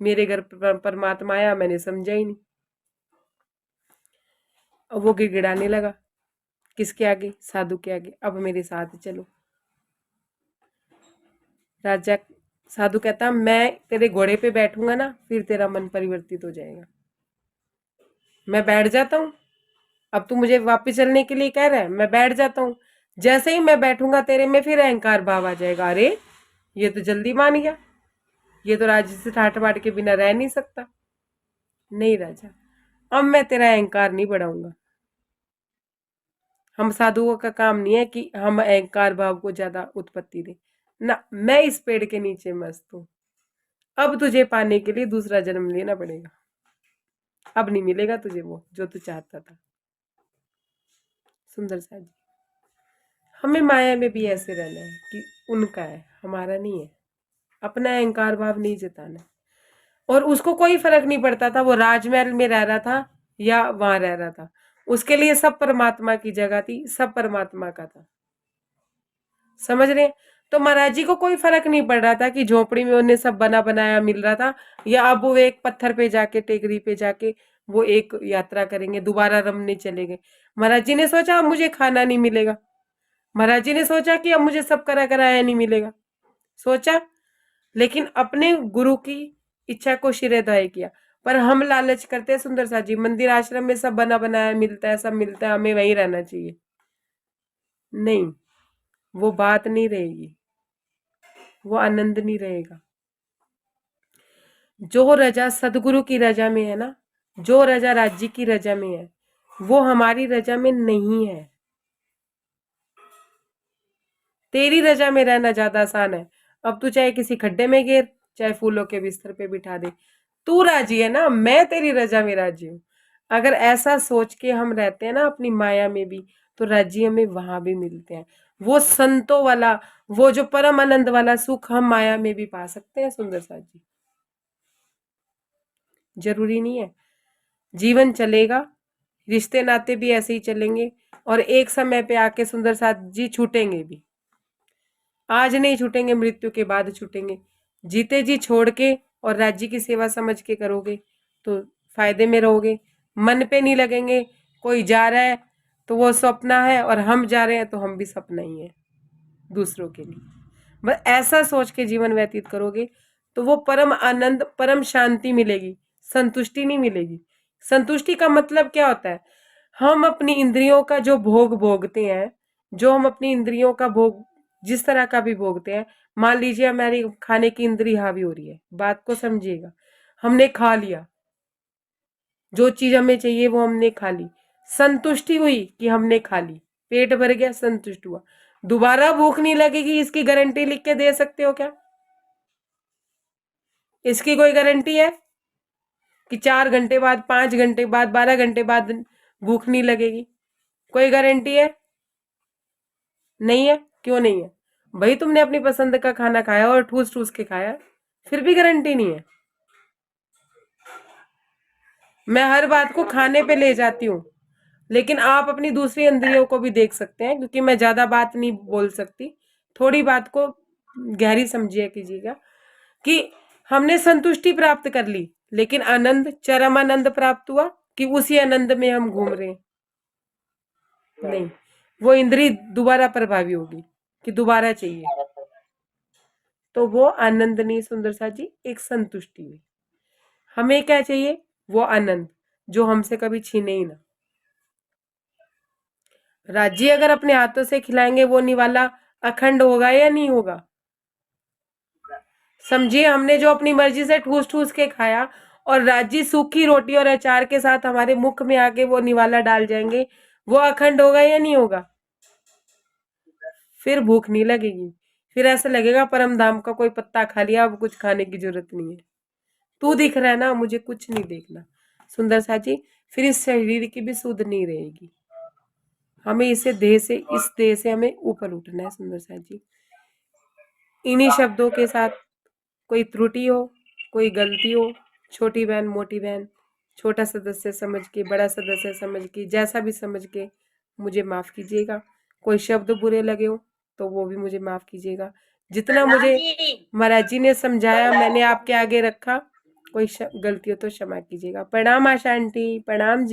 मेरे घर परमात्मा आया, मैंने समझा ही नहीं। अब वो गिड़गिड़ाने लगा, किसके आगे? साधु के आगे। अब मेरे साथ चलो। राजा साधु कहता मैं तेरे घोड़े पे बैठूंगा ना, फिर तेरा मन परिवर्तित हो जाएगा। मैं बैठ जाता हूँ, अब तू मुझे वापस चलने के लिए कह रहा है, मैं बैठ जाता हूँ। जैसे ही मैं बैठूंगा तेरे में फिर अहंकार भाव आ जाएगा, अरे ये तो जल्दी मान गया, ये तो राज्य से ठाठ बाट के बिना रह नहीं सकता। नहीं राजा, अब मैं तेरा अहंकार नहीं बढ़ाऊंगा। हम साधुओं का काम नहीं है कि हम अहंकार भाव को ज्यादा उत्पत्ति दें ना। मैं इस पेड़ के नीचे मस्त हूं, अब तुझे पाने के लिए दूसरा जन्म लेना पड़ेगा, अब नहीं मिलेगा तुझे वो जो तू चाहता था। सुंदर सा जी, हमें माया में भी ऐसे रहना है कि उनका है, हमारा नहीं है। अपना अहंकार भाव नहीं जताना। और उसको कोई फर्क नहीं पड़ता था वो राजमहल में रह रहा था या वहां रह रहा था, उसके लिए सब परमात्मा की जगह थी, सब परमात्मा का था। समझ रहे हैं? तो महाराज जी को कोई फर्क नहीं पड़ रहा था कि झोपड़ी में उन्हें सब बना बनाया मिल रहा था, या अब वो एक पत्थर पे जाके, टेकरी पे जाके वो एक यात्रा करेंगे, दोबारा रमने चले गए। महाराज जी ने सोचा अब मुझे खाना नहीं मिलेगा, महाराज जी ने सोचा कि अब मुझे सब करा कराया नहीं मिलेगा, सोचा, लेकिन अपने गुरु की इच्छा को शिरोधार्य किया। पर हम लालच करते हैं सुंदर सा जी, मंदिर आश्रम में सब बना बनाया मिलता है, सब मिलता है, हमें वहीं रहना चाहिए। नहीं, वो बात नहीं रहेगी, वो आनंद नहीं रहेगा। जो रजा सदगुरु की रजा में है ना, जो रजा राज्य की रजा में है, वो हमारी रजा में नहीं है। तेरी रजा में रहना ज्यादा आसान है। अब तू चाहे किसी खड्डे में गिर, चाहे फूलों के बिस्तर पे बिठा दे, तू राजी है ना, मैं तेरी रजा में राजी हूं। अगर ऐसा सोच के हम रहते हैं ना अपनी माया में भी, तो राज्य हमें वहां भी मिलते हैं। वो संतों वाला, वो जो परम आनंद वाला सुख हम माया में भी पा सकते हैं। सुंदर सा जी, जरूरी नहीं है, जीवन चलेगा, रिश्ते नाते भी ऐसे ही चलेंगे, और एक समय पे आके सुंदर साथ जी छूटेंगे भी। आज नहीं छूटेंगे, मृत्यु के बाद छूटेंगे। जीते जी छोड़ के और राज्य की सेवा समझ के करोगे तो फायदे में रहोगे, मन पे नहीं लगेंगे। कोई जा रहा है तो वो सपना है, और हम जा रहे हैं तो हम भी सपना ही है दूसरों के लिए। बस ऐसा सोच के जीवन व्यतीत करोगे तो वो परम आनंद, परम शांति मिलेगी, संतुष्टि नहीं मिलेगी। संतुष्टि का मतलब क्या होता है? हम अपनी इंद्रियों का जो भोग भोगते हैं, जो हम अपनी इंद्रियों का भोग जिस तरह का भी भोगते हैं, मान लीजिए हमारी खाने की इंद्री हावी हो रही है, बात को समझिएगा, हमने खा लिया, जो चीज हमें चाहिए वो हमने खा ली, संतुष्टि हुई कि हमने खा ली, पेट भर गया, संतुष्ट हुआ, दोबारा भूख नहीं लगेगी, इसकी गारंटी लिख के दे सकते हो क्या? इसकी कोई गारंटी है कि 4 घंटे बाद, 5 घंटे बाद, 12 घंटे बाद भूख नहीं लगेगी? कोई गारंटी है? नहीं है। क्यों नहीं है? भाई तुमने अपनी पसंद का खाना खाया और ठूस ठूस के खाया, फिर भी गारंटी नहीं है। मैं हर बात को खाने पे ले जाती हूँ, लेकिन आप अपनी दूसरी इंद्रियों को भी देख सकते हैं, क्योंकि मैं ज्यादा बात नहीं बोल सकती, थोड़ी बात को गहरी समझिए कीजिएगा कि हमने संतुष्टि प्राप्त कर ली, लेकिन आनंद, चरम आनंद प्राप्त हुआ कि उसी आनंद में हम घूम रहे हैं? नहीं, वो इंद्री दोबारा प्रभावी होगी कि दोबारा चाहिए। तो वो आनंद नहीं सुंदर सा जी, एक संतुष्टि हुई। हमें क्या चाहिए? वो आनंद जो हमसे कभी छीने ही ना। राज्य अगर अपने हाथों से खिलाएंगे वो निवाला अखंड होगा या नहीं होगा? समझिए, हमने जो अपनी मर्जी से ठूस ठूस के खाया और राज्य सूखी रोटी और अचार के साथ हमारे मुख में आके वो निवाला डाल जाएंगे, वो अखंड होगा या नहीं होगा? फिर भूख नहीं लगेगी, फिर ऐसा लगेगा परम धाम का कोई पत्ता खा लिया, अब कुछ खाने की जरूरत नहीं है। तू दिख रहा है ना, मुझे कुछ नहीं देखना। सुंदर सा जी, फिर इस शरीर की भी सुध नहीं रहेगी। हमें इस देह से हमें ऊपर उठना है सुंदर सा जी। इन्हीं शब्दों के साथ कोई त्रुटि हो, कोई गलती हो, छोटी बहन मोटी बहन, छोटा सदस्य समझ के, बड़ा सदस्य समझ के, जैसा भी समझ के मुझे माफ कीजिएगा। कोई शब्द बुरे लगे हो तो वो भी मुझे माफ कीजिएगा। जितना मुझे महाराज जी ने समझाया मैंने आपके आगे रखा। कोई गलती हो तो क्षमा कीजिएगा। प्रणाम आशा आंटी, प्रणाम जी।